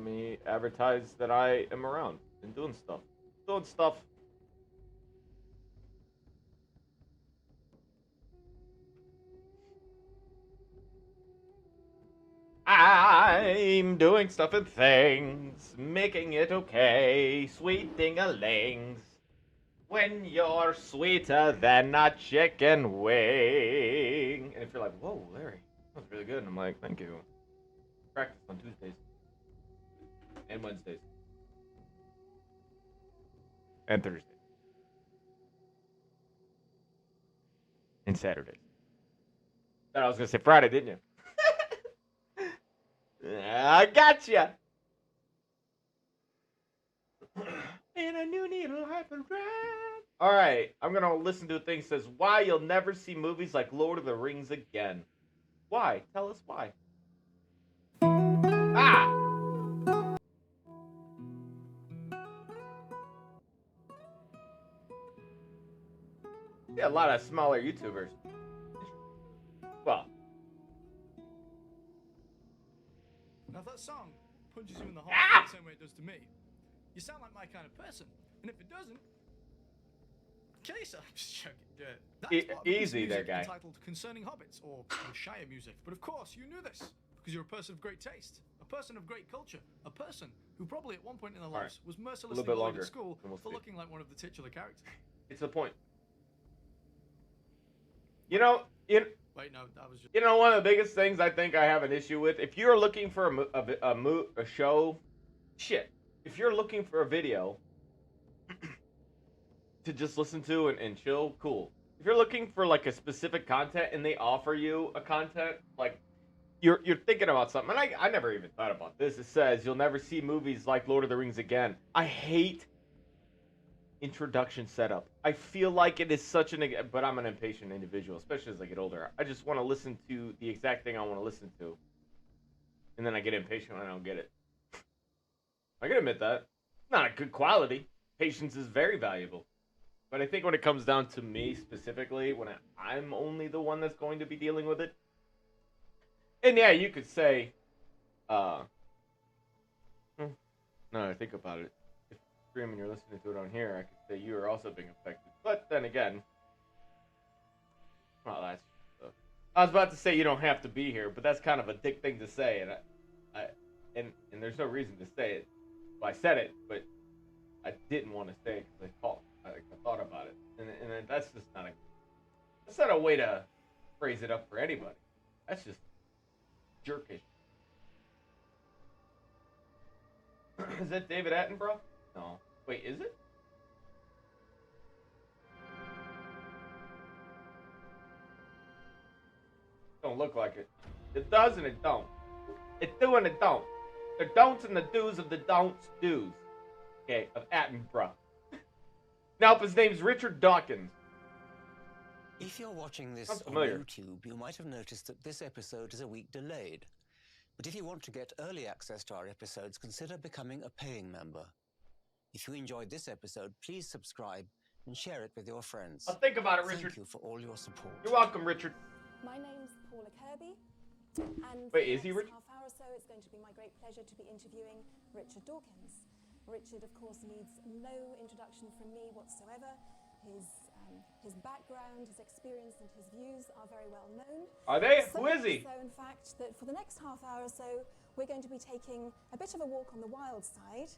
me advertise that I am around and doing stuff. Doing stuff. I'm doing stuff and things, making it okay, sweet ding-a-lings. When you're sweeter than a chicken wing. And if you're like, whoa, Larry, that was really good. And I'm like, thank you. Practice on Tuesdays. And Wednesdays. And Thursdays. And Saturdays. I was going to say Friday, didn't you? I gotcha. In a new needle hyperdrive. All right, I'm gonna listen to a thing that says why you'll never see movies like Lord of the Rings again. Why? Tell us why. Ah. Yeah, a lot of smaller YouTubers. Well. Now if that song punches you in the heart the same way it does to me, you sound like my kind of person. And if it doesn't, kill yourself. Just joking. Easy there, guy. Entitled Concerning Hobbits or Shire Music. But of course, you knew this because you're a person of great taste, a person of great culture, a person who probably at one point in their lives was mercilessly bullied at school for looking like one of the titular characters. It's the point. You know, Wait, no, that was just... You know, one of the biggest things I think I have an issue with, if you're looking for a show, shit, if you're looking for a video to just listen to and chill, cool. If you're looking for like a specific content and they offer you a content, like you're thinking about something, and I never even thought about this. It says you'll never see movies like Lord of the Rings again. I hate introduction setup. I feel like it is such but I'm an impatient individual, especially as I get older. I just want to listen to the exact thing I want to listen to, and then I get impatient when I don't get it. I can admit that. Not a good quality. Patience is very valuable. But I think when it comes down to me specifically, when I'm only the one that's going to be dealing with it, and yeah, you could say, no, I think about it. And you're listening to it on here, I could say you are also being affected. But then again, well, that's I was about to say you don't have to be here, but that's kind of a dick thing to say, and there's no reason to say it. Well, I said it, but I didn't want to say it because I thought about it, and that's just not a way to phrase it up for anybody. That's just jerkish. Is that David Attenborough? No. Wait, is it? Don't look like it. It does and it don't. It do and it don't. The don'ts and the do's of the don'ts do's. Okay, of Attenborough. Now, if his name's Richard Dawkins. If you're watching this on YouTube, you might have noticed that this episode is a week delayed. But if you want to get early access to our episodes, consider becoming a paying member. If you enjoyed this episode, please subscribe and share it with your friends. I'll think about it, Richard. Thank you for all your support. You're welcome, Richard. My name's Paula Kirby, and wait, is he Richard? For the next half hour or so, it's going to be my great pleasure to be interviewing Richard Dawkins. Richard, of course, needs no introduction from me whatsoever. His background, his experience, and his views are very well known. Are they? So who is he? So, in fact, that for the next half hour or so, we're going to be taking a bit of a walk on the wild side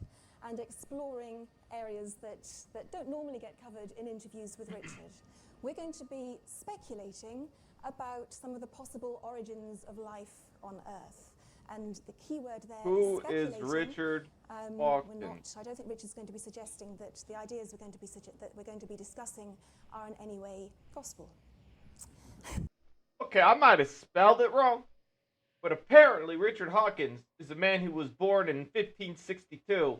and exploring areas that don't normally get covered in interviews with Richard. We're going to be speculating about some of the possible origins of life on Earth. And the key word there Who is is Richard Dawkins? I don't think Richard's going to be suggesting that the ideas we're going to be discussing are in any way gospel. Okay, I might have spelled it wrong, but apparently Richard Hawkins is a man who was born in 1562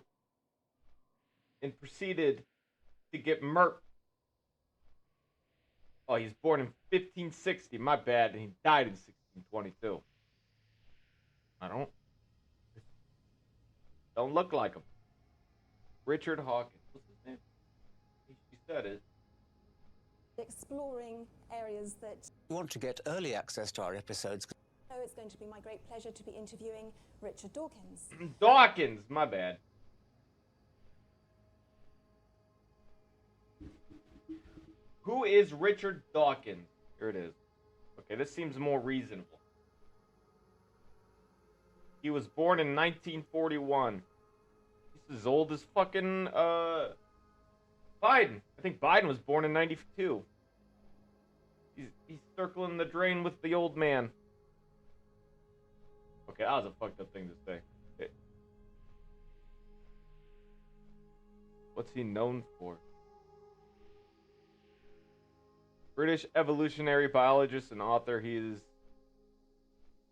and proceeded to get murked. Oh, he's born in 1560, my bad, and he died in 1622. I don't look like him. Richard Hawkins. What's his name? He said it. Exploring areas that... If you want to get early access to our episodes, So it's going to be my great pleasure to be interviewing Richard Dawkins. Dawkins, my bad. Who is Richard Dawkins? Here it is. Okay, this seems more reasonable. He was born in 1941. He's as old as fucking, Biden. I think Biden was born in 92. He's circling the drain with the old man. Okay, that was a fucked up thing to say. What's he known for? British evolutionary biologist and author. He is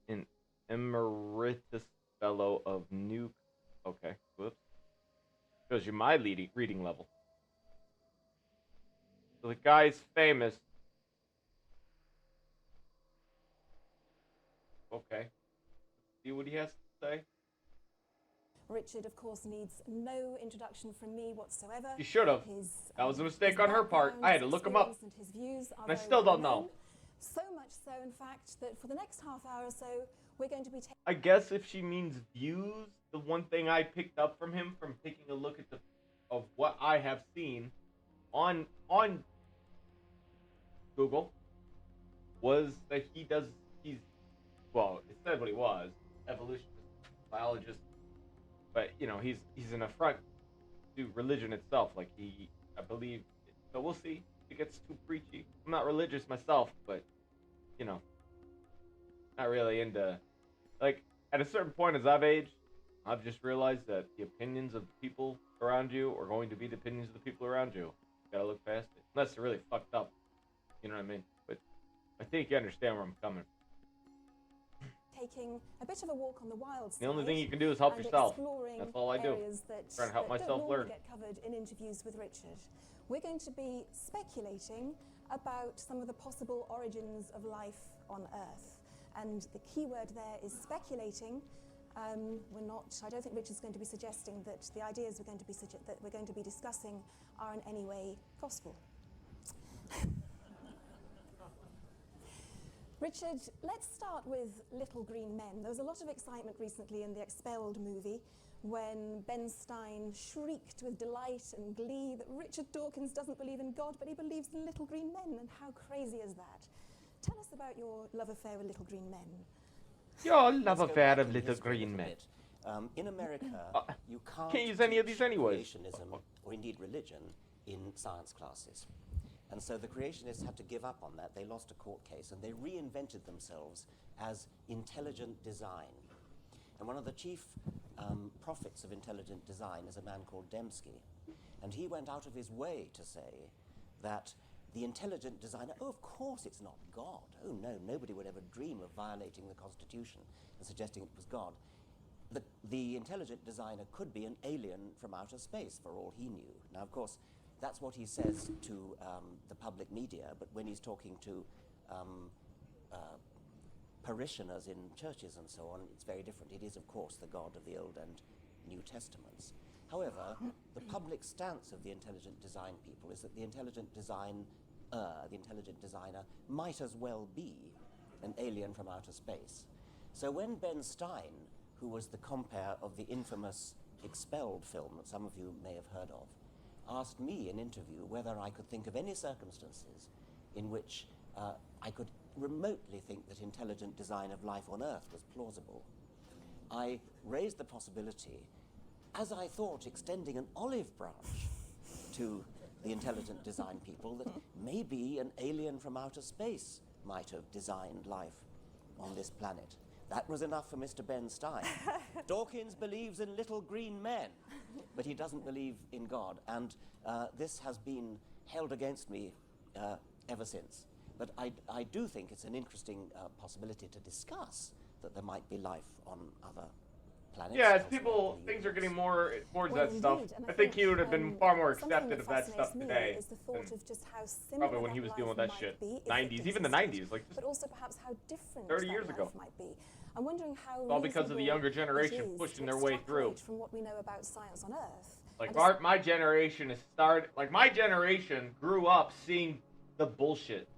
an emeritus fellow of New. Okay, whoops. Shows you my reading level. So the guy's famous. Okay. See what he has to say. Richard, of course, needs no introduction from me whatsoever. You should have. That was a mistake on her part. I had to look him up. And his views are and I still don't know. So much so, in fact, that for the next half hour or so, we're going to be taking... I guess if she means views, the one thing I picked up from him from taking a look at of what I have seen on Google was that he's well, it said what he was, evolutionist, biologist, but you know, he's an affront to religion itself. Like I believe, so we'll see. It gets too preachy. I'm not religious myself, but you know, not really into, like, at a certain point as I've aged, I've just realized that the opinions of the people around you are going to be the opinions of the people around you. You gotta look past it, unless they're really fucked up. You know what I mean? But I think you understand where I'm coming from. Taking a bit of a walk on the wild side. The only thing you can do is help yourself. That's all I do. Trying to help myself learn. Get covered in interviews with Richard. We're going to be speculating about some of the possible origins of life on Earth, and the key word there is speculating. I don't think Richard's going to be suggesting that the ideas we're going to be discussing are in any way gospel. Richard, let's start with Little Green Men. There was a lot of excitement recently in the Expelled movie when Ben Stein shrieked with delight and glee that Richard Dawkins doesn't believe in God, but he believes in Little Green Men, and how crazy is that? Tell us about your love affair with Little Green Men. Your love affair of Little Green Men. In America, you can't use any of these anyways. Creationism, or indeed religion, in science classes. And so the creationists had to give up on that. They lost a court case, and they reinvented themselves as intelligent design. And one of the chief prophets of intelligent design is a man called Dembski. And he went out of his way to say that the intelligent designer, oh, of course it's not God. Oh, no, nobody would ever dream of violating the Constitution and suggesting it was God. The intelligent designer could be an alien from outer space, for all he knew. Now, of course, that's what he says to the public media, but when he's talking to parishioners in churches and so on, it's very different. It is, of course, the God of the Old and New Testaments. However, the public stance of the intelligent design people is that the intelligent designer might as well be an alien from outer space. So when Ben Stein, who was the compere of the infamous Expelled film that some of you may have heard of, asked me in interview whether I could think of any circumstances in which I could remotely think that intelligent design of life on Earth was plausible, I raised the possibility, as I thought, extending an olive branch to the intelligent design people, that maybe an alien from outer space might have designed life on this planet. That was enough for Mr. Ben Stein. Dawkins believes in little green men, but he doesn't believe in God, and this has been held against me ever since. But I do think it's an interesting possibility to discuss that there might be life on other planets. Yeah, as things are getting more towards that stuff. I think he would have been far more accepted of that stuff today than probably when he was dealing with that shit. 90s, even the 90s, like just but also perhaps how different 30 years ago. Might be. I'm wondering how it's all because of the younger generation pushing their way through. From what we know about science on Earth. Like my generation my generation grew up seeing the bullshit.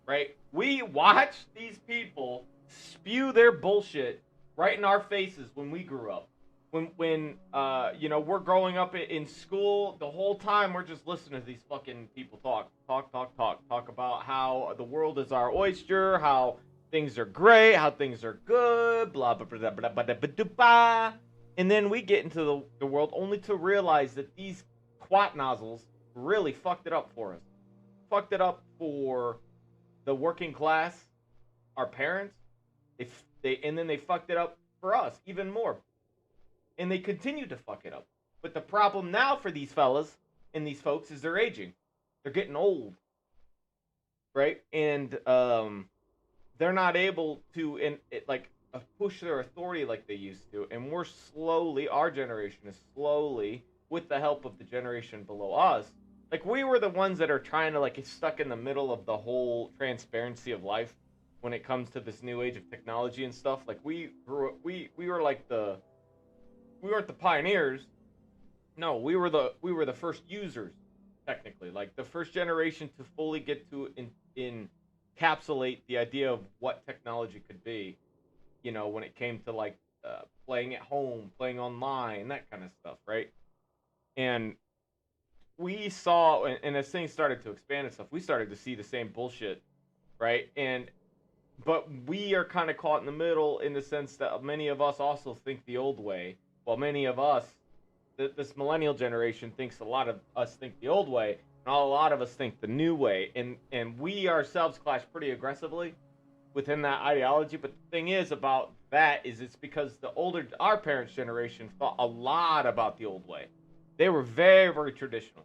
Right? We watched these people spew their bullshit right in our faces when we grew up. When you know, we're growing up in school, the whole time we're just listening to these fucking people talk about how the world is our oyster, how things are great, how things are good, blah blah blah blah blah blah blah blah. And then we get into the world only to realize that these quat nozzles really fucked it up for us. Fucked it up for the working class, our parents. And then they fucked it up for us even more. And they continue to fuck it up. But the problem now for these fellas and these folks is they're aging. They're getting old. Right? And they're not able to push their authority like they used to. And we're slowly, our generation is slowly, with the help of the generation below us, like we were the ones that are trying to get stuck in the middle of the whole transparency of life when it comes to this new age of technology and stuff. Like we were like we weren't the pioneers. No, we were the first users, technically. Like the first generation to fully get to encapsulate the idea of what technology could be. You know, when it came to playing at home, playing online, that kind of stuff, right? And we saw, and as things started to expand and stuff, we started to see the same bullshit, right? But we are kind of caught in the middle in the sense that many of us also think the old way, while many of us, this millennial generation thinks a lot of us think the old way, and a lot of us think the new way, and we ourselves clash pretty aggressively within that ideology. But the thing is about that is it's because our parents' generation thought a lot about the old way. They were very, very traditional.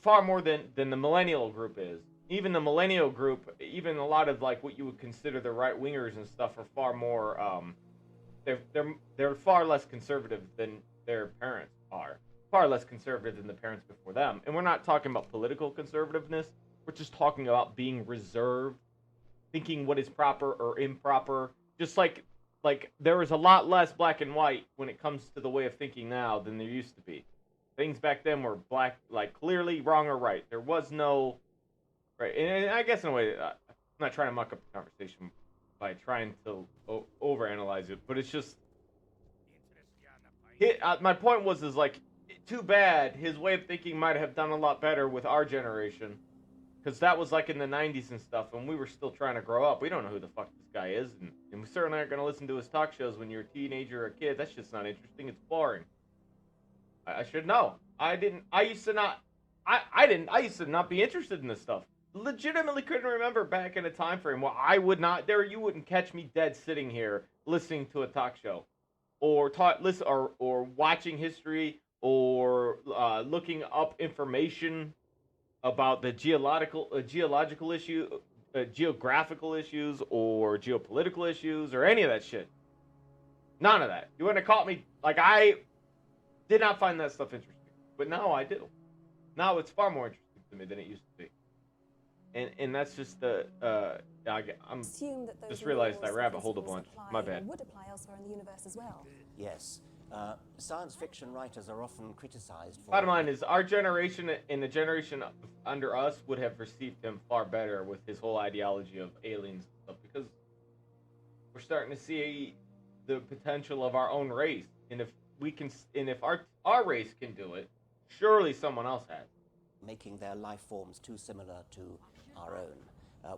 Far more than the millennial group is. Even the millennial group, even a lot of what you would consider the right wingers and stuff are far more they're far less conservative than their parents are. Far less conservative than the parents before them. And we're not talking about political conservativeness. We're just talking about being reserved, thinking what is proper or improper. Just like there is a lot less black and white when it comes to the way of thinking now than there used to be. Things back then were black, clearly wrong or right. There was no right. And I guess in a way, I'm not trying to muck up the conversation by trying to overanalyze it, but it's just my point was too bad his way of thinking might have done a lot better with our generation, because that was in the 90s and stuff, and we were still trying to grow up. We don't know who the fuck this guy is, and we certainly aren't going to listen to his talk shows when you're a teenager or a kid. That's just not interesting. It's boring. I should know. I used to not be interested in this stuff. Legitimately couldn't remember back in a time frame where you wouldn't catch me dead sitting here listening to a talk show, or watching history, or looking up information about the geographical issues, or geopolitical issues, or any of that shit. None of that. You wouldn't have caught me. I did not find that stuff interesting, but now I do. Now it's far more interesting to me than it used to be, and that's just I'm just realized I rabbit holed a bunch. My bad. Would apply elsewhere in the universe as well. Yes, science fiction writers are often criticized for. Bottom line is, our generation and the generation under us would have received him far better with his whole ideology of aliens and stuff, because we're starting to see the potential of our own race, and if our race can do it, surely someone else has. Making their life forms too similar to our own.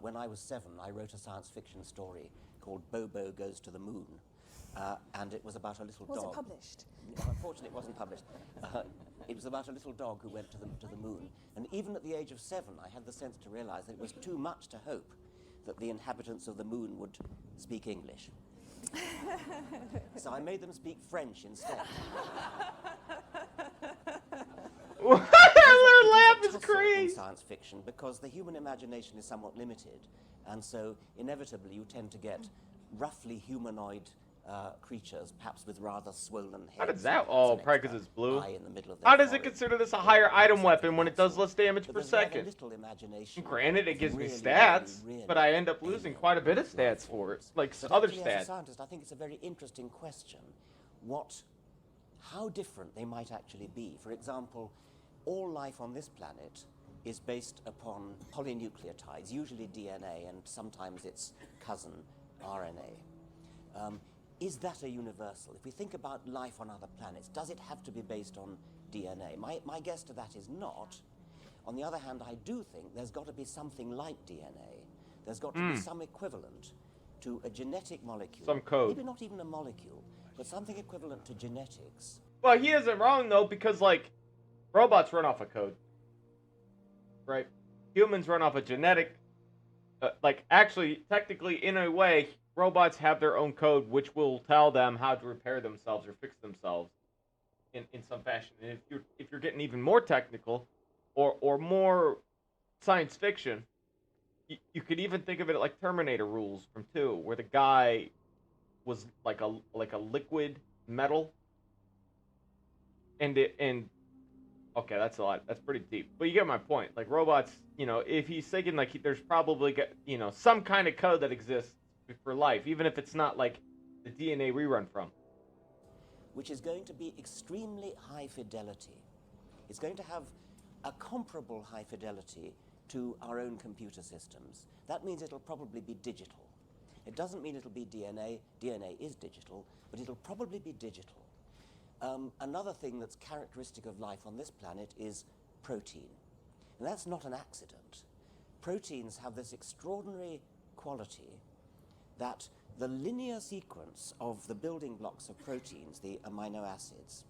When I was 7, I wrote a science fiction story called Bobo Goes to the Moon, and it was about a little dog. Was it published? Unfortunately, it wasn't published. It was about a little dog who went to the moon, and even at the age of 7, I had the sense to realize that it was too much to hope that the inhabitants of the moon would speak English. So I made them speak French instead. Their laugh is crazy. In science fiction, because the human imagination is somewhat limited, and so inevitably you tend to get roughly humanoid creatures, perhaps with rather swollen heads. How does that? Oh, probably because it's blue. In the middle of How does it consider this a higher item weapon when it does less damage per second? Little imagination. Granted, it gives me stats, but I end up losing quite a bit of stats for it, other stats. As a scientist, I think it's a very interesting question. How different they might actually be. For example, all life on this planet is based upon polynucleotides, usually DNA, and sometimes its cousin, RNA. Is that a universal? If we think about life on other planets, does it have to be based on DNA? My guess to that is not. On the other hand, I do think there's got to be something like DNA. There's got to be some equivalent to a genetic molecule. Some code. Maybe not even a molecule, but something equivalent to genetics. Well, he isn't wrong, though, because, like, robots run off of code. Right? Humans run off of genetic. Like, actually, technically, in a way, robots have their own code, which will tell them how to repair themselves or fix themselves in some fashion. And if you're getting even more technical, or more science fiction, you could even think of it like Terminator rules from 2, where the guy was like a liquid metal, and okay, that's a lot. That's pretty deep. But you get my point. Like, robots, if he's thinking, like, there's probably, some kind of code that exists for life, even if it's not, like, the DNA we run from. Which is going to be extremely high fidelity. It's going to have a comparable high fidelity to our own computer systems. That means it'll probably be digital. It doesn't mean it'll be DNA. DNA is digital, but it'll probably be digital. Another thing that's characteristic of life on this planet is protein. And that's not an accident. Proteins have this extraordinary quality that the linear sequence of the building blocks of proteins, the amino acids,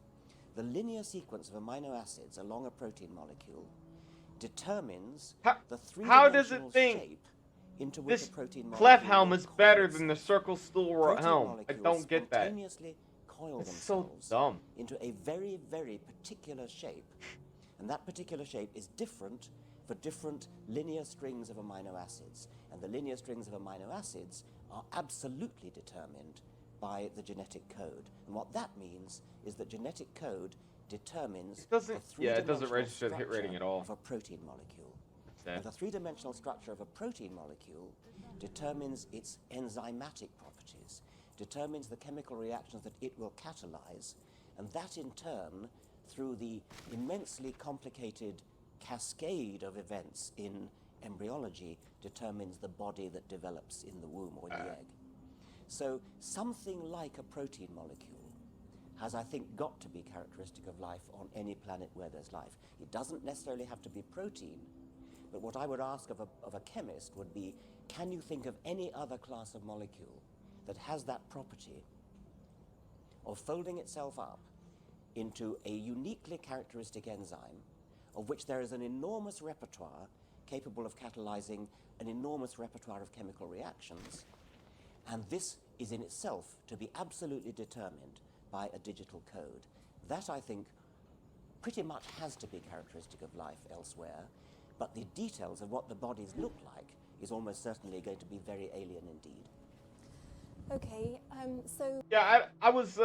the linear sequence of amino acids along a protein molecule determines the three-dimensional shape into which a protein molecule clef helm is better than the circle stool helm. I don't get that. Coil it's so themselves dumb. into a very, very particular shape. And that particular shape is different for different linear strings of amino acids. And the linear strings of amino acids are absolutely determined by the genetic code. And what that means is that genetic code determines the it doesn't register the hit rating at all of a protein molecule. And the three-dimensional structure of a protein molecule determines its enzymatic properties, determines the chemical reactions that it will catalyze, and that in turn, through the immensely complicated cascade of events in embryology, determines the body that develops in the womb or in the egg. So something like a protein molecule has, I think, got to be characteristic of life on any planet where there's life. It doesn't necessarily have to be protein, but what I would ask of a chemist would be, can you think of any other class of molecule that has that property of folding itself up into a uniquely characteristic enzyme of which there is an enormous repertoire capable of catalyzing an enormous repertoire of chemical reactions, and this is in itself to be absolutely determined by a digital code. That, I think, pretty much has to be characteristic of life elsewhere, but the details of what the bodies look like is almost certainly going to be very alien indeed. Okay, so... Yeah, I was,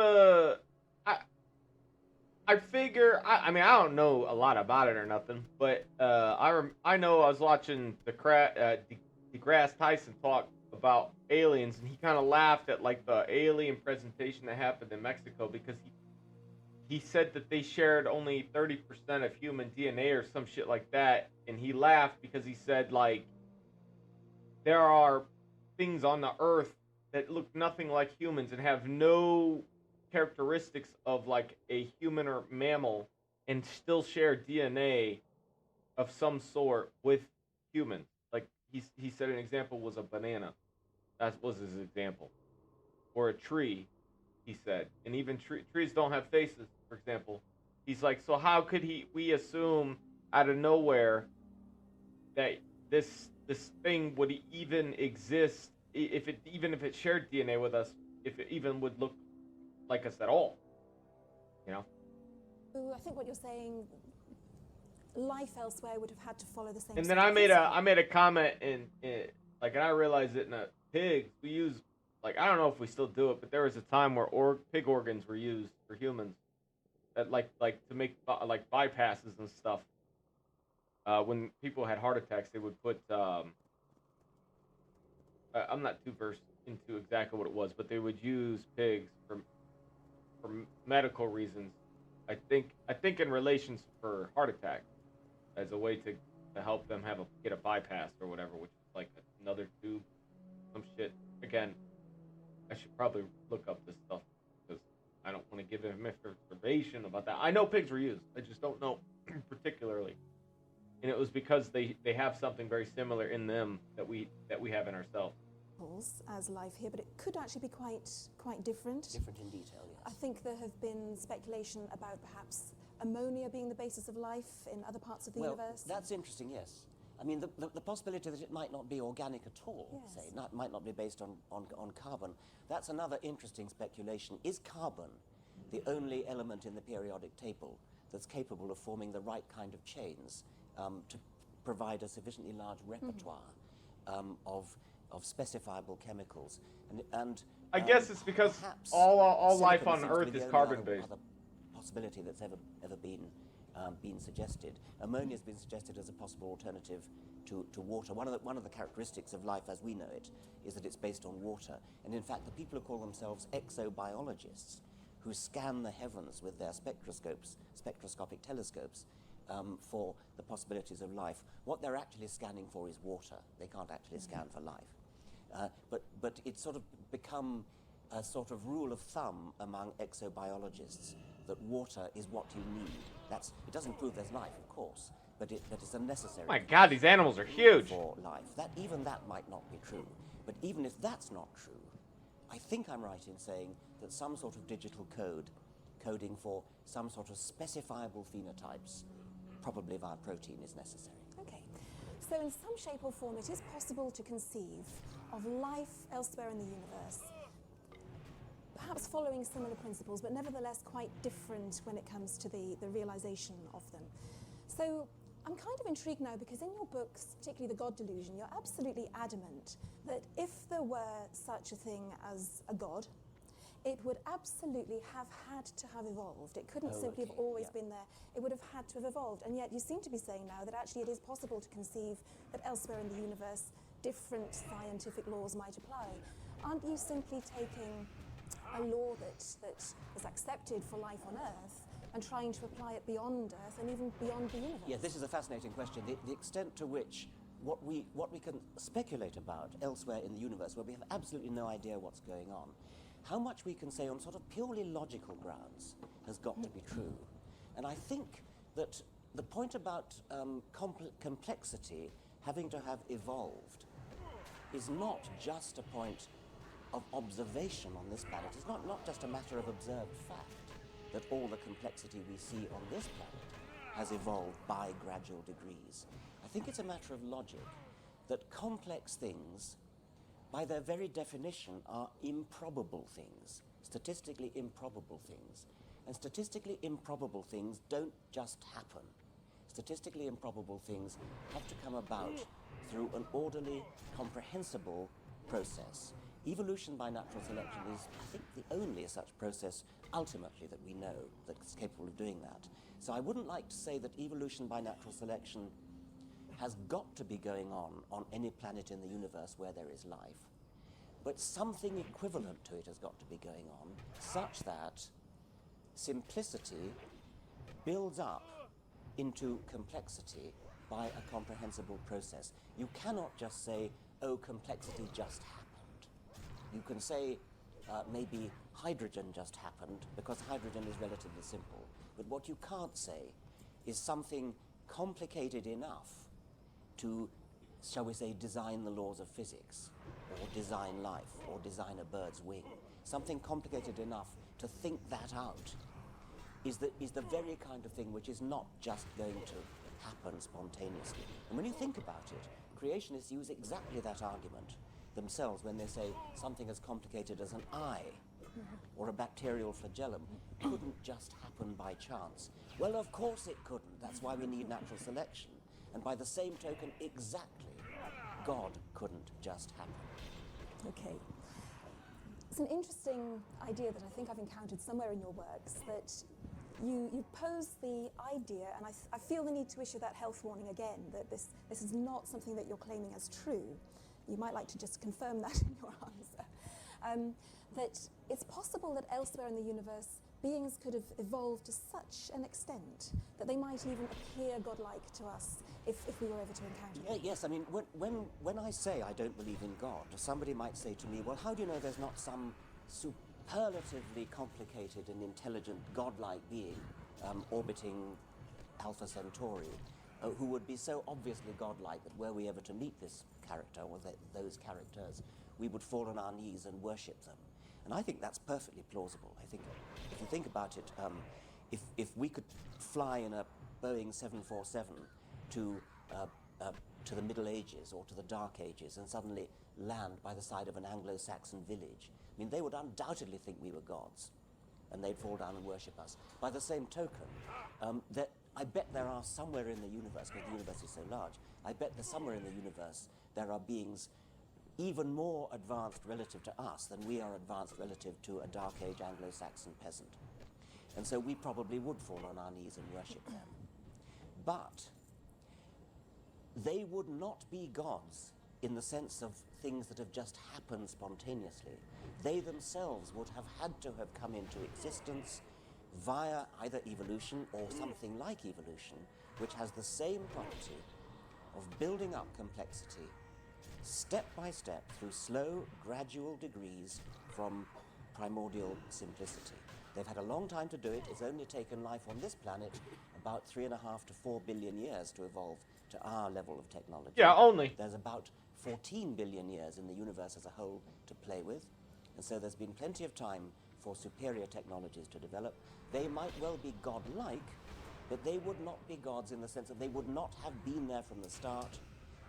I figure, I mean, I don't know a lot about it or nothing, but I know I was watching DeGrasse Tyson talk about aliens, and he kind of laughed at, like, the alien presentation that happened in Mexico, because he said that they shared only 30% of human DNA or some shit like that, and he laughed because he said, like, there are things on the Earth that look nothing like humans and have no characteristics of, like, a human or mammal and still share DNA of some sort with humans. Like, he said an example was a banana. That was his example. Or a tree, he said. And even trees don't have faces, for example. He's like, so how could we assume out of nowhere that this thing would even exist even if it shared DNA with us, if it even would look like us at all, you know? I think what you're saying, life elsewhere would have had to follow the same. And then I made a comment and I realized it in a pig. We use, like, I don't know if we still do it, but there was a time where pig organs were used for humans, that like to make like bypasses and stuff. When people had heart attacks, they would put. I'm not too versed into exactly what it was, but they would use pigs for medical reasons. I think in relations for heart attack, as a way to help them get a bypass or whatever, which is like another tube, some shit. Again, I should probably look up this stuff because I don't want to give him information about that. I know pigs were used. I just don't know particularly. And it was because they have something very similar in them that we have in ourselves. As life here, but it could actually be quite different. Different in detail, yes. I think there have been speculation about perhaps ammonia being the basis of life in other parts of the universe. That's interesting, yes. I mean, the possibility that it might not be organic at all, yes. say, might not be based on carbon, that's another interesting speculation. Is carbon the only element in the periodic table that's capable of forming the right kind of chains to provide a sufficiently large repertoire of specifiable chemicals? And I guess it's because all life on Earth is carbon-based. Possibility that's ever been suggested. Ammonia has been suggested as a possible alternative to water. One of the characteristics of life as we know it is that it's based on water. And in fact, the people who call themselves exobiologists, who scan the heavens with their spectroscopic telescopes for the possibilities of life, what they're actually scanning for is water. They can't actually scan for life. But it's sort of become a sort of rule of thumb among exobiologists that water is what you need. It doesn't prove there's life, of course, but it's a necessary. Oh my God, these animals are huge. For life. Even that might not be true. But even if that's not true, I think I'm right in saying that some sort of digital coding for some sort of specifiable phenotypes, probably via protein, is necessary. Okay. So in some shape or form, it is possible to conceive of life elsewhere in the universe, perhaps following similar principles, but nevertheless quite different when it comes to the realization of them. So I'm kind of intrigued now because in your books, particularly The God Delusion, you're absolutely adamant that if there were such a thing as a god, it would absolutely have had to have evolved. It couldn't simply have always been there. It would have had to have evolved. And yet you seem to be saying now that actually it is possible to conceive that elsewhere in the universe, different scientific laws might apply. Aren't you simply taking a law that is accepted for life on Earth and trying to apply it beyond Earth and even beyond the universe? Yeah, this is a fascinating question. The extent to which what we can speculate about elsewhere in the universe, where we have absolutely no idea what's going on, how much we can say on sort of purely logical grounds has got to be true. And I think that the point about complexity having to have evolved is not just a point of observation on this planet. It's not just a matter of observed fact that all the complexity we see on this planet has evolved by gradual degrees. I think it's a matter of logic that complex things, by their very definition, are improbable things, statistically improbable things. And statistically improbable things don't just happen. Statistically improbable things have to come about through an orderly, comprehensible process. Evolution by natural selection is, I think, the only such process, ultimately, that we know that's capable of doing that. So I wouldn't like to say that evolution by natural selection has got to be going on any planet in the universe where there is life. But something equivalent to it has got to be going on, such that simplicity builds up into complexity by a comprehensible process. You cannot just say, oh, complexity just happened. You can say, maybe hydrogen just happened, because hydrogen is relatively simple. But what you can't say is something complicated enough to, shall we say, design the laws of physics, or design life, or design a bird's wing. Something complicated enough to think that out is the very kind of thing which is not just going to happen spontaneously. And when you think about it, creationists use exactly that argument themselves when they say something as complicated as an eye or a bacterial flagellum couldn't just happen by chance. Well, of course it couldn't. That's why we need natural selection. And by the same token, exactly, God couldn't just happen. Okay. It's an interesting idea that I think I've encountered somewhere in your works, that you pose the idea, and I feel the need to issue that health warning again, that this is not something that you're claiming as true. You might like to just confirm that in your answer. That it's possible that elsewhere in the universe beings could have evolved to such an extent that they might even appear godlike to us if we were ever to encounter them. Yes, I mean, when I say I don't believe in God, somebody might say to me, well, how do you know there's not some superlatively complicated and intelligent godlike being orbiting Alpha Centauri who would be so obviously godlike that were we ever to meet this character or those characters, we would fall on our knees and worship them. And I think that's perfectly plausible. I think if you think about it, if we could fly in a Boeing 747 to the Middle Ages or to the Dark Ages and suddenly land by the side of an Anglo-Saxon village, I mean, they would undoubtedly think we were gods, and they'd fall down and worship us. By the same token, that I bet there are somewhere in the universe, because the universe is so large, I bet there's somewhere in the universe there are beings even more advanced relative to us than we are advanced relative to a Dark Age Anglo-Saxon peasant. And so we probably would fall on our knees and worship them. But they would not be gods in the sense of things that have just happened spontaneously. They themselves would have had to have come into existence via either evolution or something like evolution, which has the same property of building up complexity step by step through slow, gradual degrees from primordial simplicity. They've had a long time to do it. It's only taken life on this planet about 3.5 to 4 billion years to evolve to our level of technology. Yeah, only. There's about 14 billion years in the universe as a whole to play with. And so there's been plenty of time for superior technologies to develop. They might well be godlike, but they would not be gods in the sense that they would not have been there from the start.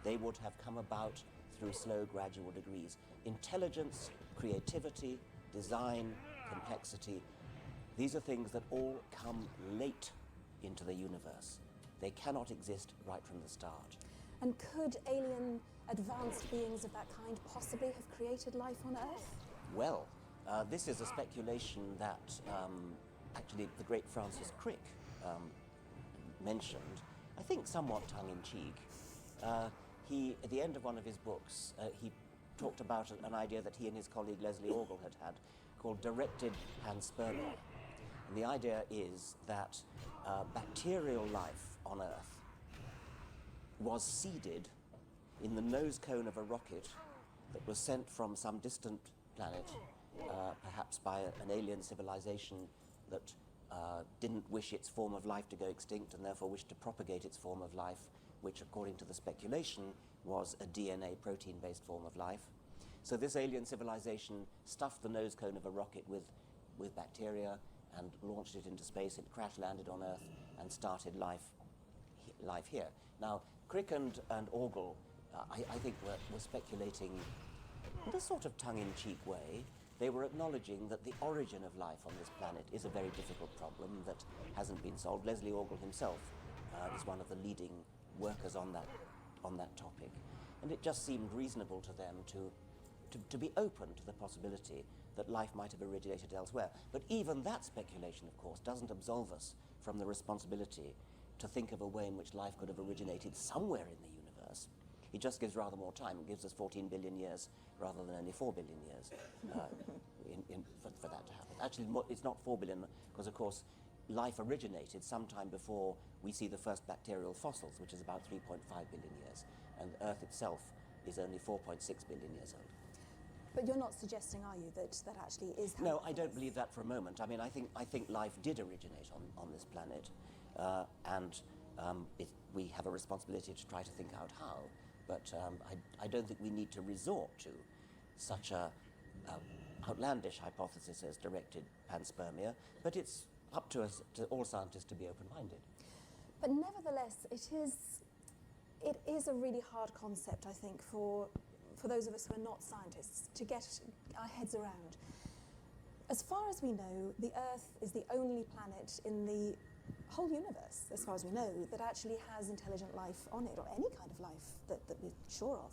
They would have come about through slow, gradual degrees. Intelligence, creativity, design, complexity, these are things that all come late into the universe. They cannot exist right from the start. And could alien advanced beings of that kind possibly have created life on Earth? Well, this is a speculation that actually the great Francis Crick mentioned, I think somewhat tongue-in-cheek. He, at the end of one of his books, he talked about an idea that he and his colleague Leslie Orgel had called directed panspermia. And the idea is that bacterial life on Earth was seeded in the nose cone of a rocket that was sent from some distant planet, perhaps by an alien civilization that didn't wish its form of life to go extinct and therefore wished to propagate its form of life, which according to the speculation was a DNA protein-based form of life. So this alien civilization stuffed the nose cone of a rocket with bacteria and launched it into space. It crash-landed on Earth and started life here. Now, Crick and Orgel, I think, were speculating in a sort of tongue-in-cheek way. They were acknowledging that the origin of life on this planet is a very difficult problem that hasn't been solved. Leslie Orgel himself is one of the leading workers on that topic. And it just seemed reasonable to them to be open to the possibility that life might have originated elsewhere. But even that speculation, of course, doesn't absolve us from the responsibility to think of a way in which life could have originated somewhere in the universe. It just gives rather more time. It gives us 14 billion years rather than only 4 billion years for that to happen. Actually, it's not 4 billion because, of course, life originated sometime before we see the first bacterial fossils, which is about 3.5 billion years. And Earth itself is only 4.6 billion years old. But you're not suggesting, are you, that actually is how... No, I don't believe that for a moment. I mean, I think life did originate on this planet, and we have a responsibility to try to think out how. But I don't think we need to resort to such a outlandish hypothesis as directed panspermia, but it's up to us, to all scientists, to be open-minded. But nevertheless, it is a really hard concept, I think, for those of us who are not scientists to get our heads around. As far as we know, the Earth is the only planet in the whole universe, as far as we know, that actually has intelligent life on it, or any kind of life that we're sure of.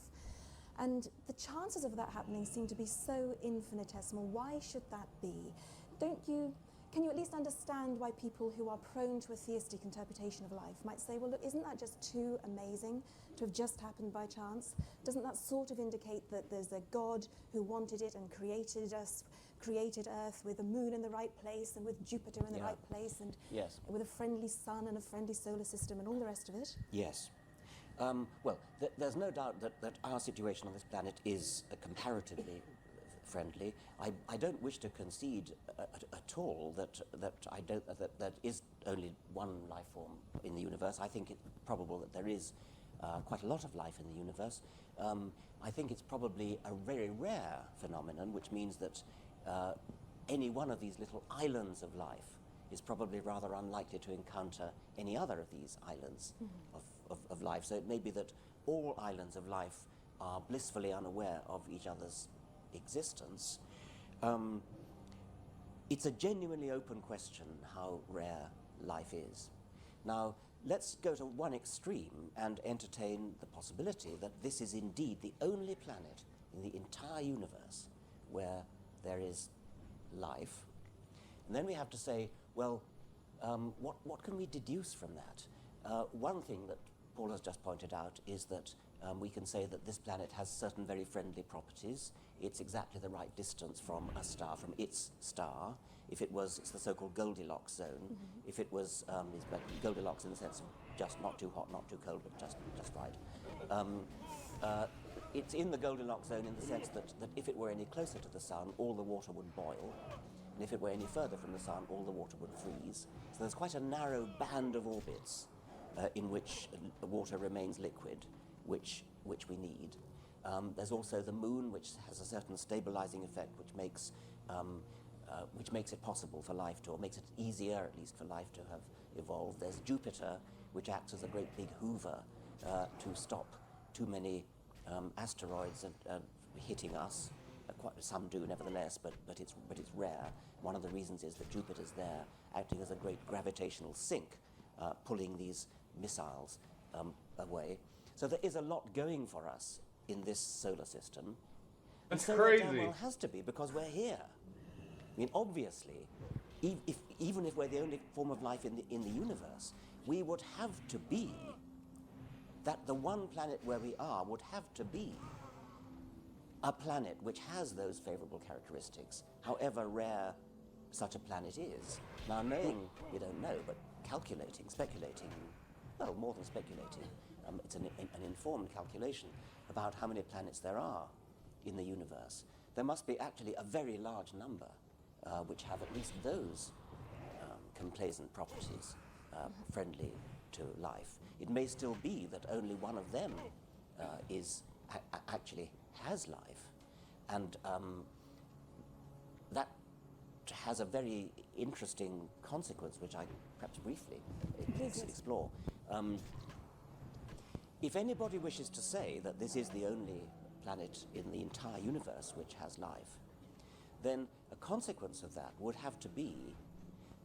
And the chances of that happening seem to be so infinitesimal. Why should that be? Can you at least understand why people who are prone to a theistic interpretation of life might say, well, look, isn't that just too amazing to have just happened by chance? Doesn't that sort of indicate that there's a God who wanted it and created us created Earth with the moon in the right place and with Jupiter in the right place and with a friendly sun and a friendly solar system and all the rest of it? Yes. Well, there's no doubt that our situation on this planet is comparatively friendly. I don't wish to concede at all that there is only one life form in the universe. I think it's probable that there is quite a lot of life in the universe. I think it's probably a very rare phenomenon, which means that any one of these little islands of life is probably rather unlikely to encounter any other of these islands of life. So it may be that all islands of life are blissfully unaware of each other's existence. It's a genuinely open question how rare life is. Now, let's go to one extreme and entertain the possibility that this is indeed the only planet in the entire universe where there is life. And then we have to say, well, what can we deduce from that? One thing that Paul has just pointed out is that we can say that this planet has certain very friendly properties. It's exactly the right distance from a star, from its star. If it was, it's the so-called Goldilocks zone. If it was, Goldilocks in the sense of just not too hot, not too cold, but just right. It's in the Goldilocks zone in the sense that if it were any closer to the sun, all the water would boil. And if it were any further from the sun, all the water would freeze. So there's quite a narrow band of orbits in which water remains liquid, which we need. There's also the moon, which has a certain stabilizing effect, which makes it possible for life to, or makes it easier, at least, for life to have evolved. There's Jupiter, which acts as a great big hoover to stop too many asteroids hitting us. Some do, nevertheless, but it's rare. One of the reasons is that Jupiter's there, acting as a great gravitational sink, pulling these missiles away. So there is a lot going for us in this solar system. That's and so crazy. There damn well has to be, because we're here. I mean, obviously, even if we're the only form of life in the universe, we would have to be, that the one planet where we are would have to be a planet which has those favorable characteristics, however rare such a planet is. Now, knowing, we don't know, but calculating, speculating, well, more than speculating, it's an informed calculation about how many planets there are in the universe. There must be actually a very large number which have at least those complaisant properties friendly to life. It may still be that only one of them actually has life, and that has a very interesting consequence, which I perhaps briefly explore. If anybody wishes to say that this is the only planet in the entire universe which has life, then a consequence of that would have to be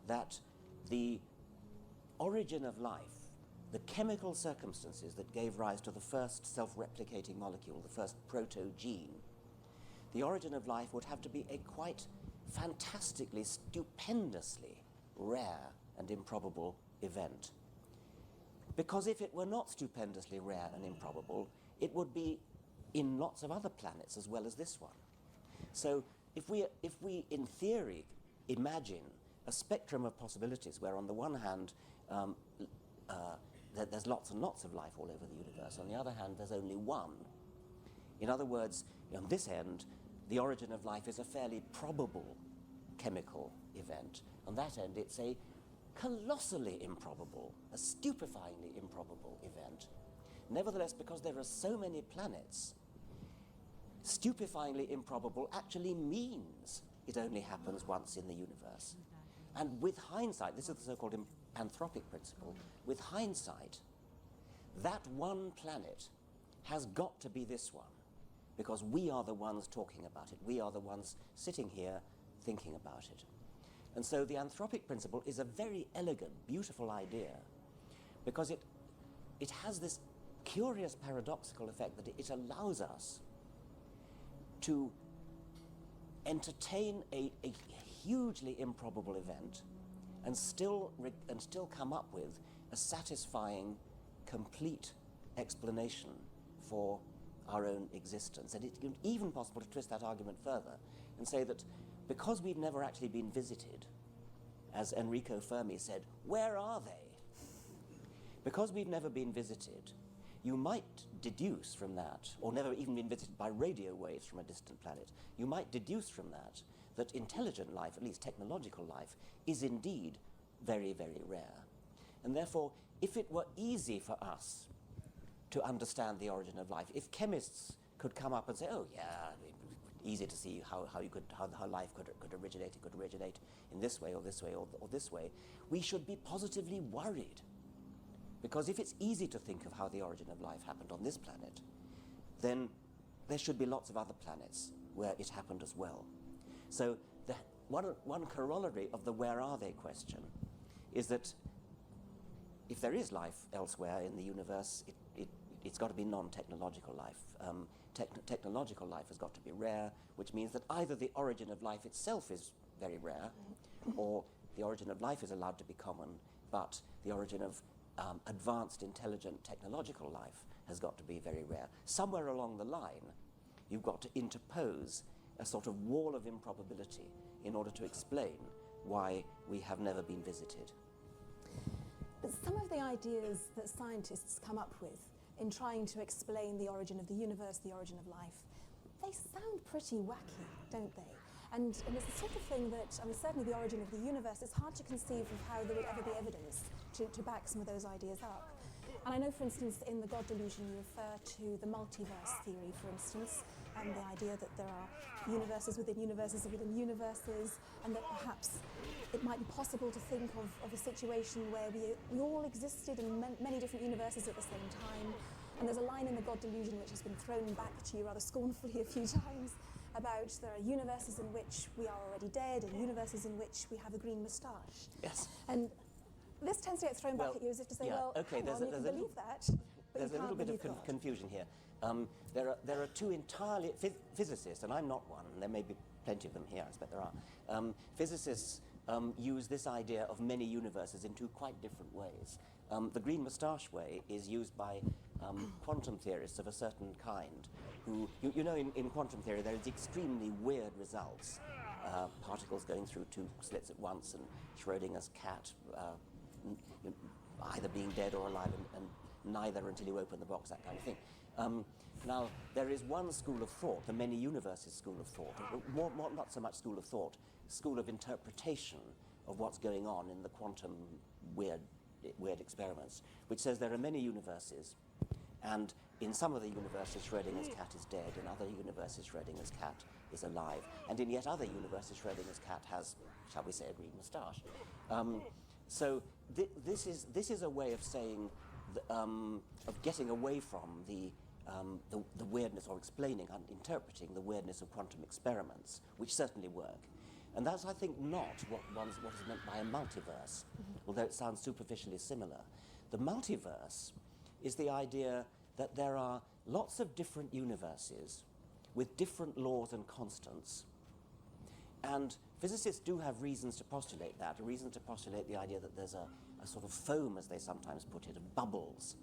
that the origin of life, the chemical circumstances that gave rise to the first self-replicating molecule, the first proto-gene, the origin of life would have to be a quite fantastically, stupendously rare and improbable event. Because if it were not stupendously rare and improbable, it would be in lots of other planets as well as this one. So if we in theory imagine a spectrum of possibilities where on the one hand there's lots and lots of life all over the universe, on the other hand there's only one. In other words, on this end, the origin of life is a fairly probable chemical event. On that end, it's a colossally improbable, a stupefyingly improbable event. Nevertheless, because there are so many planets, stupefyingly improbable actually means it only happens once in the universe. And with hindsight, this is the so-called anthropic principle, with hindsight, that one planet has got to be this one, because we are the ones talking about it. We are the ones sitting here thinking about it. And so the anthropic principle is a very elegant, beautiful idea, because it has this curious paradoxical effect that it allows us to entertain a hugely improbable event and still come up with a satisfying, complete explanation for our own existence. And it's even possible to twist that argument further and say that because we've never actually been visited, as Enrico Fermi said, where are they? Because we've never been visited, you might deduce from that, or never even been visited by radio waves from a distant planet, you might deduce from that that intelligent life, at least technological life, is indeed very, very rare. And therefore, if it were easy for us to understand the origin of life, if chemists could come up and say, oh yeah, easy to see how life could originate in this way or this way or this way, we should be positively worried. Because if it's easy to think of how the origin of life happened on this planet, then there should be lots of other planets where it happened as well. So one corollary of the where are they question is that if there is life elsewhere in the universe, it's got to be non-technological life. Technological life has got to be rare, which means that either the origin of life itself is very rare, or the origin of life is allowed to be common, but the origin of advanced, intelligent, technological life has got to be very rare. Somewhere along the line, you've got to interpose a sort of wall of improbability in order to explain why we have never been visited. But some of the ideas that scientists come up with in trying to explain the origin of the universe, the origin of life, they sound pretty wacky, don't they? And it's the sort of thing that, I mean, certainly the origin of the universe, it's hard to conceive of how there would ever be evidence to back some of those ideas up. And I know, for instance, in The God Delusion, you refer to the multiverse theory, for instance, and the idea that there are universes within universes within universes, and that perhaps it might be possible to think of a situation where we all existed in many different universes at the same time. And there's a line in The God Delusion which has been thrown back to you rather scornfully a few times about there are universes in which we are already dead and universes in which we have a green moustache. Yes. And this tends to get thrown back at you as if to say, well, okay, hang on, you can believe that, but there's you a can't little bit believe of God. confusion here. There are two entirely physicists, and I'm not one, and there may be plenty of them here, I expect there are. Physicists use this idea of many universes in two quite different ways. The green moustache way is used by quantum theorists of a certain kind who, you know, in quantum theory there is extremely weird results. Particles going through two slits at once, and Schrödinger's cat either being dead or alive, and neither until you open the box, that kind of thing. Now, there is one school of thought, the many universes school of thought, not so much school of thought, school of interpretation of what's going on in the quantum weird experiments, which says there are many universes, and in some of the universes Schrödinger's cat is dead, in other universes Schrödinger's cat is alive, and in yet other universes Schrödinger's cat has, shall we say, a green moustache. So this is a way of saying, of getting away from the weirdness, or explaining and interpreting the weirdness of quantum experiments, which certainly work. And that's, I think, not what is meant by a multiverse, although it sounds superficially similar. The multiverse is the idea that there are lots of different universes with different laws and constants. And physicists do have reasons to postulate that, reasons to postulate the idea that there's a sort of foam, as they sometimes put it, of bubbles,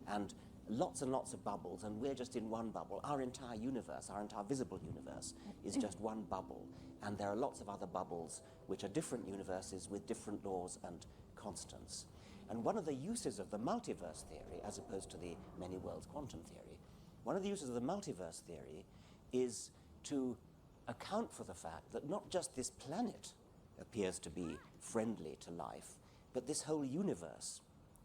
and lots of bubbles, and we're just in one bubble. Our entire universe, our entire visible universe, is just one bubble, and there are lots of other bubbles which are different universes with different laws and constants. And one of the uses of the multiverse theory, as opposed to the many worlds quantum theory, one of the uses of the multiverse theory is to account for the fact that not just this planet appears to be friendly to life, but this whole universe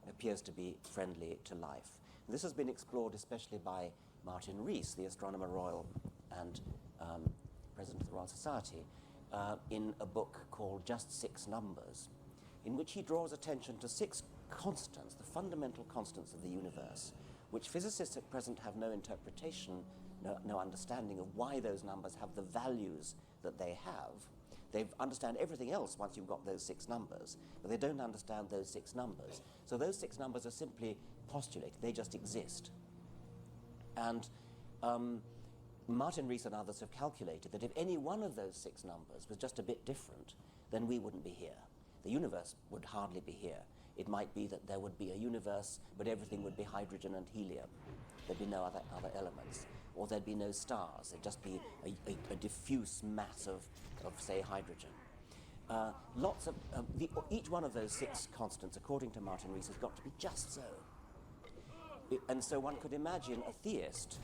appears to be friendly to life. And this has been explored especially by Martin Rees, the Astronomer Royal and President of the Royal Society, in a book called Just Six Numbers, in which he draws attention to six constants, the fundamental constants of the universe, which physicists at present have no interpretation, no understanding of why those numbers have the values that they have. They understand everything else once you've got those six numbers, but they don't understand those six numbers. So those six numbers are simply postulated, they just exist. And Martin Rees and others have calculated that if any one of those six numbers was just a bit different, then we wouldn't be here. The universe would hardly be here. It might be that there would be a universe, but everything would be hydrogen and helium. there'd be no other elements, or there'd be no stars. There'd just be a diffuse mass of say, hydrogen. Each one of those 6 constants, according to Martin Rees, has got to be just so. And so one could imagine a theist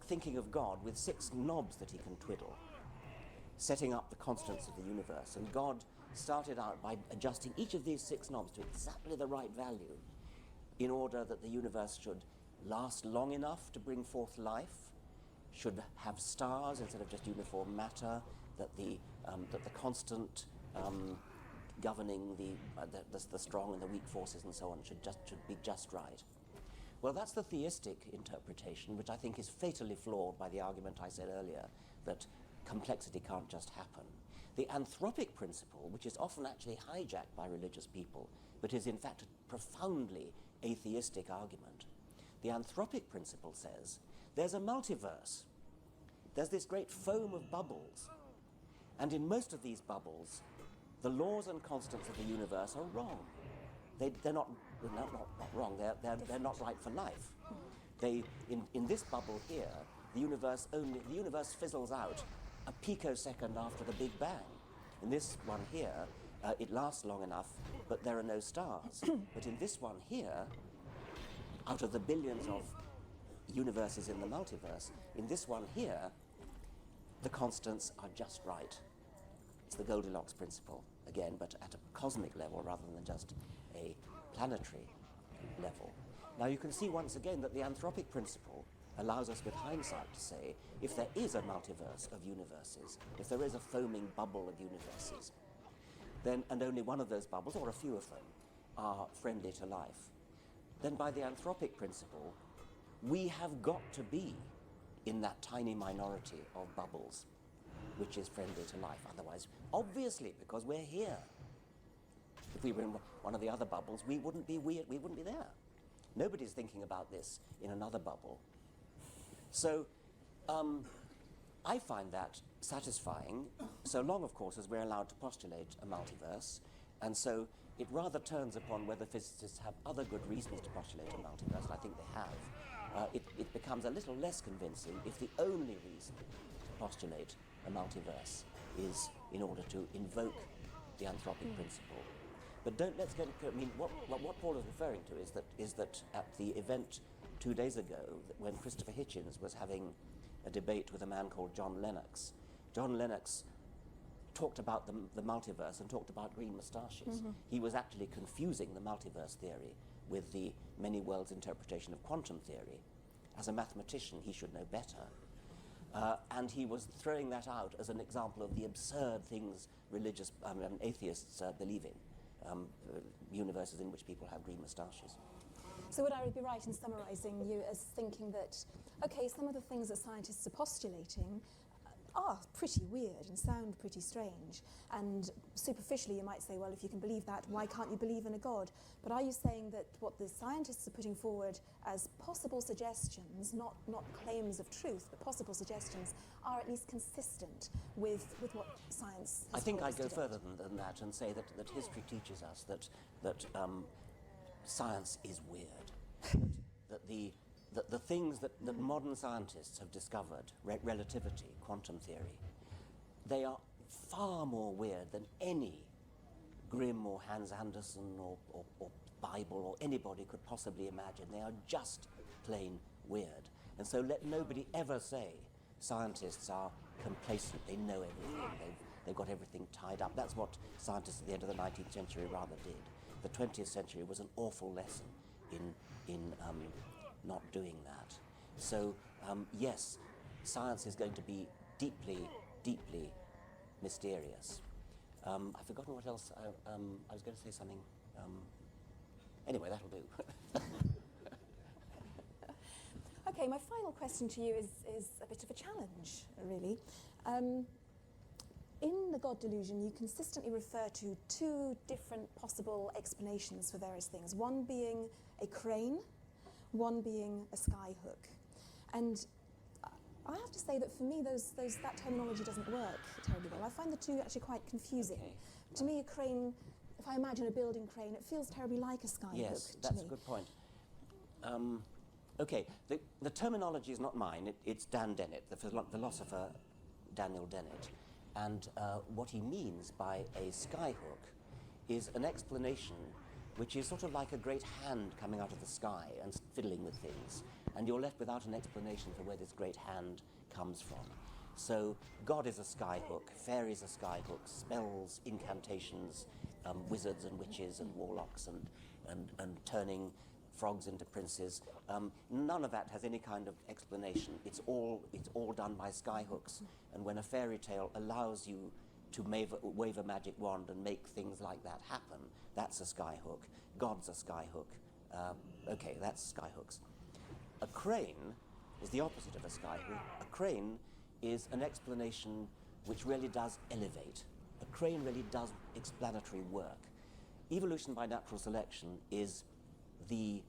thinking of God with 6 knobs that he can twiddle, setting up the constants of the universe. And God started out by adjusting each of these 6 knobs to exactly the right value in order that the universe should last long enough to bring forth life, should have stars instead of just uniform matter, that the constant governing the strong and the weak forces and so on should be just right. Well, that's the theistic interpretation, which I think is fatally flawed by the argument I said earlier that complexity can't just happen. The anthropic principle, which is often actually hijacked by religious people, but is in fact a profoundly atheistic argument. The anthropic principle says there's a multiverse. There's this great foam of bubbles. And in most of these bubbles, the laws and constants of the universe are wrong. They're not wrong, they're not right for life. In this bubble here, the universe fizzles out a picosecond after the Big Bang. In this one here, it lasts long enough, but there are no stars. But in this one here, out of the billions of universes in the multiverse, in this one here, the constants are just right. It's the Goldilocks principle, again, but at a cosmic level rather than just a planetary level. Now you can see once again that the anthropic principle allows us with hindsight to say, if there is a multiverse of universes, if there is a foaming bubble of universes, then, and only one of those bubbles, or a few of them, are friendly to life, then by the anthropic principle, we have got to be in that tiny minority of bubbles which is friendly to life. Otherwise, obviously, because we're here. If we were in one of the other bubbles, we wouldn't be there. Nobody's thinking about this in another bubble. So I find that satisfying, so long, of course, as we're allowed to postulate a multiverse. And so it rather turns upon whether physicists have other good reasons to postulate a multiverse, and I think they have. It becomes a little less convincing if the only reason to postulate a multiverse is in order to invoke the anthropic principle. But let's get, I mean, what Paul is referring to is that at the event 2 days ago, when Christopher Hitchens was having a debate with a man called John Lennox talked about the multiverse and talked about green moustaches. He was actually confusing the multiverse theory with the many worlds interpretation of quantum theory. As a mathematician, he should know better. And he was throwing that out as an example of the absurd things atheists believe in, universes in which people have green moustaches. So would I be right in summarising you as thinking that, okay, some of the things that scientists are postulating are pretty weird and sound pretty strange, and superficially you might say, well, if you can believe that, why can't you believe in a God? But are you saying that what the scientists are putting forward as possible suggestions, not claims of truth, but possible suggestions, are at least consistent with what science has I think I'd go today? further than that and say that history teaches us that science is weird, that the things that modern scientists have discovered, relativity, quantum theory, they are far more weird than any Grimm or Hans Andersen or Bible or anybody could possibly imagine. They are just plain weird. And so let nobody ever say scientists are complacent, they know everything, they've got everything tied up. That's what scientists at the end of the 19th century rather did. The 20th century was an awful lesson in not doing that. So yes, science is going to be deeply, deeply mysterious. I've forgotten what else. I was going to say something. Anyway, that'll do. Okay, my final question to you is a bit of a challenge, really. In the God delusion, you consistently refer to 2 different possible explanations for various things, one being a crane, one being a sky hook. And I have to say that for me, that terminology doesn't work terribly well. I find the 2 actually quite confusing. Okay. To me, a crane, if I imagine a building crane, it feels terribly like a sky hook to me. Yes, that's a good point. Okay, the terminology is not mine. It's Dan Dennett, the philosopher Daniel Dennett. And what he means by a skyhook is an explanation which is sort of like a great hand coming out of the sky and fiddling with things. And you're left without an explanation for where this great hand comes from. So God is a skyhook, fairies are skyhooks, spells, incantations, wizards and witches and warlocks and turning frogs into princes. None of that has any kind of explanation. It's all done by skyhooks. And when a fairy tale allows you to wave a magic wand and make things like that happen, that's a skyhook. God's a skyhook. Okay, that's skyhooks. A crane is the opposite of a skyhook. A crane is an explanation which really does elevate. A crane really does explanatory work. Evolution by natural selection is the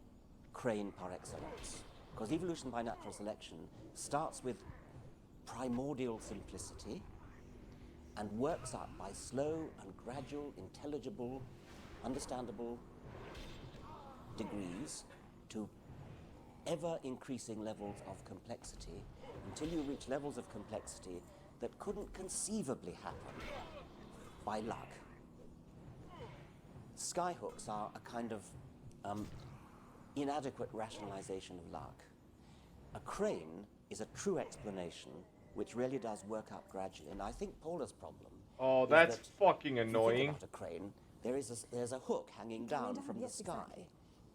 crane par excellence, because evolution by natural selection starts with primordial simplicity and works up by slow and gradual, intelligible, understandable degrees to ever-increasing levels of complexity until you reach levels of complexity that couldn't conceivably happen by luck. Skyhooks are a kind of inadequate rationalization of luck. A crane is a true explanation which really does work up gradually. And I think Paula's problem Oh, is that's that fucking if you annoying. think about a crane, there's a hook hanging down from the yes, sky. exactly.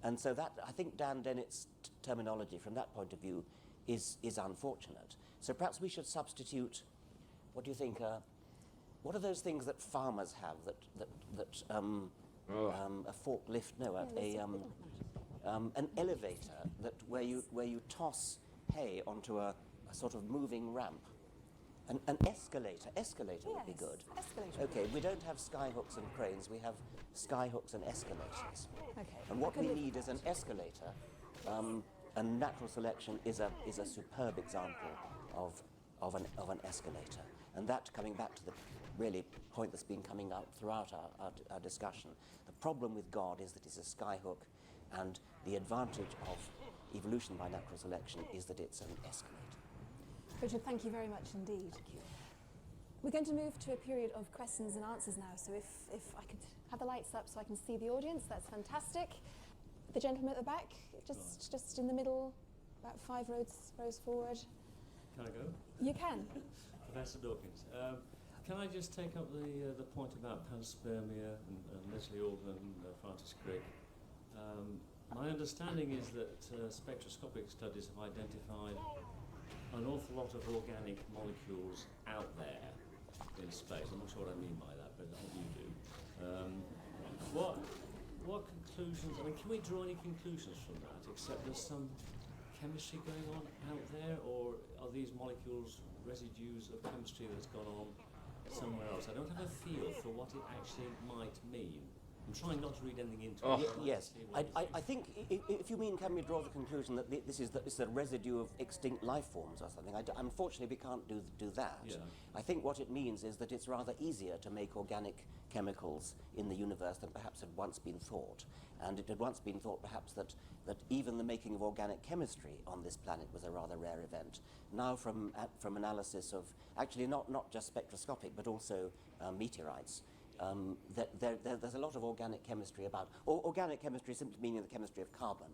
And so that, I think Dan Dennett's terminology from that point of view is unfortunate. So perhaps we should substitute, what do you think, what are those things that farmers have a forklift, no, an elevator where you toss hay onto a sort of moving ramp. An escalator would be good. Escalator. Okay, we don't have skyhooks and cranes, we have skyhooks and escalators. Okay. And what we need is an escalator, and natural selection is a superb example of an escalator. And that, coming back to the really point that's been coming out throughout our discussion, the problem with God is that it's a skyhook, and the advantage of evolution by natural selection is that it's an escalator. Richard, thank you very much indeed. Thank you. We're going to move to a period of questions and answers now, so if I could have the lights up so I can see the audience, that's fantastic. The gentleman at the back, just in the middle, about 5 rows forward. Can I go? You can. Professor Dawkins, can I just take up the point about panspermia and Leslie Alden and Francis Crick? My understanding is that spectroscopic studies have identified an awful lot of organic molecules out there in space. I'm not sure what I mean by that, but I hope you do. What conclusions, I mean, can we draw any conclusions from that, except there's some chemistry going on out there, or are these molecules residues of chemistry that's gone on somewhere else? I don't have a feel for what it actually might mean. I'm trying not to read anything into it. Yes, I think if you mean can we draw the conclusion that this is a residue of extinct life forms or something, unfortunately we can't do that. Yeah. I think what it means is that it's rather easier to make organic chemicals in the universe than perhaps had once been thought. And it had once been thought perhaps that even the making of organic chemistry on this planet was a rather rare event. Now from analysis of, actually not just spectroscopic, but also meteorites, there's a lot of organic chemistry about, organic chemistry simply meaning the chemistry of carbon.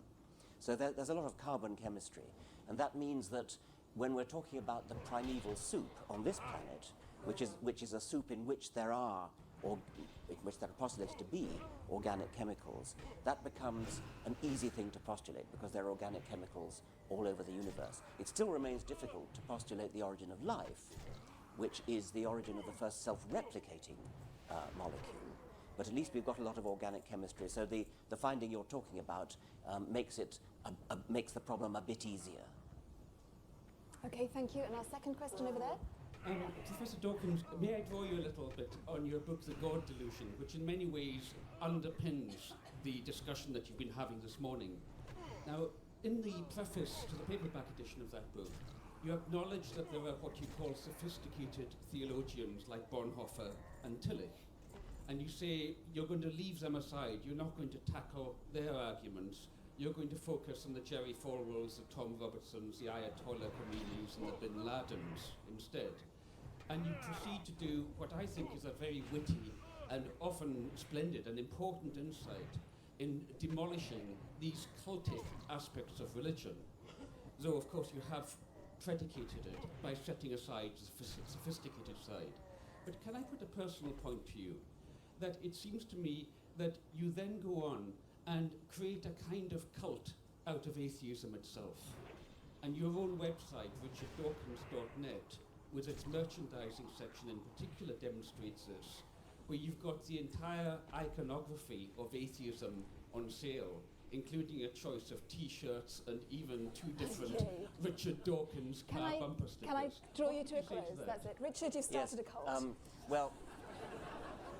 So there's a lot of carbon chemistry, and that means that when we're talking about the primeval soup on this planet, which is a soup in which there are postulated to be organic chemicals, that becomes an easy thing to postulate because there are organic chemicals all over the universe. It still remains difficult to postulate the origin of life, which is the origin of the first self-replicating molecule, but at least we've got a lot of organic chemistry. So the finding you're talking about makes the problem a bit easier. Okay, thank you. And our second question over there. Professor Dawkins, may I draw you a little bit on your book, The God Delusion, which in many ways underpins the discussion that you've been having this morning. Now, in the preface to the paperback edition of that book, you acknowledge that there are what you call sophisticated theologians like Bonhoeffer and Tillich, and you say you're going to leave them aside, you're not going to tackle their arguments, you're going to focus on the Jerry Falwells, the Tom Robertsons, the Ayatollah Khomeinis, and the Bin Ladens instead. And you proceed to do what I think is a very witty and often splendid and important insight in demolishing these cultic aspects of religion. Though, of course, you have predicated it by setting aside the sophisticated side. But can I put a personal point to you? That it seems to me that you then go on and create a kind of cult out of atheism itself. And your own website, richarddawkins.net, with its merchandising section in particular, demonstrates this, where you've got the entire iconography of atheism on sale, including a choice of T-shirts and even 2 different Richard Dawkins car bumper stickers. Can I draw you to a close? That's it. Richard, you've started a cult. Well,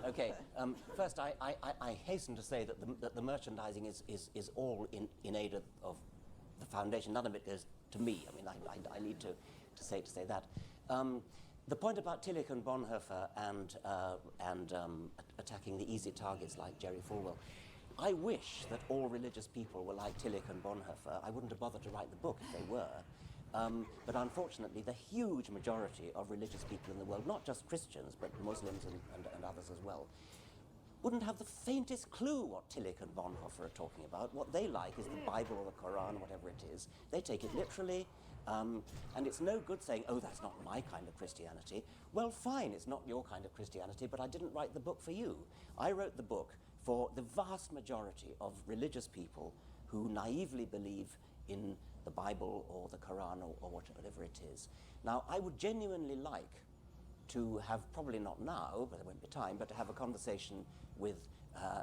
okay. First, I hasten to say that the merchandising is all in aid of the foundation. None of it goes to me. I mean, I need to say that. The point about Tillich and Bonhoeffer and attacking the easy targets like Jerry Falwell, I wish that all religious people were like Tillich and Bonhoeffer. I wouldn't have bothered to write the book if they were. But unfortunately, the huge majority of religious people in the world, not just Christians, but Muslims and others as well, wouldn't have the faintest clue what Tillich and Bonhoeffer are talking about. What they like is the Bible or the Quran, whatever it is. They take it literally. And it's no good saying, oh, that's not my kind of Christianity. Well, fine, it's not your kind of Christianity, but I didn't write the book for you. I wrote the book for the vast majority of religious people who naively believe in the Bible or the Quran or whatever it is. Now, I would genuinely like to have, probably not now, but there won't be time, but to have a conversation with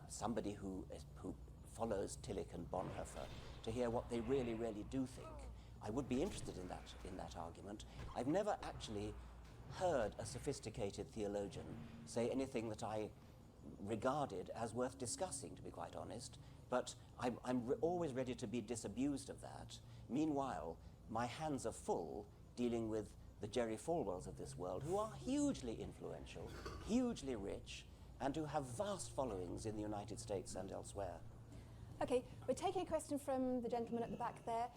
somebody who follows Tillich and Bonhoeffer to hear what they really, really do think. I would be interested in that argument. I've never actually heard a sophisticated theologian say anything that I regarded as worth discussing, to be quite honest, but I'm always ready to be disabused of that. Meanwhile, my hands are full dealing with the Jerry Falwells of this world, who are hugely influential, hugely rich, and who have vast followings in the United States and elsewhere. Okay, we're taking a question from the gentleman at the back there.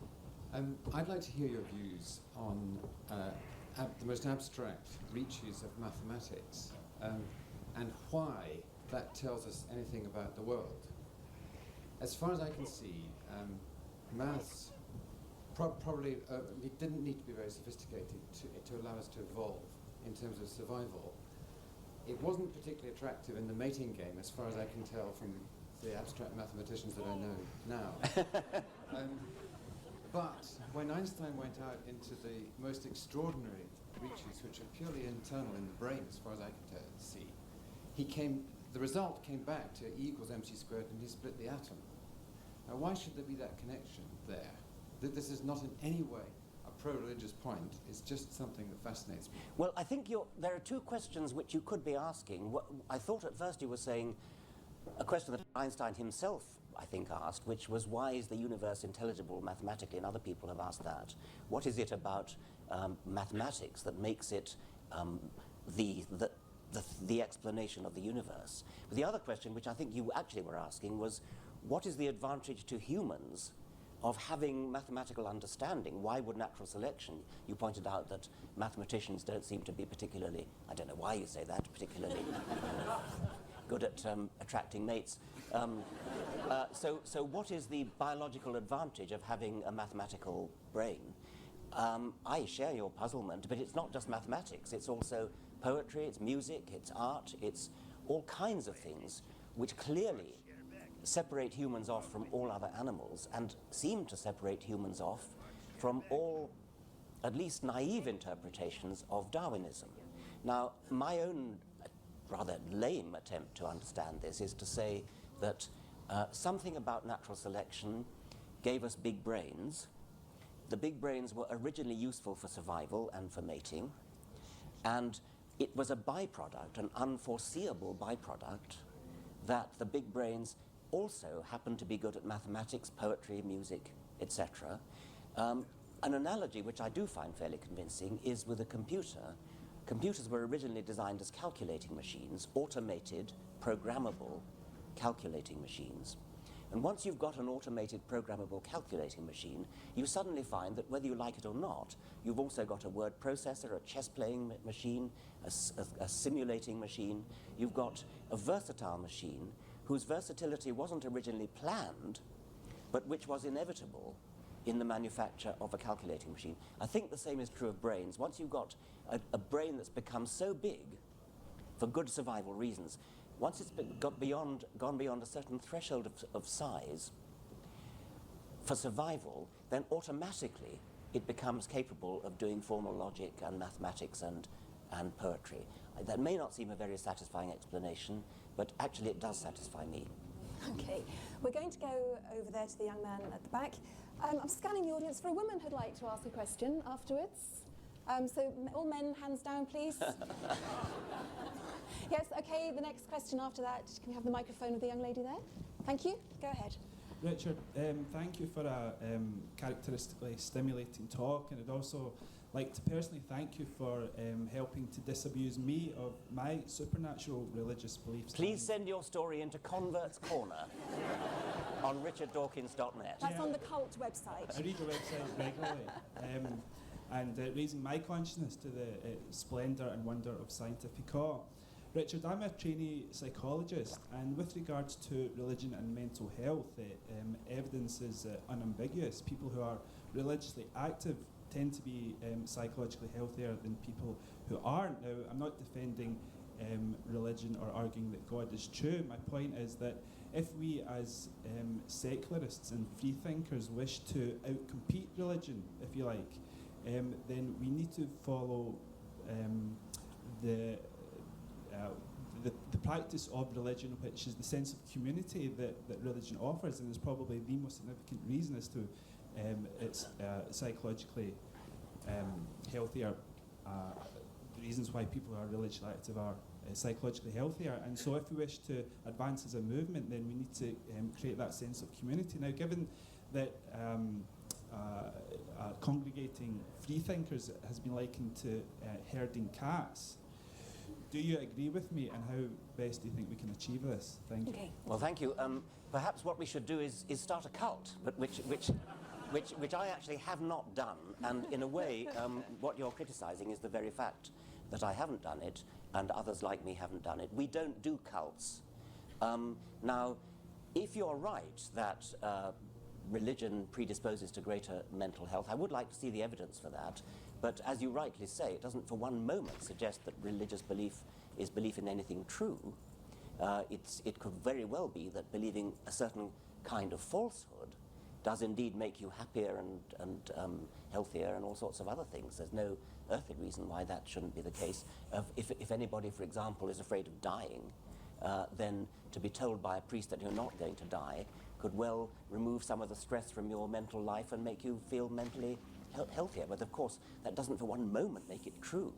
I'd like to hear your views on the most abstract reaches of mathematics and why that tells us anything about the world. As far as I can see, maths probably it didn't need to be very sophisticated to allow us to evolve in terms of survival. It wasn't particularly attractive in the mating game, as far as I can tell from the abstract mathematicians that I know now. But when Einstein went out into the most extraordinary reaches, which are purely internal in the brain, as far as I can see, the result came back to E equals mc squared, and he split the atom. Now, why should there be that connection there? This is not in any way a pro-religious point. It's just something that fascinates me. Well, I think there are 2 questions which you could be asking. I thought at first you were saying a question that Einstein himself, I think, asked, which was, why is the universe intelligible mathematically? And other people have asked that. What is it about mathematics that makes it the explanation of the universe? But the other question, which I think you actually were asking, was, what is the advantage to humans of having mathematical understanding? Why would natural selection? You pointed out that mathematicians don't seem to be particularly, I don't know why you say that, particularly good at attracting mates. So what is the biological advantage of having a mathematical brain? I share your puzzlement, but it's not just mathematics. It's also poetry, it's music, it's art, it's all kinds of things which clearly separate humans off from all other animals and seem to separate humans off from all, at least naive interpretations of Darwinism. Now, my own rather lame attempt to understand this is to say that something about natural selection gave us big brains. The big brains were originally useful for survival and for mating, and it was a byproduct, an unforeseeable byproduct, that the big brains also happened to be good at mathematics, poetry, music, etc. An analogy which I do find fairly convincing is with a computer. Computers were originally designed as calculating machines, automated, programmable calculating machines. And once you've got an automated programmable calculating machine, you suddenly find that whether you like it or not, you've also got a word processor, a chess-playing machine, a simulating machine. You've got a versatile machine whose versatility wasn't originally planned, but which was inevitable in the manufacture of a calculating machine. I think the same is true of brains. Once you've got a brain that's become so big, for good survival reasons, once it's gone beyond a certain threshold of size for survival, then automatically it becomes capable of doing formal logic and mathematics and poetry. That may not seem a very satisfying explanation, but actually it does satisfy me. Okay, we're going to go over there to the young man at the back. I'm scanning the audience for a woman who'd like to ask a question afterwards. So all men, hands down, please. Yes, okay, the next question after that. Can we have the microphone with the young lady there? Thank you. Go ahead. Richard, thank you for a characteristically stimulating talk, and I'd also like to personally thank you for helping to disabuse me of my supernatural religious beliefs. Please send your story into Convert's Corner on richarddawkins.net. That's on the cult website. I read the website regularly, and raising my consciousness to the splendour and wonder of scientific awe. Richard, I'm a trainee psychologist, and with regards to religion and mental health, evidence is unambiguous. People who are religiously active tend to be psychologically healthier than people who aren't. Now, I'm not defending religion or arguing that God is true. My point is that if we as secularists and freethinkers wish to outcompete religion, if you like, then we need to follow the practice of religion, which is the sense of community that religion offers, and is probably the most significant reason as to its psychologically healthier. The reasons why people who are religiously active are psychologically healthier. And so if we wish to advance as a movement, then we need to create that sense of community. Now, given that congregating freethinkers has been likened to herding cats, do you agree with me, and how best do you think we can achieve this? Thank you. Okay. Well, thank you. Perhaps what we should do is start a cult, but which I actually have not done. And in a way, what you're criticising is the very fact that I haven't done it, and others like me haven't done it. We don't do cults. Now, if you're right that religion predisposes to greater mental health, I would like to see the evidence for that. But as you rightly say, it doesn't for one moment suggest that religious belief is belief in anything true. It could very well be that believing a certain kind of falsehood does indeed make you happier and healthier and all sorts of other things. There's no earthly reason why that shouldn't be the case. If anybody, for example, is afraid of dying, then to be told by a priest that you're not going to die could well remove some of the stress from your mental life and make you feel mentally healthier. But of course, that doesn't for one moment make it true.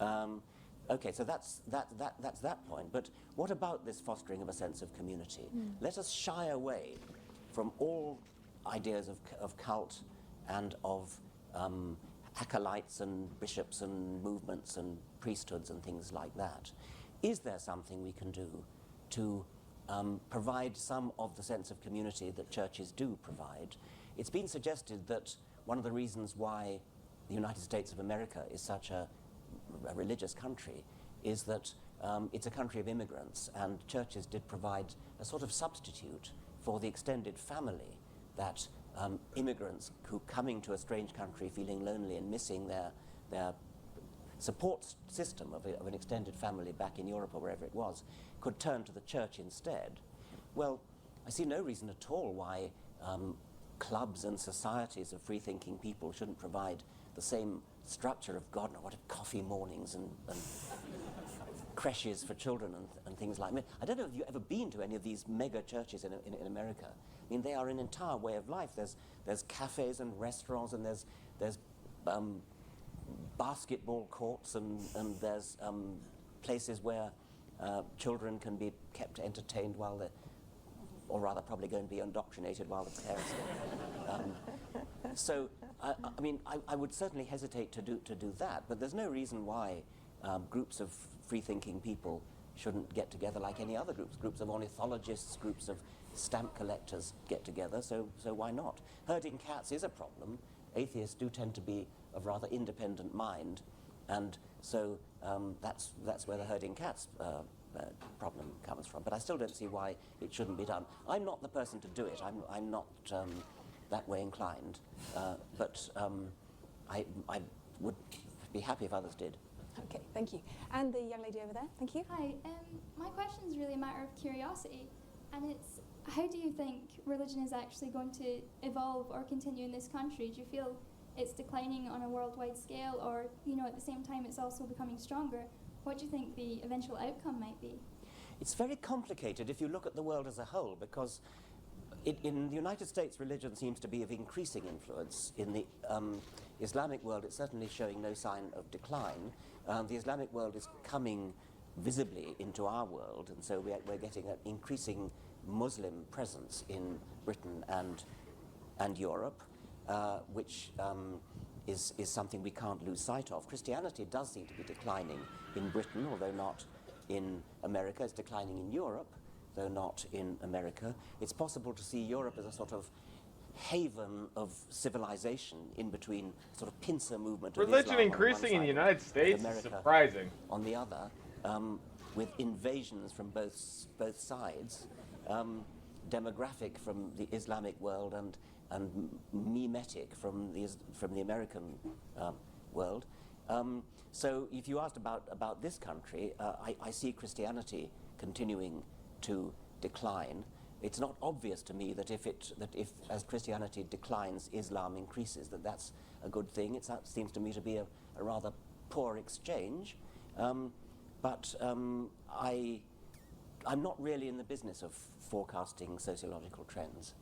Okay, so that's that point. But what about this fostering of a sense of community? Let us shy away from all ideas of cult and of acolytes and bishops and movements and priesthoods and things like that. Is there something we can do to provide some of the sense of community that churches do provide? It's been suggested that one of the reasons why the United States of America is such a religious country is that it's a country of immigrants, and churches did provide a sort of substitute for the extended family that immigrants who coming to a strange country feeling lonely and missing their support system of an extended family back in Europe or wherever it was could turn to the church instead. Well, I see no reason at all why clubs and societies of free-thinking people shouldn't provide the same structure of, God knows what, coffee mornings and creches for children and things like that. I don't know if you've ever been to any of these mega churches in America. I mean, they are an entire way of life. There's cafes and restaurants, and there's basketball courts, and there's places where children can be kept entertained while they're, or rather probably going to be indoctrinated while the parents are. So, I mean, I would certainly hesitate to do that, but there's no reason why groups of free-thinking people shouldn't get together like any other groups of ornithologists, groups of stamp collectors get together, so why not? Herding cats is a problem. Atheists do tend to be of rather independent mind, and so that's where the herding cats problem comes from. But I still don't see why it shouldn't be done. I'm not the person to do it. I'm not that way inclined, but I would be happy if others did. Okay, thank you. And the young lady over there, thank you. Hi, my question is really a matter of curiosity, and it's how do you think religion is actually going to evolve or continue in this country? Do you feel it's declining on a worldwide scale, or, you know, at the same time it's also becoming stronger? What do you think the eventual outcome might be? It's very complicated if you look at the world as a whole, because in the United States, religion seems to be of increasing influence. In the Islamic world, it's certainly showing no sign of decline. The Islamic world is coming visibly into our world, and so we're getting an increasing Muslim presence in Britain and Europe, which is something we can't lose sight of. Christianity does seem to be declining in Britain, although not in America. It's declining in Europe, though not in America. It's possible to see Europe as a sort of haven of civilization in between sort of pincer movement of religion Islam increasing in the United States is America surprising. on the other, with invasions from both sides, demographic from the Islamic world and mimetic from the American world. So if you asked about this country, I see Christianity continuing to decline. It's not obvious to me that if as Christianity declines, Islam increases, that's a good thing. It seems to me to be a rather poor exchange. But I'm not really in the business of forecasting sociological trends.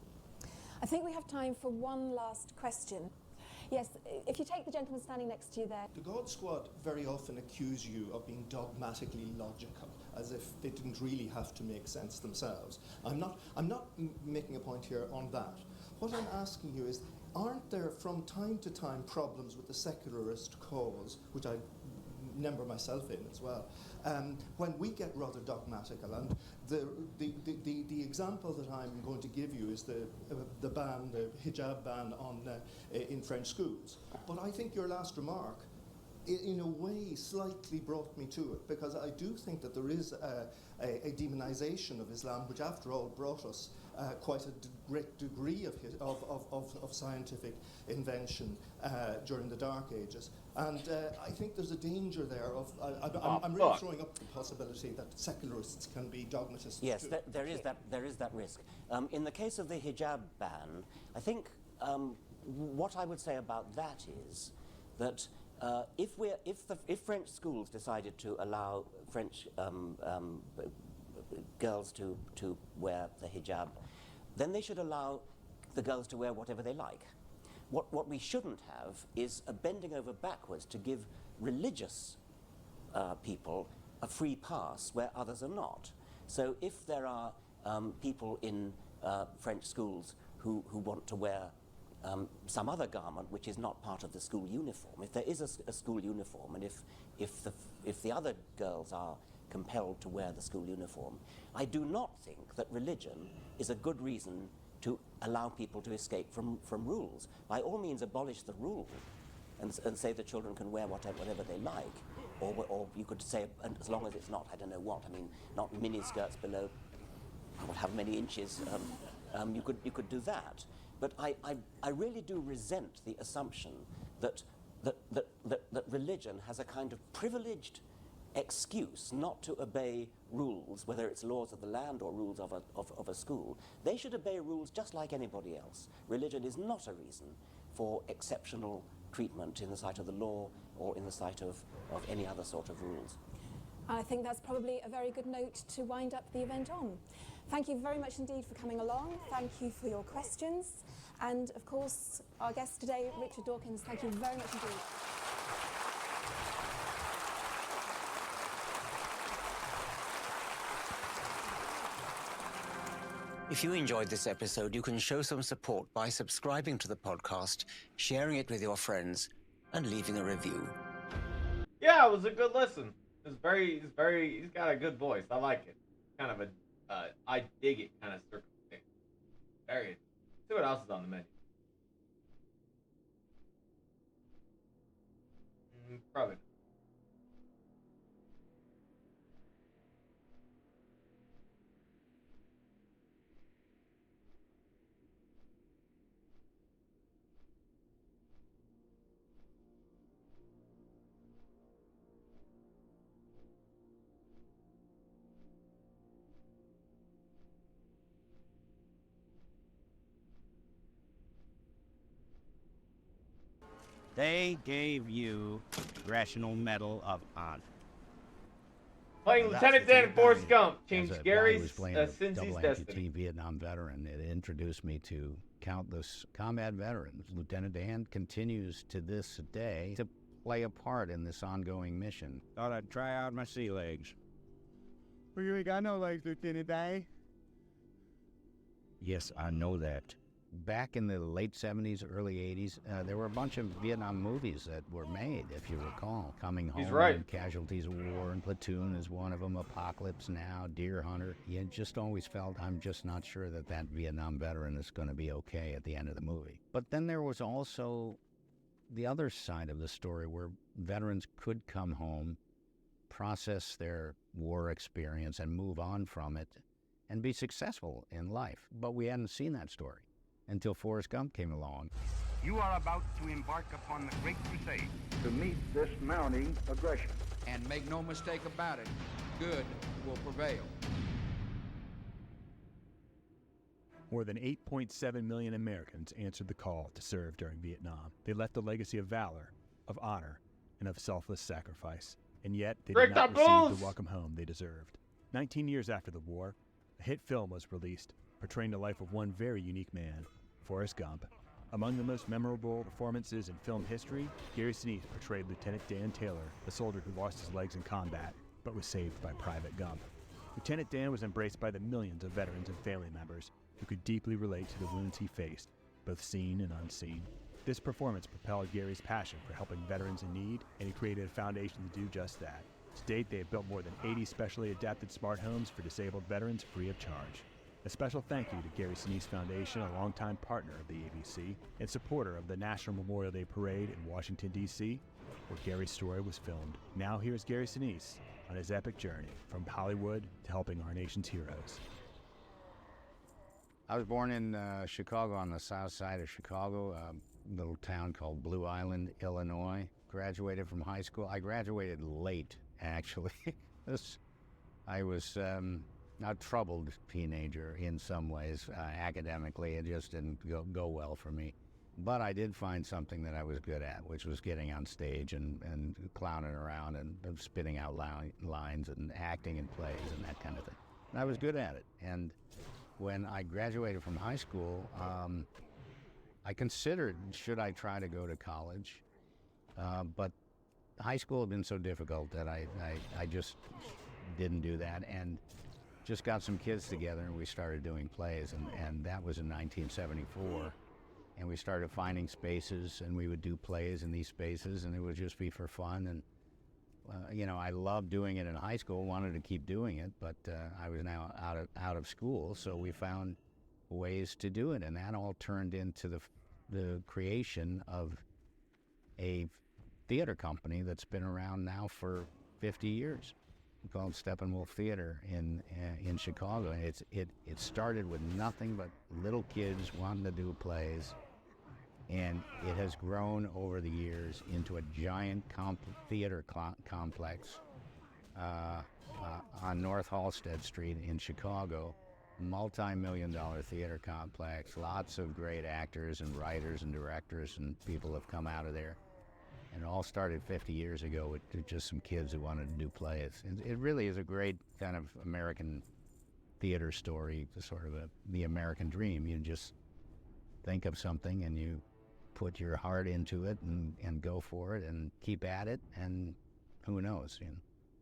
I think we have time for one last question. Yes, if you take the gentleman standing next to you there. The God Squad very often accuse you of being dogmatically logical, as if they didn't really have to make sense themselves. I'm not making a point here on that. What I'm asking you is, aren't there from time to time problems with the secularist cause, which I number myself in as well, when we get rather dogmatical? And the example that I'm going to give you is the ban, the hijab ban in French schools. But I think your last remark, in a way, slightly brought me to it, because I do think that there is a demonization of Islam, which after all brought us quite a great degree of scientific invention during the Dark Ages. And I think there's a danger there of, I'm really throwing up the possibility that secularists can be dogmatists. Yes, too. there is that risk. In the case of the hijab ban, I think what I would say about that is that if French schools decided to allow French girls to wear the hijab, then they should allow the girls to wear whatever they like. What we shouldn't have is a bending over backwards to give religious people a free pass where others are not. So if there are people in French schools who want to wear some other garment which is not part of the school uniform, if there is a school uniform, and if the other girls are compelled to wear the school uniform, I do not think that religion is a good reason to allow people to escape from rules. By all means, abolish the rule and say that children can wear whatever they like, or you could say, as long as it's not, I don't know what, I mean, not mini skirts below, how many inches, you could do that. But I really do resent the assumption that religion has a kind of privileged excuse not to obey rules, whether it's laws of the land or rules of a school. They should obey rules just like anybody else. Religion is not a reason for exceptional treatment in the sight of the law or in the sight of any other sort of rules. I think that's probably a very good note to wind up the event on. Thank you very much indeed for coming along. Thank you for your questions. And of course, our guest today, Richard Dawkins, thank you very much indeed. If you enjoyed this episode, you can show some support by subscribing to the podcast, sharing it with your friends, and leaving a review. Yeah, it was a good listen. He's got a good voice. I like it. Kind of I dig it kind of circumstance. else is on the menu. Probably not. They gave you Congressional Medal of Honor. Playing Lieutenant Dan in Forrest Gump changed Gary's double destiny. Vietnam veteran. It introduced me to countless combat veterans. Lieutenant Dan continues to this day to play a part in this ongoing mission. Thought I'd try out my sea legs. Well, you ain't got no legs, Lieutenant Dan. Yes, I know that. Back in the late 70s, early 80s, there were a bunch of Vietnam movies that were made, if you recall. Coming Home, He's right. and Casualties of War, and Platoon is one of them, Apocalypse Now, Deer Hunter. You just always felt, I'm just not sure that that Vietnam veteran is going to be okay at the end of the movie. But then there was also the other side of the story where veterans could come home, process their war experience, and move on from it, and be successful in life. But we hadn't seen that story until Forrest Gump came along. You are about to embark upon the great crusade to meet this mounting aggression. And make no mistake about it, good will prevail. More than 8.7 million Americans answered the call to serve during Vietnam. They left a legacy of valor, of honor, and of selfless sacrifice. And yet, they did not receive the welcome home they deserved. 19 years after the war, a hit film was released, portraying the life of one very unique man, Forrest Gump. Among the most memorable performances in film history, Gary Sinise portrayed Lieutenant Dan Taylor, the soldier who lost his legs in combat, but was saved by Private Gump. Lieutenant Dan was embraced by the millions of veterans and family members who could deeply relate to the wounds he faced, both seen and unseen. This performance propelled Gary's passion for helping veterans in need, and he created a foundation to do just that. To date, they have built more than 80 specially adapted smart homes for disabled veterans free of charge. A special thank you to Gary Sinise Foundation, a longtime partner of the ABC and supporter of the National Memorial Day Parade in Washington, D.C., where Gary's story was filmed. Now here's Gary Sinise on his epic journey from Hollywood to helping our nation's heroes. I was born in Chicago, on the south side of Chicago, a little town called Blue Island, Illinois. Graduated from high school. I graduated late, actually. I was a troubled teenager in some ways. Academically, it just didn't go well for me. But I did find something that I was good at, which was getting on stage and clowning around and spitting out lines and acting in plays and that kind of thing. And I was good at it. And when I graduated from high school, I considered, should I try to go to college? But high school had been so difficult that I just didn't do that, and just got some kids together and we started doing plays, and that was in 1974. And we started finding spaces, and we would do plays in these spaces, and it would just be for fun. And I loved doing it in high school, wanted to keep doing it, but I was now out of school, so we found ways to do it, and that all turned into the creation of a theater company that's been around now for 50 years, called Steppenwolf Theater in Chicago. And it started with nothing but little kids wanting to do plays, and it has grown over the years into a giant theater complex on North Halsted Street in Chicago. Multi-million-dollar theater complex. Lots of great actors and writers and directors and people have come out of there. And it all started 50 years ago with just some kids who wanted to do plays. It really is a great kind of American theater story, sort of the American dream. You just think of something and you put your heart into it and go for it and keep at it, and who knows,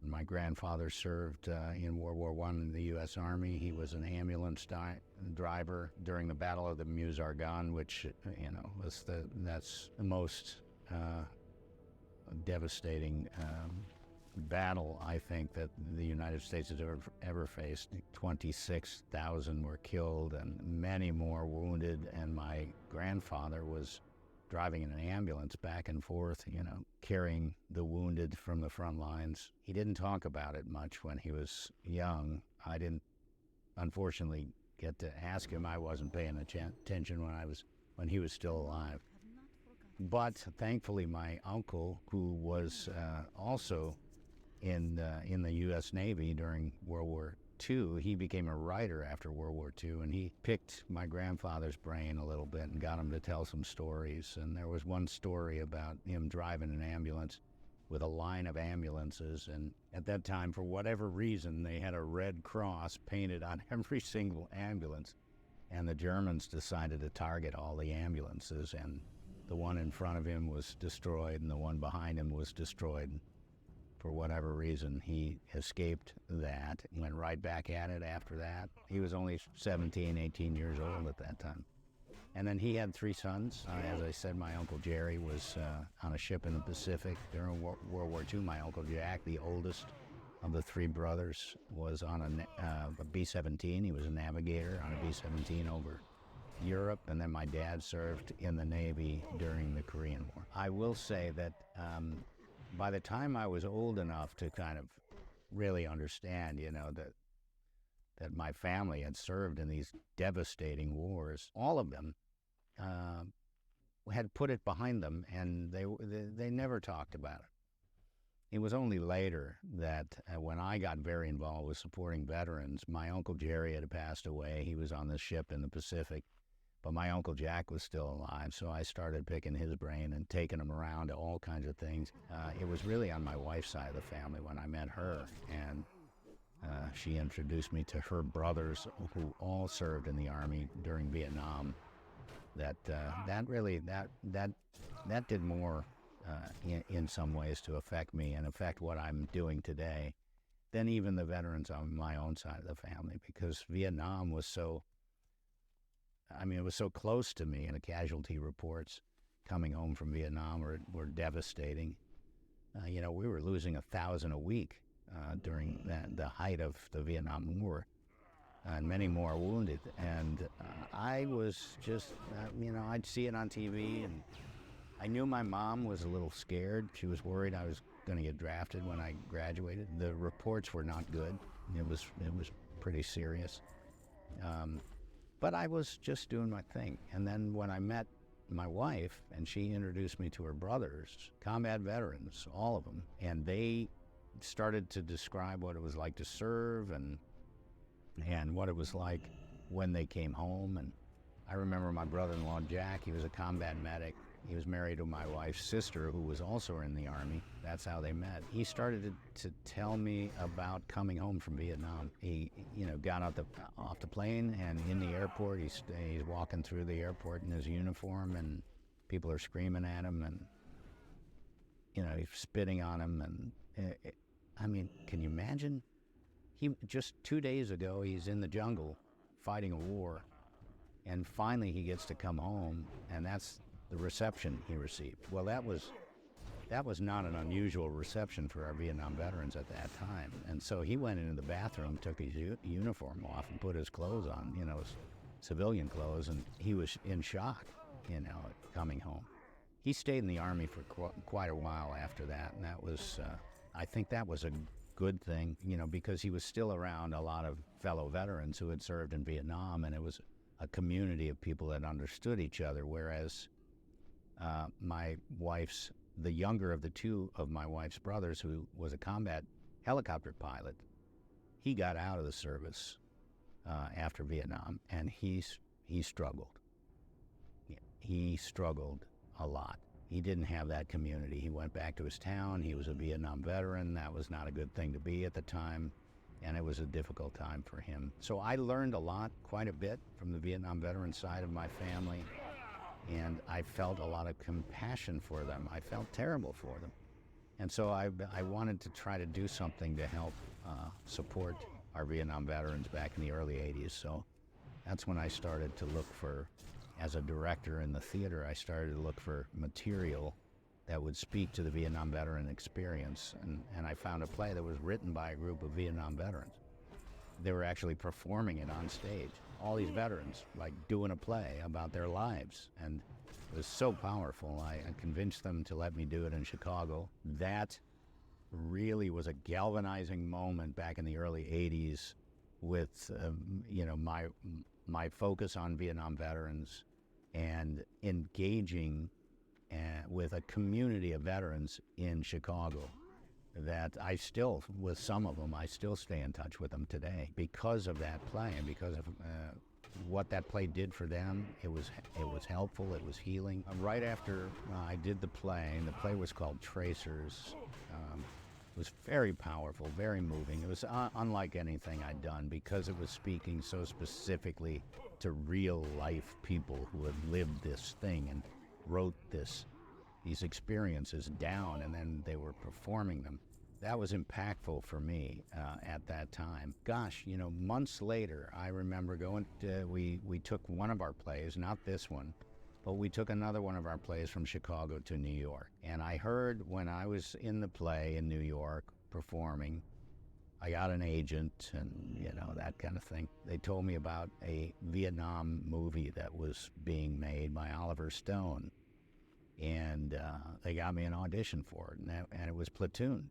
My grandfather served in World War I in the U.S. Army. He was an ambulance driver during the Battle of the Meuse-Argonne, which, that's the most devastating battle, I think, that the United States has ever faced. 26,000 were killed and many more wounded, and my grandfather was driving in an ambulance back and forth, carrying the wounded from the front lines. He didn't talk about it much when he was young. I didn't, unfortunately, get to ask him. I wasn't paying attention when he was still alive. But thankfully, my uncle, who was also in the U.S. Navy during World War II, he became a writer after World War II, and he picked my grandfather's brain a little bit and got him to tell some stories. And there was one story about him driving an ambulance with a line of ambulances, and at that time, for whatever reason, they had a red cross painted on every single ambulance, and the Germans decided to target all the ambulances, and the one in front of him was destroyed and the one behind him was destroyed. For whatever reason, he escaped that, went right back at it after that. He was only 17, 18 years old at that time. And then he had 3 sons. As I said, my Uncle Jerry was on a ship in the Pacific during World War II. My Uncle Jack, the oldest of the 3 brothers, was on a B-17. He was a navigator on a B-17 over Europe, and then my dad served in the Navy during the Korean War. I will say that by the time I was old enough to kind of really understand, that my family had served in these devastating wars, all of them had put it behind them, and they never talked about it. It was only later that when I got very involved with supporting veterans, my Uncle Jerry had passed away. He was on the ship in the Pacific, but my Uncle Jack was still alive, so I started picking his brain and taking him around to all kinds of things. It was really on my wife's side of the family when I met her, and she introduced me to her brothers who all served in the Army during Vietnam. That did more in some ways to affect me and affect what I'm doing today than even the veterans on my own side of the family, because Vietnam was so, it was so close to me, and the casualty reports coming home from Vietnam were devastating. We were losing 1,000 a week during the height of the Vietnam War, and many more wounded. And I was just, I'd see it on TV, and I knew my mom was a little scared. She was worried I was going to get drafted when I graduated. The reports were not good. It was pretty serious. But I was just doing my thing. And then when I met my wife, and she introduced me to her brothers, combat veterans, all of them, and they started to describe what it was like to serve and what it was like when they came home. And I remember my brother-in-law, Jack, he was a combat medic. He was married to my wife's sister, who was also in the Army. That's how they met. He started to tell me about coming home from Vietnam. He, got off the plane, and in the airport, he's walking through the airport in his uniform, and people are screaming at him, and, he's spitting on him. And can you imagine? Just 2 days ago, he's in the jungle fighting a war, and finally he gets to come home, and that's the reception he received. Well, that was not an unusual reception for our Vietnam veterans at that time. And so he went into the bathroom, took his uniform off, and put his clothes on, his civilian clothes, and he was in shock, coming home. He stayed in the Army for quite a while after that, and that was, I think that was a good thing, because he was still around a lot of fellow veterans who had served in Vietnam, and it was a community of people that understood each other, whereas the younger of the 2 of my wife's brothers, who was a combat helicopter pilot, he got out of the service after Vietnam, and he struggled. He struggled a lot. He didn't have that community. He went back to his town. He was a Vietnam veteran. That was not a good thing to be at the time, and it was a difficult time for him. So I learned quite a bit from the Vietnam veteran side of my family, and I felt a lot of compassion for them. I felt terrible for them. And so I wanted to try to do something to help support our Vietnam veterans back in the early 80s. So that's when I started to look for, as a director in the theater, I started to look for material that would speak to the Vietnam veteran experience. And I found a play that was written by a group of Vietnam veterans. They were actually performing it on stage. All these veterans, like, doing a play about their lives. And it was so powerful. I convinced them to let me do it in Chicago. That really was a galvanizing moment back in the early 80s with, my focus on Vietnam veterans and engaging with a community of veterans in Chicago that I still, with some of them, I still stay in touch with them today because of that play and because of what that play did for them. It was helpful, it was healing. Right after I did the play, and the play was called Tracers, it was very powerful, very moving. It was unlike anything I'd done because it was speaking so specifically to real life people who had lived this thing and wrote these experiences down, and then they were performing them. That was impactful for me at that time. Gosh, months later, I remember going to, we took one of our plays, not this one, but we took another one of our plays from Chicago to New York. And I heard when I was in the play in New York performing, I got an agent and, that kind of thing. They told me about a Vietnam movie that was being made by Oliver Stone. And they got me an audition for it, and it was Platoon.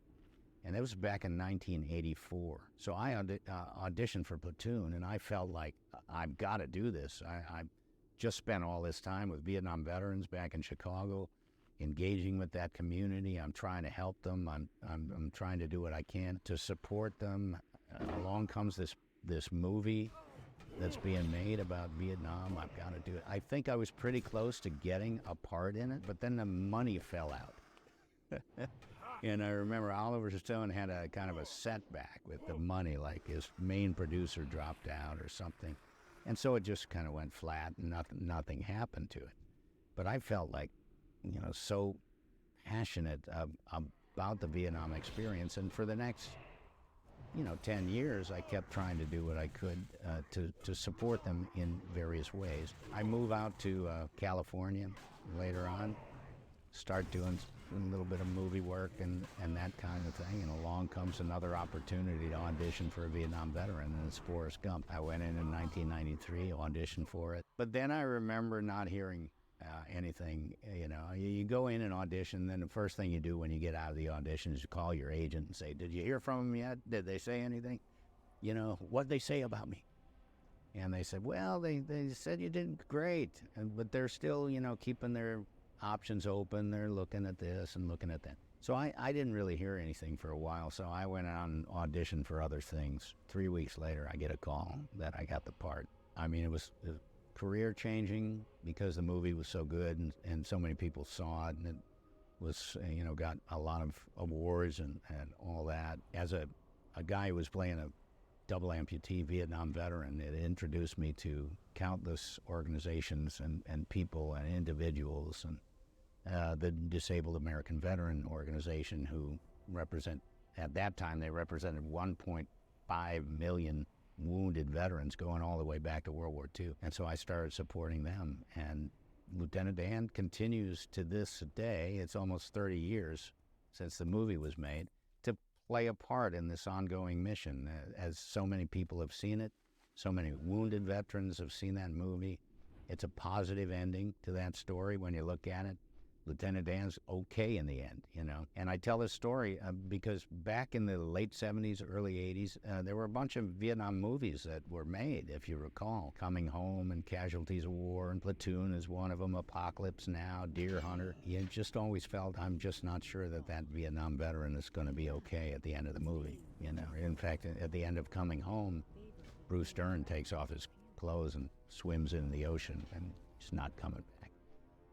And it was back in 1984. So I auditioned for Platoon, and I felt like, I've got to do this. I just spent all this time with Vietnam veterans back in Chicago, engaging with that community. I'm trying to help them. I'm trying to do what I can to support them. Along comes this movie that's being made about Vietnam. I've got to do it. I think I was pretty close to getting a part in it, but then the money fell out. And I remember Oliver Stone had a kind of a setback with the money, like his main producer dropped out or something. And so it just kind of went flat and nothing happened to it. But I felt like, so passionate about the Vietnam experience. And for the next 10 years, I kept trying to do what I could to support them in various ways. I move out to California later on, start doing a little bit of movie work and that kind of thing, and along comes another opportunity to audition for a Vietnam veteran, and it's Forrest Gump. I went in 1993, auditioned for it. But then I remember not hearing anything. You go in and audition, then the first thing you do when you get out of the audition is you call your agent and say, did you hear from them yet? Did they say anything? What'd they say about me? And they said, well, they said you did great, but they're still, keeping their options open. They're looking at this and looking at that. So I didn't really hear anything for a while, so I went out and auditioned for other things. 3 weeks later, I get a call that I got the part. I mean, it was career changing because the movie was so good and so many people saw it, and it was, got a lot of awards and all that. As a guy who was playing a double amputee Vietnam veteran, it introduced me to countless organizations and people and individuals, and the Disabled American Veteran Organization, who at that time, they represented 1.5 million wounded veterans going all the way back to World War II. And so I started supporting them. And Lieutenant Dan continues to this day, it's almost 30 years since the movie was made, to play a part in this ongoing mission. As so many people have seen it, so many wounded veterans have seen that movie. It's a positive ending to that story when you look at it. Lieutenant Dan's okay in the end, And I tell this story because back in the late 70s, early 80s, there were a bunch of Vietnam movies that were made, if you recall. Coming Home and Casualties of War, and Platoon is one of them, Apocalypse Now, Deer Hunter. You just always felt, I'm just not sure that Vietnam veteran is going to be okay at the end of the movie, In fact, at the end of Coming Home, Bruce Dern takes off his clothes and swims in the ocean, and he's not coming back.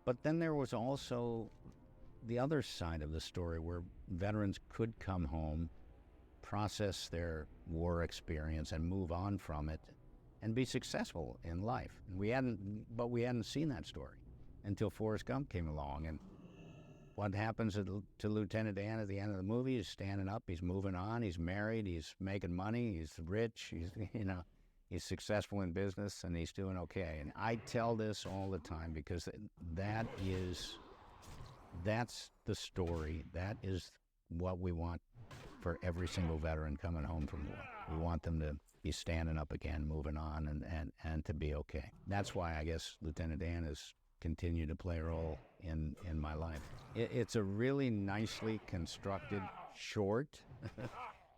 But then there was also the other side of the story where veterans could come home, process their war experience, and move on from it and be successful in life. And we hadn't seen that story until Forrest Gump came along. And what happens to Lieutenant Dan at the end of the movie? He's standing up, he's moving on, he's married, he's making money, he's rich, he's successful in business, and he's doing okay. And I tell this all the time because that is that's the story. That is what we want for every single veteran coming home from war. We want them to be standing up again, moving on, and to be okay. That's why I guess Lieutenant Dan has continued to play a role in my life. It's a really nicely constructed, short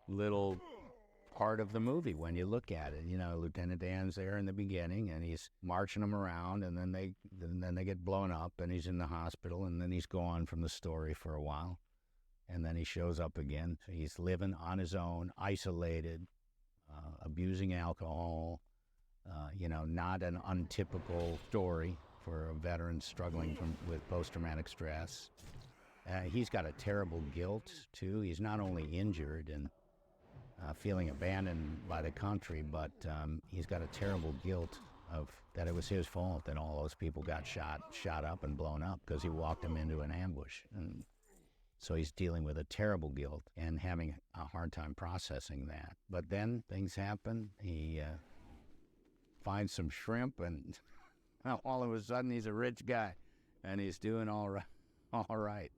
little part of the movie when you look at it. You know, Lieutenant Dan's there in the beginning, and he's marching them around, and then they get blown up, and he's in the hospital, and then he's gone from the story for a while, and then he shows up again. He's living on his own, isolated, abusing alcohol, not an untypical story for a veteran struggling with post-traumatic stress. He's got a terrible guilt, too. He's not only injured and feeling abandoned by the country, but he's got a terrible guilt of that it was his fault that all those people got shot up and blown up because he walked them into an ambush. And so he's dealing with a terrible guilt and having a hard time processing that. But then things happen. He finds some shrimp, and all of a sudden he's a rich guy, and he's doing all right.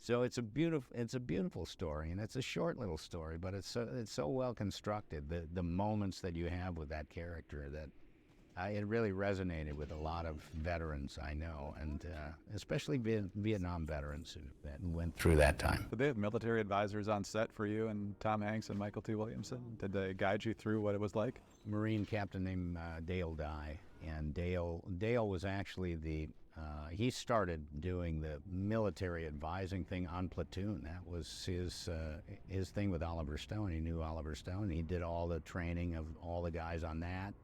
So it's a beautiful story, and it's a short little story, but it's so well constructed. The moments that you have with that character, that it really resonated with a lot of veterans I know, and especially Vietnam veterans that went through that time. Did they have military advisors on set for you and Tom Hanks and Michael T. Williamson? Did they guide you through what it was like? Marine captain named Dale Dye, and Dale was actually he started doing the military advising thing on Platoon. That was his thing with Oliver Stone. He knew Oliver Stone. He did all the training of all the guys on that.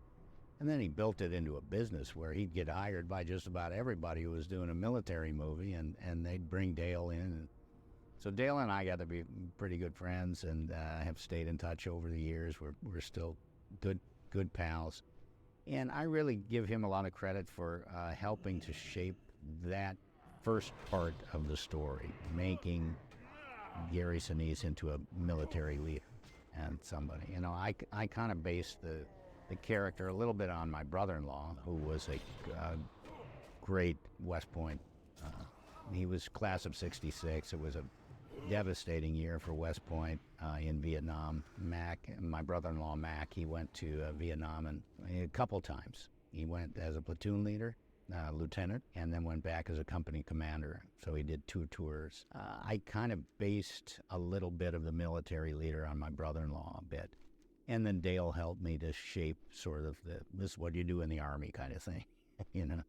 And then he built it into a business where he'd get hired by just about everybody who was doing a military movie, and they'd bring Dale in. So Dale and I got to be pretty good friends, and have stayed in touch over the years. We're still good pals. And I really give him a lot of credit for helping to shape that first part of the story, making Gary Sinise into a military leader and somebody. You know, I kind of based the character a little bit on my brother-in-law, who was a great West Point. He was class of '66. It was a devastating year for West Point in Vietnam. My brother-in-law Mac, he went to Vietnam and a couple times. He went as a platoon leader, lieutenant, and then went back as a company commander. So he did 2 tours. I kind of based a little bit of the military leader on my brother-in-law a bit. And then Dale helped me to shape sort of this is what you do in the Army kind of thing, you know.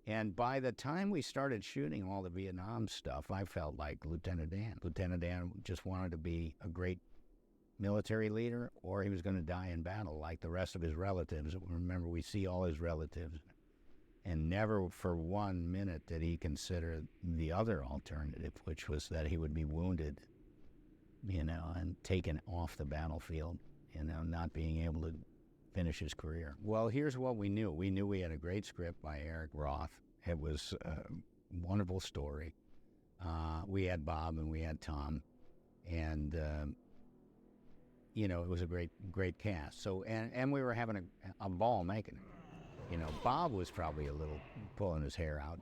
And by the time we started shooting all the Vietnam stuff, I felt like Lieutenant Dan. Lieutenant Dan just wanted to be a great military leader, or he was going to die in battle like the rest of his relatives. Remember, we see all his relatives, and never for 1 minute did he consider the other alternative, which was that he would be wounded, you know, and taken off the battlefield, you know, not being able to finish his career. Well, here's what we knew. We knew we had a great script by Eric Roth. It was a wonderful story. We had Bob and we had Tom, and you know, it was a great cast. So and we were having a ball making it. You know, Bob was probably a little pulling his hair out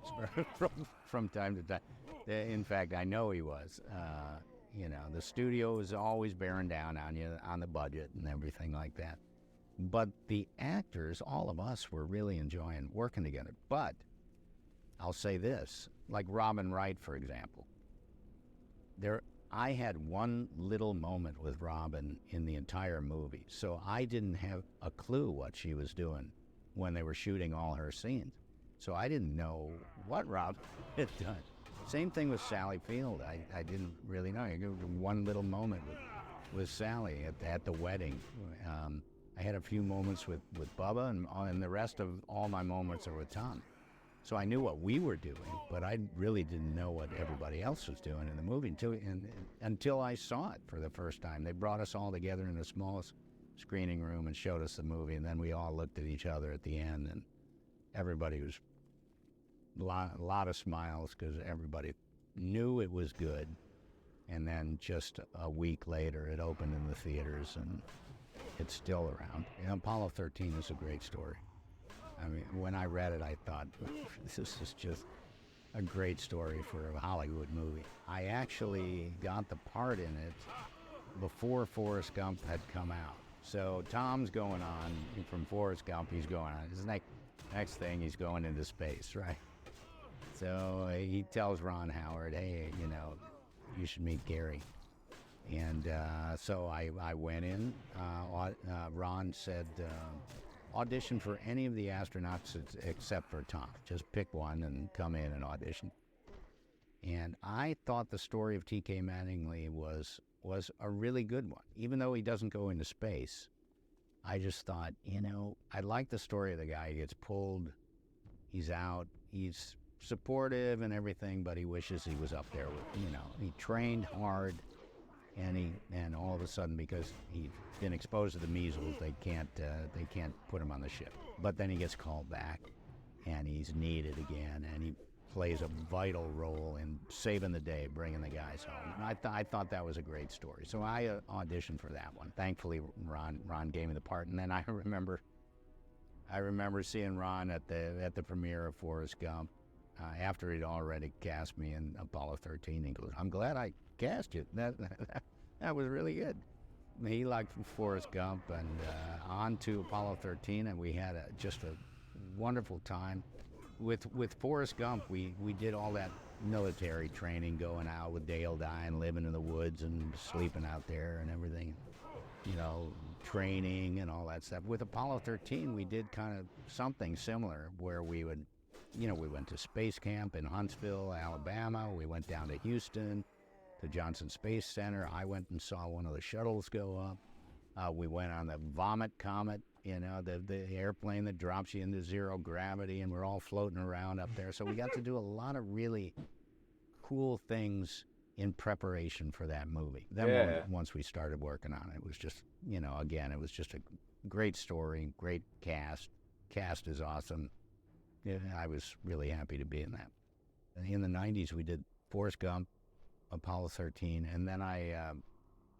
from time to time. In fact, I know he was. You know, the studio was always bearing down on you on the budget and everything like that. But the actors, all of us, were really enjoying working together. But I'll say this, like Robin Wright, for example. I had one little moment with Robin in the entire movie, so I didn't have a clue what she was doing when they were shooting all her scenes. So I didn't know what Robin had done. Same thing with Sally Field. I didn't really know. One little moment with Sally at the wedding. I had a few moments with Bubba, and the rest of all my moments are with Tom. So I knew what we were doing, but I really didn't know what everybody else was doing in the movie until I saw it for the first time. They brought us all together in the smallest screening room and showed us the movie, and then we all looked at each other at the end, and everybody was a lot of smiles because everybody knew it was good. And then just a week later, it opened in the theaters, and it's still around. You know, Apollo 13 is a great story. I mean, when I read it, I thought, this is just a great story for a Hollywood movie. I actually got the part in it before Forrest Gump had come out. So Tom's going on from Forrest Gump, he's going on. His next thing, he's going into space, right? So he tells Ron Howard, hey, you know, you should meet Gary. And so I went in. Ron said, audition for any of the astronauts except for Tom. Just pick one and come in and audition. And I thought the story of T.K. Mattingly was a really good one. Even though he doesn't go into space, I just thought, you know, I like the story of the guy. He gets pulled, he's out, he's supportive and everything, but he wishes he was up there with, you know, he trained hard, and all of a sudden, because he'd been exposed to the measles, they can't put him on the ship. But then he gets called back, and he's needed again, and he plays a vital role in saving the day, bringing the guys home. And I thought that was a great story. So I auditioned for that one. Thankfully, Ron gave me the part, and then I remember seeing Ron at the premiere of Forrest Gump after he'd already cast me in Apollo 13. He goes, "I'm glad I cast you. That was really good." He liked Forrest Gump, and on to Apollo 13, and we had just a wonderful time. With Forrest Gump, we did all that military training, going out with Dale Dine, living in the woods and sleeping out there and everything, you know, training and all that stuff. With Apollo 13, we did kind of something similar where we would, you know, we went to space camp in Huntsville, Alabama. We went down to Houston, to Johnson Space Center. I went and saw one of the shuttles go up. We went on the Vomit Comet, you know, the airplane that drops you into zero gravity, and we're all floating around up there. So we got to do a lot of really cool things in preparation for that movie. Then once we started working on it, it was just, you know, again, it was just a great story, great cast. Cast is awesome. Yeah, I was really happy to be in that. In the 90s, we did Forrest Gump, Apollo 13, and then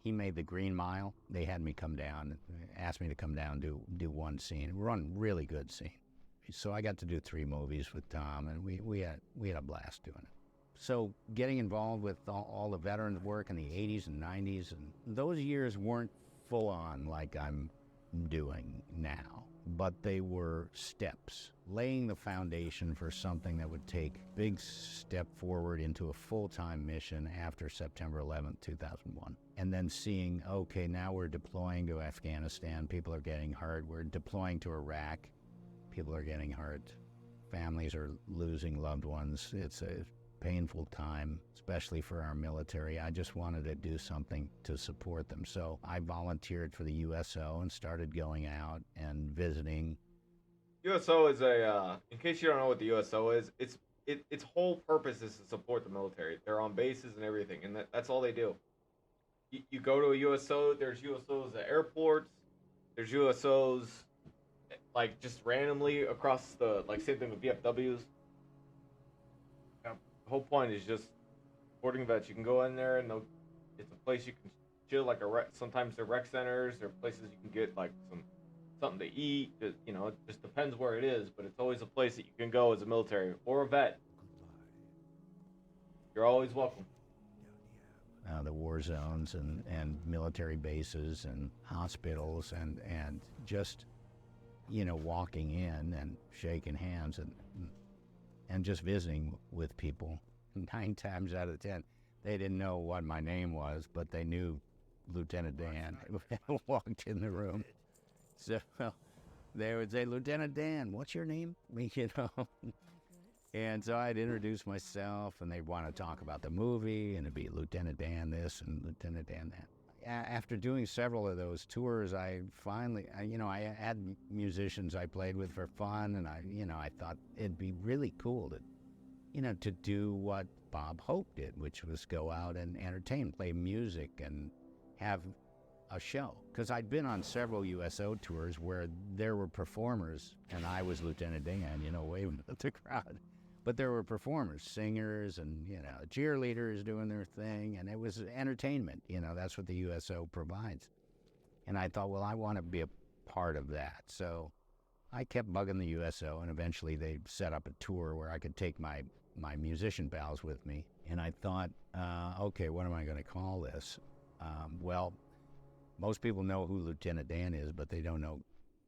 he made the Green Mile. They had me come down, asked me to come down and do one scene, one really good scene. So I got to do 3 movies with Tom, and we had a blast doing it. So getting involved with all the veterans work in the 80s and 90s, and those years weren't full on like I'm doing now, but they were steps, laying the foundation for something that would take big step forward into a full-time mission after September 11th, 2001. And then seeing, okay, now we're deploying to Afghanistan, people are getting hurt. We're deploying to Iraq, people are getting hurt. Families are losing loved ones. It's a painful time, especially for our military. I just wanted to do something to support them. So I volunteered for the USO and started going out and visiting. USO is in case you don't know what the USO is, its whole purpose is to support the military. They're on bases and everything, and that's all they do. You go to a USO, there's USOs at airports, there's USOs like just randomly across the, like same thing with VFWs. The whole point is just supporting vets. You can go in there and it's a place you can chill, like sometimes they're rec centers, they're places you can get like something to eat. You know, it just depends where it is, but it's always a place that you can go as a military or a vet. You're always welcome. The war zones and military bases and hospitals and just, you know, walking in and shaking hands and just visiting with people. 9 times out of 10, they didn't know what my name was, but they knew Lieutenant Dan walked in the room. So they would say, "Lieutenant Dan, what's your name?" You know. And so I'd introduce myself, and they'd want to talk about the movie, and it'd be Lieutenant Dan this and Lieutenant Dan that. After doing several of those tours, I finally, you know, I had musicians I played with for fun, and I thought it'd be really cool to, you know, to do what Bob Hope did, which was go out and entertain, play music, and have a show. Because I'd been on several USO tours where there were performers, and I was Lieutenant Dan, you know, waving at the crowd. But there were performers, singers, and, you know, cheerleaders doing their thing, and it was entertainment. You know, that's what the USO provides. And I thought, well, I want to be a part of that. So I kept bugging the USO, and eventually they set up a tour where I could take my my musician pals with me, and I thought, okay, what am I going to call this? Well, most people know who Lieutenant Dan is, but they don't know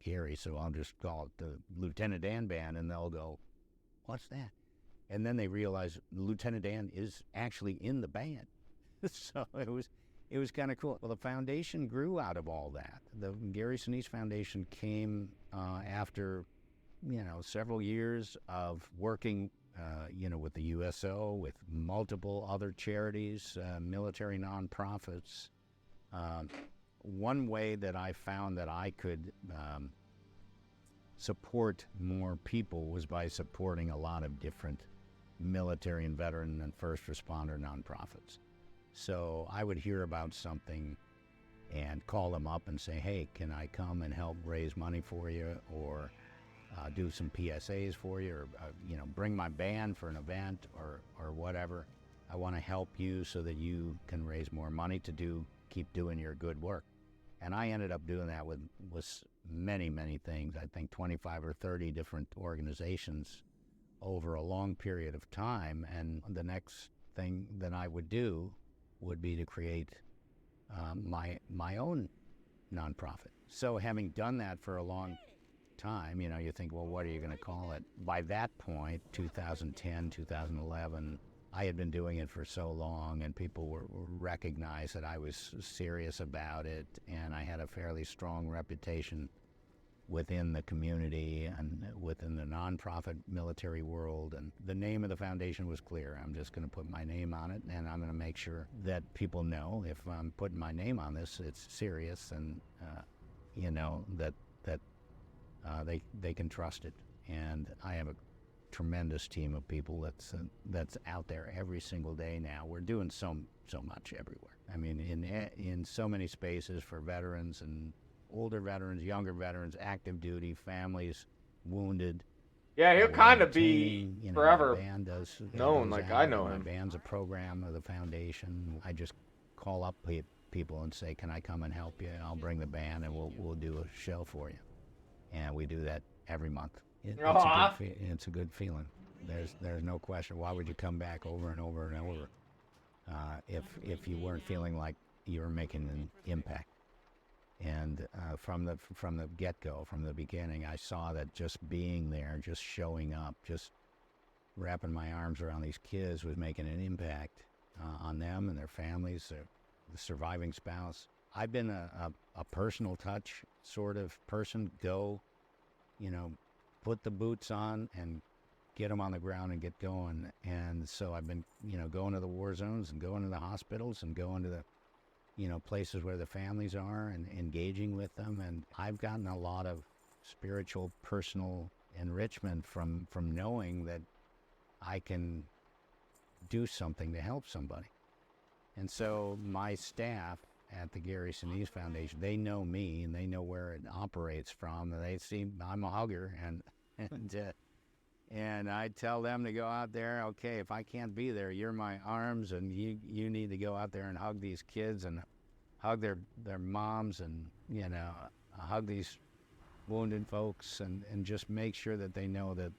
Gary, so I'll just call it the Lieutenant Dan Band, and they'll go, what's that? And then they realize Lieutenant Dan is actually in the band. So it was kind of cool. Well, the foundation grew out of all that. The Gary Sinise Foundation came after, several years of working, with the USO, with multiple other charities, military nonprofits. One way that I found that I could support more people was by supporting a lot of different military and veteran and first responder nonprofits. So I would hear about something and call them up and say, hey, can I come and help raise money for you, or do some PSAs for you, or bring my band for an event, or whatever. I want to help you so that you can raise more money to keep doing your good work. And I ended up doing that with many, many things. I think 25 or 30 different organizations over a long period of time. And the next thing that I would do would be to create my own nonprofit. So having done that for a long time, you think, well, what are you going to call it? By that point, 2010, 2011, I had been doing it for so long, and people were recognized that I was serious about it, and I had a fairly strong reputation within the community and within the nonprofit military world. And the name of the foundation was clear. I'm just going to put my name on it, and I'm going to make sure that people know if I'm putting my name on this, it's serious, and that they can trust it. And I have a tremendous team of people that's out there every single day now. We're doing so much everywhere. I mean, in so many spaces for veterans and older veterans, younger veterans, active duty, families, wounded. Yeah, he'll kind of be forever band known like I know him. My band's a program of the foundation. I just call up people and say, can I come and help you? I'll bring the band, and we'll do a show for you. And we do that every month. It's a good feeling. There's no question. Why would you come back over and over and over if you weren't feeling like you were making an impact? And from the get-go, from the beginning, I saw that just being there, just showing up, just wrapping my arms around these kids was making an impact on them and their families, the surviving spouse. I've been a personal touch sort of person. Go, put the boots on and get them on the ground and get going. And so I've been, going to the war zones and going to the hospitals and going to the, places where the families are and engaging with them. And I've gotten a lot of spiritual, personal enrichment from knowing that I can do something to help somebody. And so my staff at the Gary Sinise Foundation, they know me and they know where it operates from. And they see I'm a hugger, and I tell them to go out there. Okay, if I can't be there, you're my arms, and you need to go out there and hug these kids and hug their moms, and hug these wounded folks, and just make sure that they know that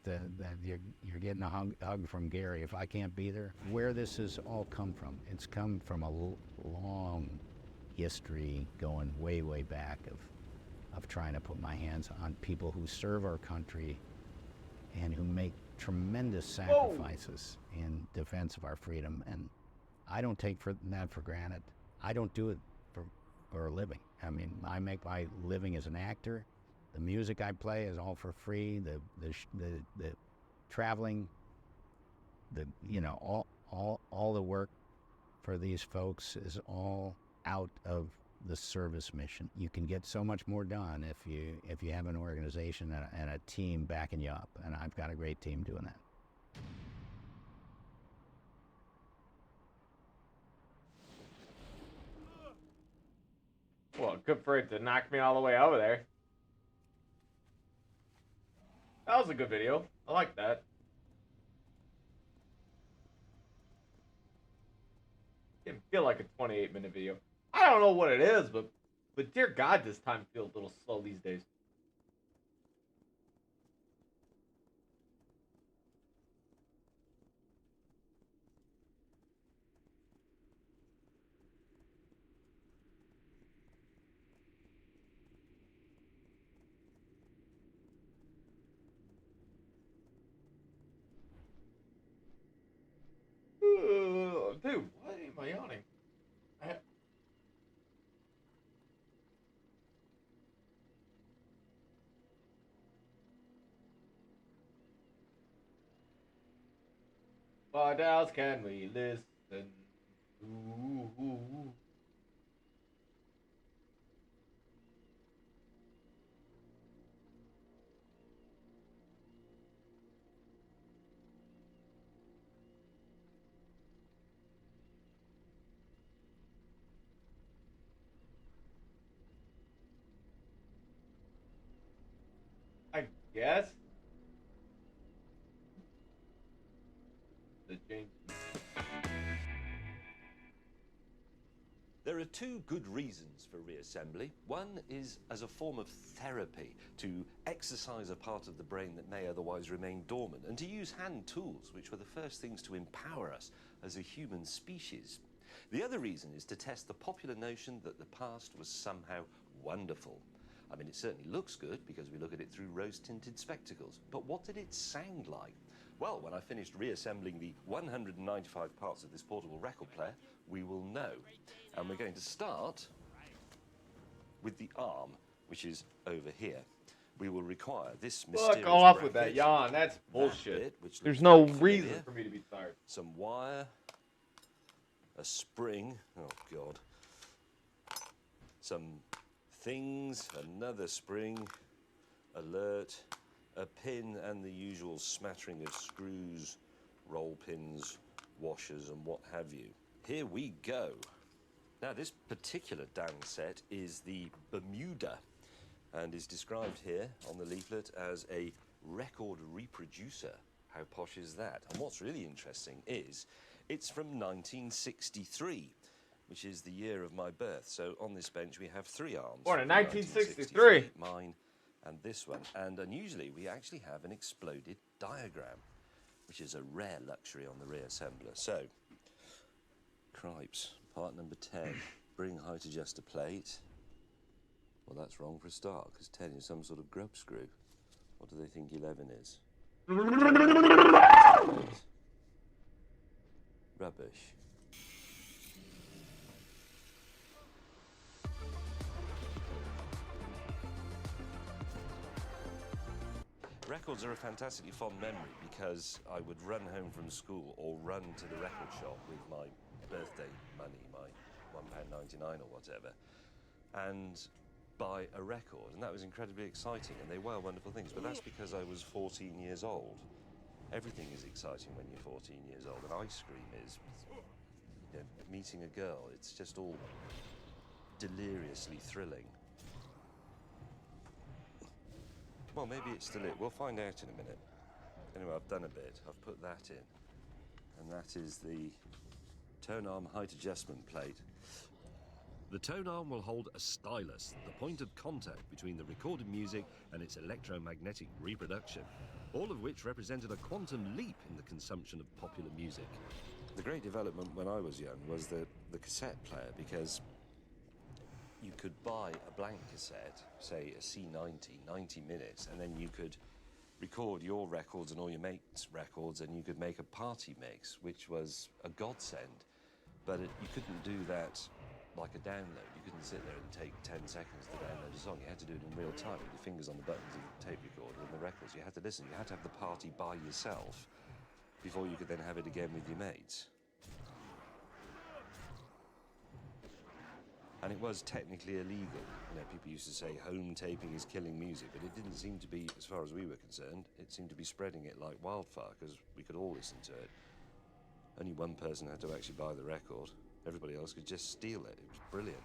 you're getting a hug from Gary. If I can't be there, where this has all come from, it's come from a long history going way, way back of trying to put my hands on people who serve our country and who make tremendous sacrifices in defense of our freedom. And I don't take that for granted. I don't do it for a living. I mean, I make my living as an actor. The music I play is all for free. The traveling, all the work for these folks is all out of the service mission. You can get so much more done if you have an organization and a team backing you up, and I've got a great team doing that. Well, good for it to knock me all the way over there. That was a good video. I like that. It feel like a 28-minute video. I don't know what it is, but dear God, this time feels a little slow these days. What else can we listen? Ooh. I guess. The change. There are two good reasons for reassembly. One is as a form of therapy, to exercise a part of the brain that may otherwise remain dormant, and to use hand tools, which were the first things to empower us as a human species. The other reason is to test the popular notion that the past was somehow wonderful. I mean, it certainly looks good because we look at it through rose-tinted spectacles, but what did it sound like? Well, when I finished reassembling the 195 parts of this portable record player, we will know. And we're going to start with the arm, which is over here. We will require this mysterious Fuck off with bracket, that yawn. That's that bullshit. bit, which There's looks no very reason familiar, for me to be tired. some wire, a spring, oh God, some things, another spring, alert, a pin, and the usual smattering of screws, roll pins, washers, and what have you. Here we go. Now, this particular dang set is the Bermuda and is described here on the leaflet as a record reproducer. How posh is that? And what's really interesting is it's from 1963, which is the year of my birth. So on this bench we have three arms. Born in 1963. Mine and this one. And unusually we actually have an exploded diagram, which is a rare luxury on the reassembler. So, cripes, part number 10, bring height adjuster plate. Well, that's wrong for a start, because 10 is some sort of grub screw. What do they think 11 is? Rubbish. Records are a fantastically fond memory because I would run home from school or run to the record shop with my birthday money, my £1.99 or whatever, and buy a record, and that was incredibly exciting, and they were wonderful things, but that's because I was 14 years old. Everything is exciting when you're 14 years old, and ice cream is, you know, meeting a girl, it's just all deliriously thrilling. Well, maybe it's still it. We'll find out in a minute. Anyway, I've done a bit. I've put that in. And that is the tone arm height adjustment plate. The tone arm will hold a stylus, the point of contact between the recorded music and its electromagnetic reproduction, all of which represented a quantum leap in the consumption of popular music. The great development when I was young was the cassette player, because you could buy a blank cassette, say a C90, 90 minutes, and then you could record your records and all your mates' records, and you could make a party mix, which was a godsend. But you couldn't do that like a download. You couldn't sit there and take 10 seconds to download a song. You had to do it in real time with your fingers on the buttons of the tape recorder and the records. You had to listen. You had to have the party by yourself before you could then have it again with your mates. And it was technically illegal. You know, people used to say home taping is killing music, but it didn't seem to be, as far as we were concerned, it seemed to be spreading it like wildfire, because we could all listen to it. Only one person had to actually buy the record. Everybody else could just steal it. It was brilliant.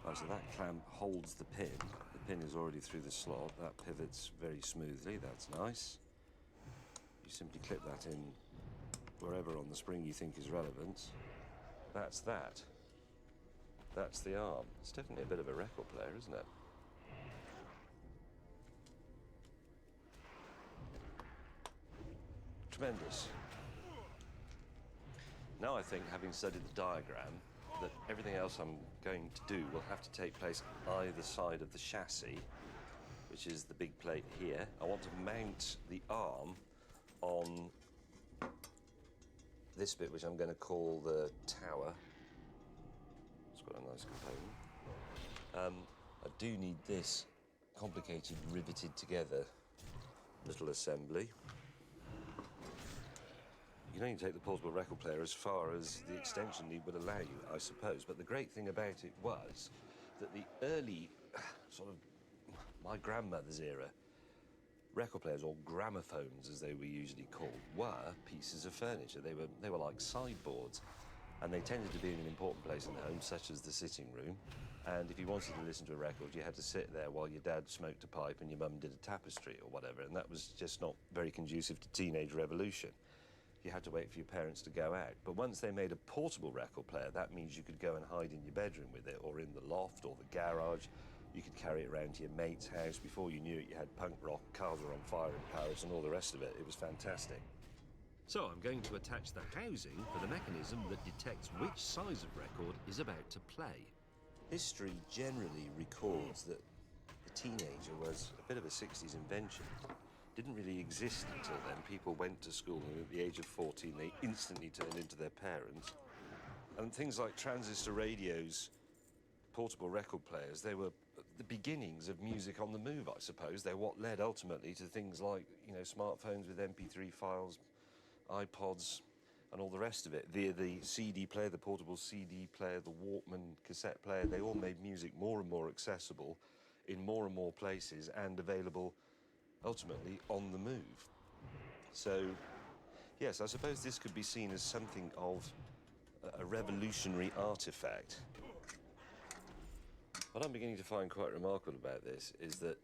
Right, so that clamp holds the pin. The pin is already through the slot. That pivots very smoothly. That's nice. You simply clip that in wherever on the spring you think is relevant. That's that. That's the arm. It's definitely a bit of a record player, isn't it? Tremendous. Now I think, having studied the diagram, that everything else I'm going to do will have to take place either side of the chassis, which is the big plate here. I want to mount the arm on this bit, which I'm going to call the tower. It's got a nice component. I do need this complicated, riveted together little assembly. you can only take the portable record player as far as the extension lead would allow you, I suppose. But the great thing about it was that the early, sort of, my grandmother's era, record players, or gramophones as they were usually called, were pieces of furniture. They were like sideboards, and they tended to be in an important place in the home, such as the sitting room. And if you wanted to listen to a record, you had to sit there while your dad smoked a pipe and your mum did a tapestry or whatever, and that was just not very conducive to teenage revolution. You had to wait for your parents to go out. But once they made a portable record player, that means you could go and hide in your bedroom with it, or in the loft, or the garage. You could carry it around to your mate's house. Before you knew it, you had punk rock, cars were on fire in Paris, and all the rest of it. It was fantastic. So I'm going to attach the housing for the mechanism that detects which size of record is about to play. History generally records that the teenager was a bit of a 60s invention. Didn't really exist until then. People went to school, and at the age of 14, they instantly turned into their parents. And things like transistor radios, portable record players, they were the beginnings of music on the move, I suppose. They're what led ultimately to things like, smartphones with MP3 files, iPods, and all the rest of it. The CD player, the portable CD player, the Walkman cassette player, they all made music more and more accessible in more and more places and available ultimately on the move. So, yes, I suppose this could be seen as something of a revolutionary artifact. What I'm beginning to find quite remarkable about this is that,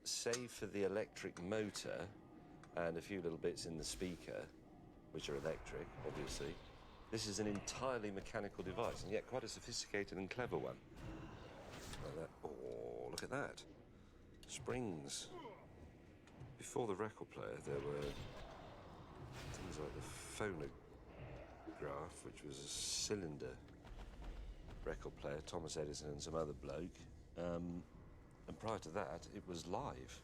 save for the electric motor and a few little bits in the speaker, which are electric, obviously, this is an entirely mechanical device, and yet quite a sophisticated and clever one. Like that. Oh, look at that. Springs. Before the record player, there were things like the phonograph, which was a cylinder record player, Thomas Edison and some other bloke. And prior to that, it was live.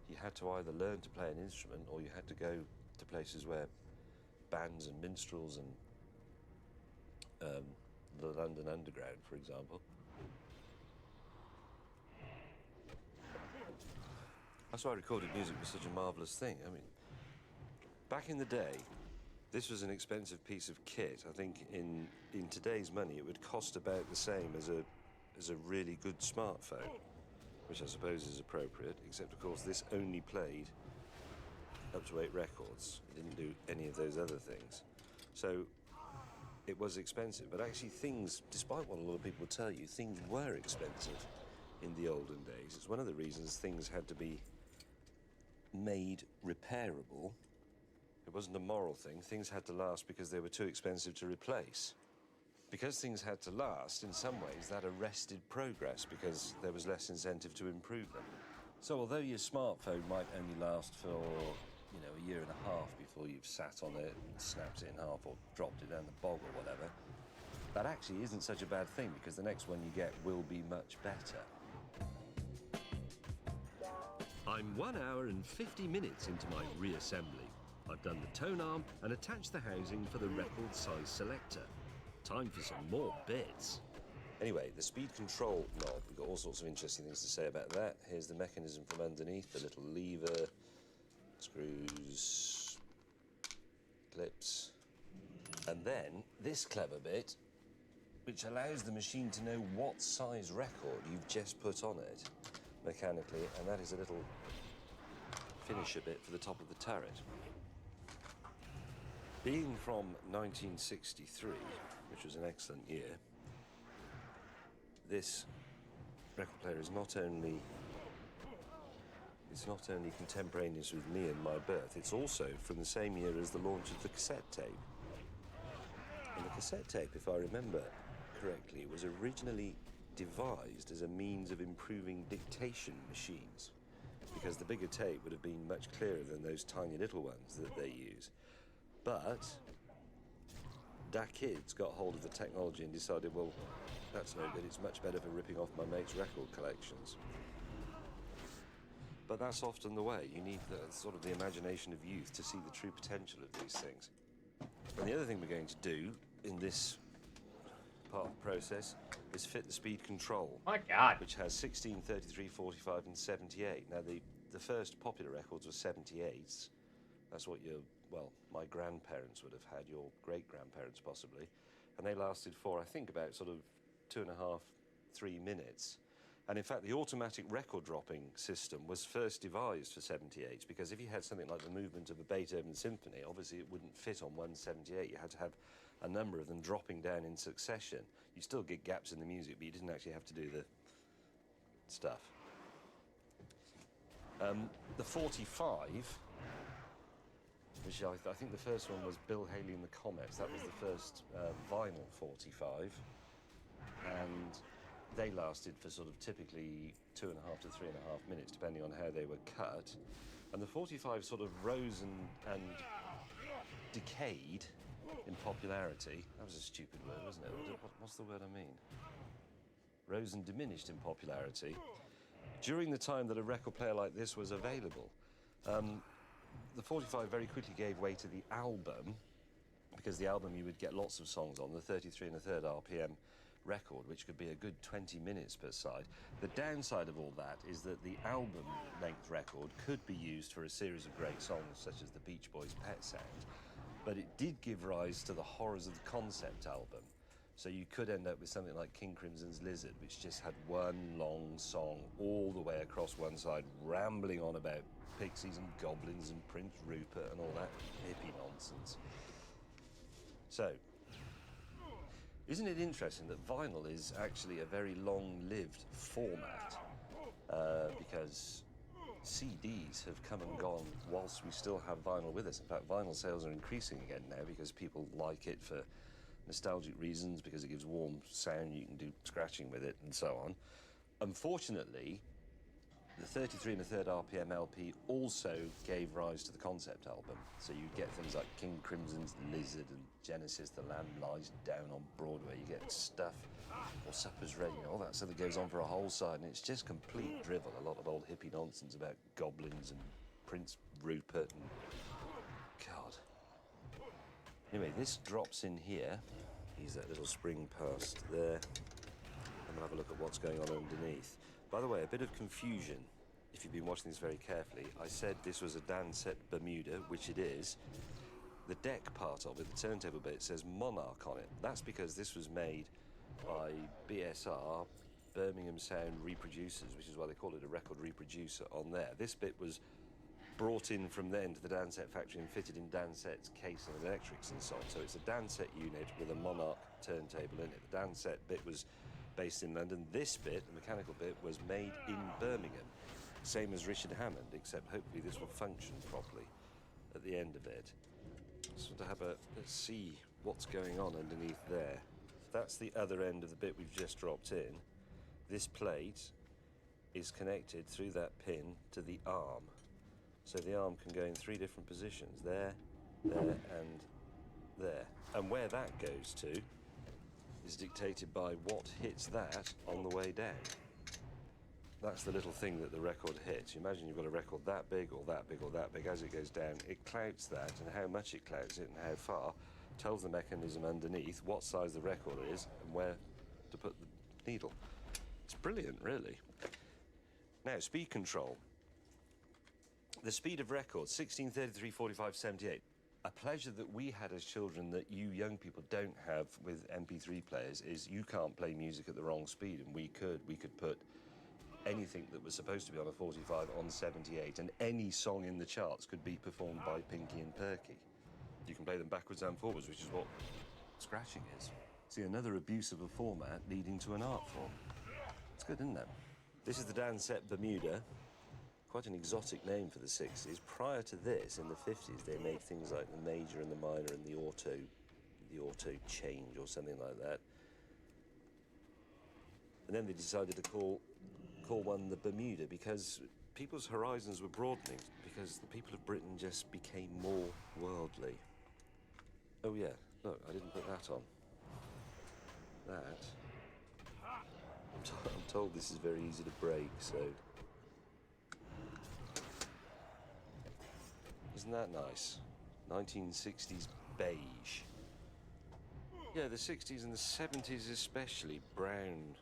You had to either learn to play an instrument, or you had to go to places where bands and minstrels and the London Underground, for example. That's why recorded music was such a marvellous thing. I mean, back in the day, this was an expensive piece of kit. I think in today's money, it would cost about the same as a really good smartphone, which I suppose is appropriate, except, of course, this only played up to 8 records. It didn't do any of those other things. So it was expensive. But actually things, despite what a lot of people tell you, things were expensive in the olden days. It's one of the reasons things had to be made repairable. It wasn't a moral thing. Things had to last because they were too expensive to replace. Because things had to last, in some ways, that arrested progress because there was less incentive to improve them. So although your smartphone might only last for, a year and a half before you've sat on it and snapped it in half or dropped it down the bog or whatever, that actually isn't such a bad thing because the next one you get will be much better. I'm 1 hour and 50 minutes into my reassembly. I've done the tone arm and attached the housing for the record size selector. Time for some more bits. Anyway, the speed control knob, we've got all sorts of interesting things to say about that. Here's the mechanism from underneath, the little lever, screws, clips. And then this clever bit, which allows the machine to know what size record you've just put on it mechanically, and that is a little finisher bit for the top of the turret. Being from 1963, which was an excellent year, this record player is not only contemporaneous with me and my birth, it's also from the same year as the launch of the cassette tape. And the cassette tape, if I remember correctly, was originally devised as a means of improving dictation machines, because the bigger tape would have been much clearer than those tiny little ones that they use. But da kids got hold of the technology and decided, well, that's no good, it's much better for ripping off my mate's record collections. But that's often the way. You need the imagination of youth to see the true potential of these things. And the other thing we're going to do in this part of the process is fit the speed control. My God. Which has 16, 33, 45 and 78. Now the first popular records were 78s. That's what your well, my grandparents would have had, your great-grandparents possibly, and they lasted for, I think, about sort of 2.5, 3 minutes. And in fact, the automatic record dropping system was first devised for 78s, because if you had something like the movement of a Beethoven symphony, obviously it wouldn't fit on one 78. You had to have a number of them dropping down in succession. You still get gaps in the music, but you didn't actually have to do the stuff. The 45, which I think the first one was Bill Haley and the Comets. That was the first vinyl 45, and they lasted for sort of typically 2.5 to 3.5 minutes, depending on how they were cut. And the 45 sort of rose and decayed in popularity. That was a stupid word, wasn't it? What's the word I mean? Rose and diminished in popularity during the time that a record player like this was available. The 45 very quickly gave way to the album, because the album you would get lots of songs on, the 33 1/3 RPM record, which could be a good 20 minutes per side. The downside of all that is that the album-length record could be used for a series of great songs, such as the Beach Boys' Pet Sound, but it did give rise to the horrors of the concept album. So you could end up with something like King Crimson's Lizard, which just had one long song all the way across one side, rambling on about pixies and goblins and Prince Rupert and all that hippie nonsense. So, isn't it interesting that vinyl is actually a very long-lived format? Because CDs have come and gone whilst we still have vinyl with us. In fact, vinyl sales are increasing again now because people like it for nostalgic reasons, because it gives warm sound, you can do scratching with it, and so on. Unfortunately, the 33 1/3 RPM LP also gave rise to the concept album. So you get things like King Crimson's Lizard and Genesis, The Lamb Lies Down on Broadway. You get Stuff or Supper's Ready, and all that stuff that goes on for a whole side, and it's just complete drivel. A lot of old hippie nonsense about goblins and Prince Rupert and God. Anyway, this drops in here. Use that little spring past there, and we'll have a look at what's going on underneath. By the way, a bit of confusion, if you've been watching this very carefully. I said this was a Dansette Bermuda, which it is. The deck part of it, the turntable bit, says Monarch on it. That's because this was made by BSR, Birmingham Sound Reproducers, which is why they call it a record reproducer on there. This bit was brought in from then to the Dansette factory and fitted in Dansette's casing and electrics and so on. So it's a Dansette unit with a Monarch turntable in it. The Dansette bit was based in London. This bit, the mechanical bit, was made in Birmingham. Same as Richard Hammond, except hopefully this will function properly at the end of it. So to have let's see what's going on underneath there. That's the other end of the bit we've just dropped in. This plate is connected through that pin to the arm. So the arm can go in 3 different positions, there, there, and there. And where that goes to is dictated by what hits that on the way down. That's the little thing that the record hits. You imagine you've got a record that big or that big or that big. As it goes down, it clouts that, and how much it clouts it and how far tells the mechanism underneath what size the record is and where to put the needle. It's brilliant, really. Now, speed control. The speed of records, 16, 33, 45, 78. A pleasure that we had as children that you young people don't have with MP3 players is you can't play music at the wrong speed, and we could. We could put anything that was supposed to be on a 45 on 78, and any song in the charts could be performed by Pinky and Perky. You can play them backwards and forwards, which is what scratching is. See, another abuse of a format leading to an art form. It's good, isn't it? This is the Dansette Bermuda. Quite an exotic name for the 60s. Prior to this, in the 50s, they made things like the major and the minor and the auto change or something like that. And then they decided to call one the Bermuda because people's horizons were broadening, because the people of Britain just became more worldly. Oh yeah, look, I didn't put that on. That. I'm told this is very easy to break, so... Isn't that nice? 1960s beige. Yeah, the 60s and the 70s especially, brown.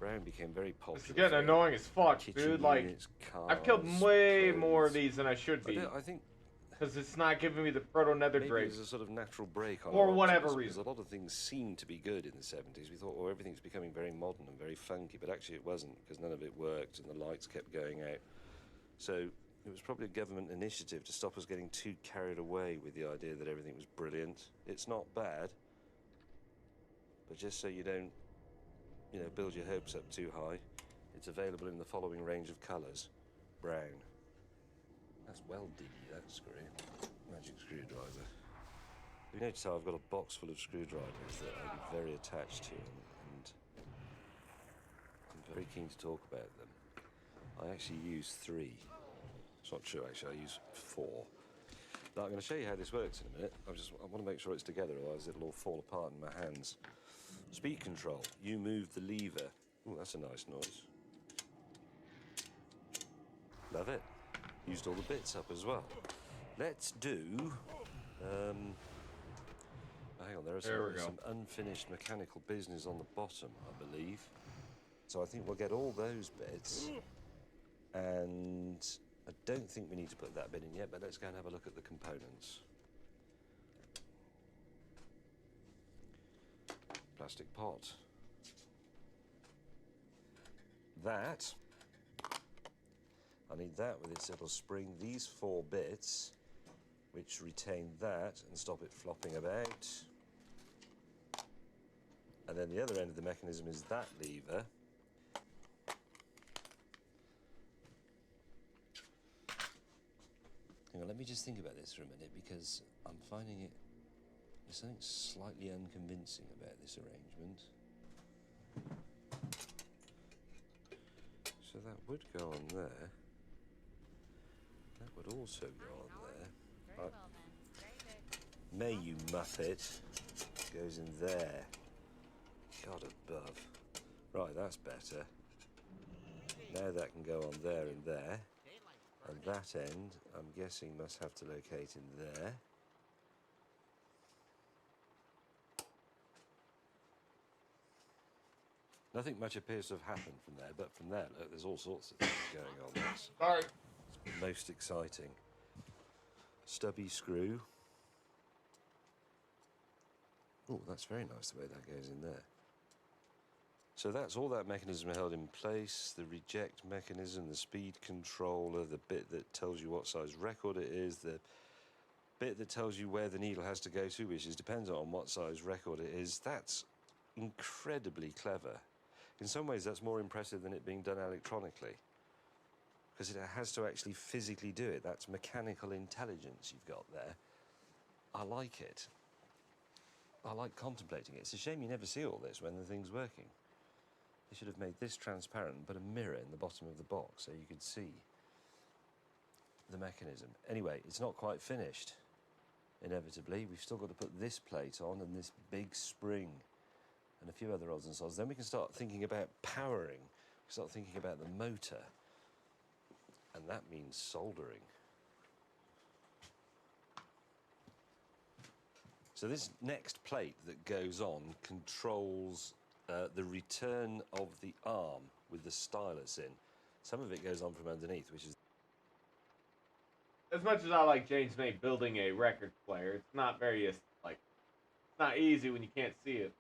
Brown became very popular. It's getting annoying as fuck, dude. Like, units, cars, I've killed way clothes. more of these than I should be. I think because it's not giving me the proto nether Maybe drape. there's a sort of natural break on For our whatever optimism, reason. because a lot of things seemed to be good in the 70s. We thought, oh, everything's becoming very modern and very funky, but actually it wasn't, because none of it worked and the lights kept going out. So it was probably a government initiative to stop us getting too carried away with the idea that everything was brilliant. It's not bad, but just so you don't, you know, build your hopes up too high, it's available in the following range of colours. Brown. That's well dingy, that screw. Magic screwdriver. You notice how I've got a box full of screwdrivers that I'm very attached to, and I'm very keen to talk about them. I actually use 3. It's not true, actually, I use 4. Now, I'm going to show you how this works in a minute. I want to make sure it's together, otherwise it'll all fall apart in my hands. Speed control. You move the lever. Ooh, that's a nice noise. Love it. Used all the bits up as well. Let's do... hang on, there are some unfinished mechanical business on the bottom, I believe. So I think we'll get all those bits. And I don't think we need to put that bit in yet, but let's go and have a look at the components. Plastic pot. That. I need that with its little spring. These 4 bits, which retain that and stop it flopping about. And then the other end of the mechanism is that lever. Hang on, let me just think about this for a minute, because I'm finding there's something slightly unconvincing about this arrangement. So that would go on there. That would also go on there. May you muppet. Goes in there. God above. Right, that's better. Now that can go on there and there. And that end, I'm guessing, must have to locate in there. Nothing much appears to have happened from there, but from there, look, there's all sorts of things going on. Sorry. It's most exciting. Stubby screw. Oh, that's very nice the way that goes in there. So that's all that mechanism held in place, the reject mechanism, the speed controller, the bit that tells you what size record it is, the bit that tells you where the needle has to go to, which is dependent on what size record it is. That's incredibly clever. In some ways, that's more impressive than it being done electronically, because it has to actually physically do it. That's mechanical intelligence you've got there. I like it. I like contemplating it. It's a shame you never see all this when the thing's working. They should have made this transparent and put a mirror in the bottom of the box so you could see the mechanism. Anyway, it's not quite finished, inevitably. We've still got to put this plate on and this big spring and a few other odds and sods. Then we can start thinking about powering. We start thinking about the motor. And that means soldering. So this next plate that goes on controls the return of the arm with the stylus in. Some of it goes on from underneath, which is... As much as I like James May building a record player, it's not very, it's not easy when you can't see it.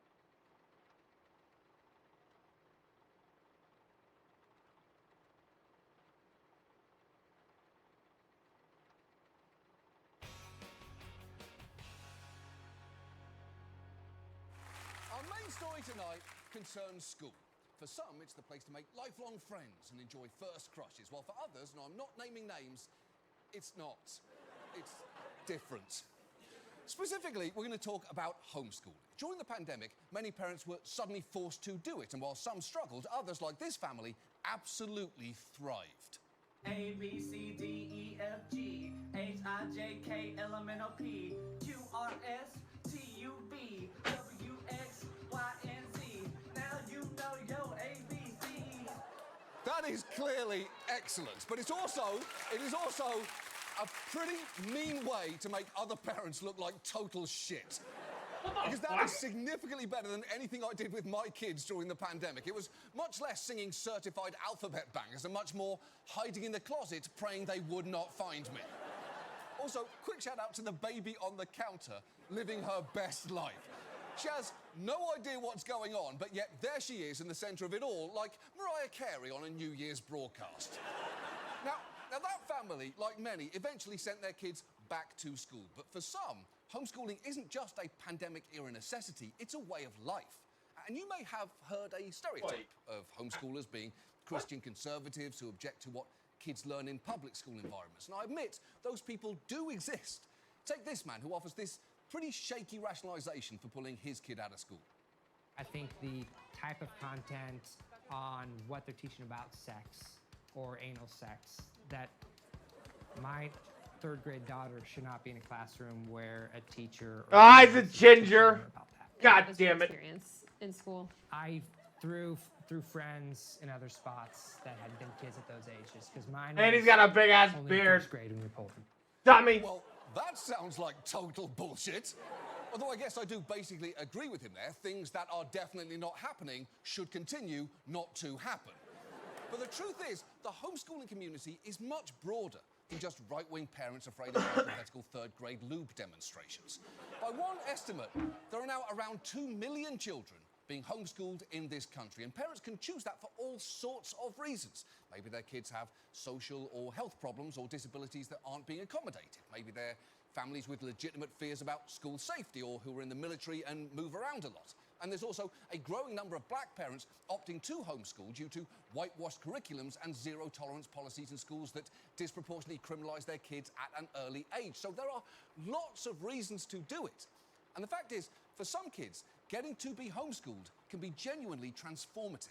Our main story tonight concerns school. For some, it's the place to make lifelong friends and enjoy first crushes, while for others, and I'm not naming names, it's not. It's different. Specifically, we're going to talk about homeschooling. During the pandemic, many parents were suddenly forced to do it, and while some struggled, others, like this family, absolutely thrived. A, B, C, D, E, F, G, H, I, J, K, L, M, N, O, P, Q, R, S, T, U, V, W, X, Y, and Z. Now you know your ABCs. That is clearly excellent, but it is also a pretty mean way to make other parents look like total shit. Because that is significantly better than anything I did with my kids during the pandemic. It was much less singing certified alphabet bangers and much more hiding in the closet praying they would not find me. Also, quick shout out to the baby on the counter living her best life. She has no idea what's going on, but yet there she is in the centre of it all, like Mariah Carey on a New Year's broadcast. Now that family, like many, eventually sent their kids back to school. But for some, homeschooling isn't just a pandemic-era necessity, it's a way of life. And you may have heard a stereotype of homeschoolers being Christian conservatives who object to what kids learn in public school environments. And I admit, those people do exist. Take this man who offers this pretty shaky rationalisation for pulling his kid out of school. I think the type of content on what they're teaching about sex or anal sex, that my third-grade daughter should not be in a classroom where a teacher... He's a ginger! God damn it. Experience in school. Through friends in other spots that had been kids at those ages, because mine And was he's got a big-ass only in beard. first grade when we pulled him. Dummy! Well, that sounds like total bullshit. Although I guess I do basically agree with him there. Things that are definitely not happening should continue not to happen. But the truth is, the homeschooling community is much broader than just right-wing parents afraid of hypothetical third-grade lube demonstrations. By one estimate, there are now around 2 million children being homeschooled in this country, and parents can choose that for all sorts of reasons. Maybe their kids have social or health problems or disabilities that aren't being accommodated. Maybe they're families with legitimate fears about school safety or who are in the military and move around a lot. And there's also a growing number of black parents opting to homeschool due to whitewashed curriculums and zero-tolerance policies in schools that disproportionately criminalise their kids at an early age. So there are lots of reasons to do it. And the fact is, for some kids, getting to be homeschooled can be genuinely transformative.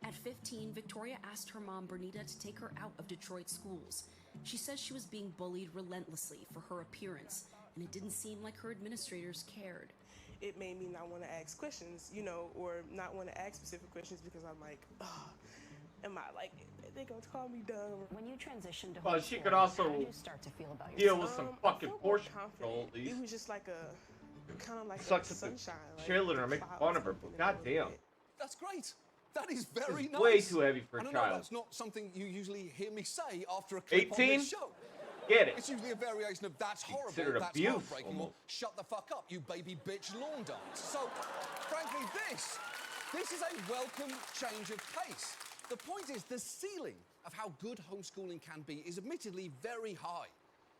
At 15, Victoria asked her mom, Bernita, to take her out of Detroit schools. She says she was being bullied relentlessly for her appearance, and it didn't seem like her administrators cared. It made me not want to ask questions, you know, or not want to ask specific questions because I'm like, oh, am I like, they gonna call me dumb? When you transition to Well, she could homeschooling, also how did you start to feel about deal yourself? with some I fucking felt more portion confident. control, at least. It was just like a, kind of like Sucks a that the sunshine. Like, cheerleader are making fun of her, but goddamn. That's great. That is very It's nice. way too heavy for a I know child. that's not something you usually hear me say after a clip on 18? this show. Get it. It's usually a variation of that's horrible, Considered that's abuse, heartbreaking, or almost. shut the fuck up, you baby bitch lawn dance. So, frankly, this is a welcome change of pace. The point is, the ceiling of how good homeschooling can be is admittedly very high.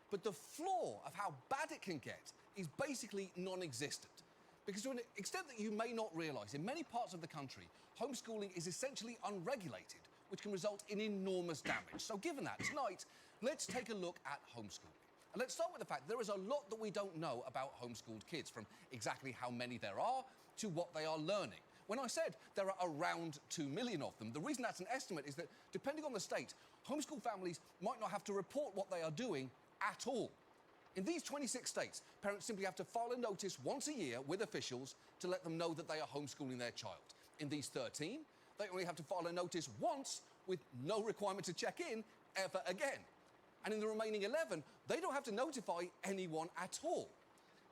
But the floor of how bad it can get is basically non-existent. Because to an extent that you may not realise, in many parts of the country, homeschooling is essentially unregulated, which can result in enormous damage. So given that, tonight, let's take a look at homeschooling. And let's start with the fact there is a lot that we don't know about homeschooled kids, from exactly how many there are to what they are learning. When I said there are around 2 million of them, the reason that's an estimate is that, depending on the state, homeschool families might not have to report what they are doing at all. In these 26 states, parents simply have to file a notice once a year with officials to let them know that they are homeschooling their child. In these 13, they only have to file a notice once with no requirement to check in ever again. And in the remaining 11, they don't have to notify anyone at all.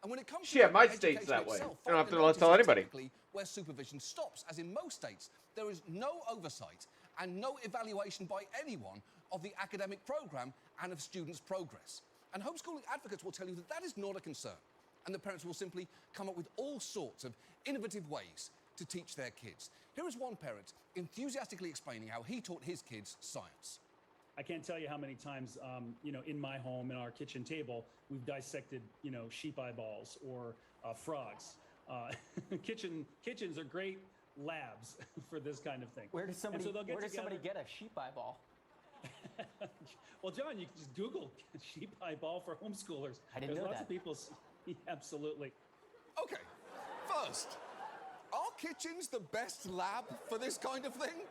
And when it comes Shit, to my education state's that way. itself, They don't have filing a to tell notice is anybody. typically where supervision stops, as in most states, there is no oversight and no evaluation by anyone of the academic program and of students' progress. And homeschooling advocates will tell you that that is not a concern, and the parents will simply come up with all sorts of innovative ways to teach their kids. Here is one parent enthusiastically explaining how he taught his kids science. I can't tell you how many times, in my home, in our kitchen table, we've dissected, sheep eyeballs or frogs. Kitchens are great labs for this kind of thing. Where does somebody, And so they'll where does somebody together- get a sheep eyeball? Well, John, you can just Google sheep eyeball for homeschoolers. I didn't There's know lots that. of people. Absolutely. Okay, first, are kitchens the best lab for this kind of thing?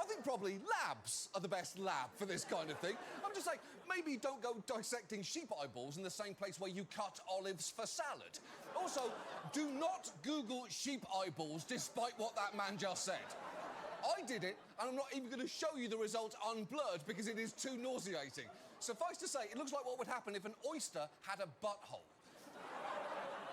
I think probably labs are the best lab for this kind of thing. I'm just saying, maybe don't go dissecting sheep eyeballs in the same place where you cut olives for salad. Also, do not Google sheep eyeballs despite what that man just said. I did it, and I'm not even going to show you the result unblurred because it is too nauseating. Suffice to say, it looks like what would happen if an oyster had a butthole.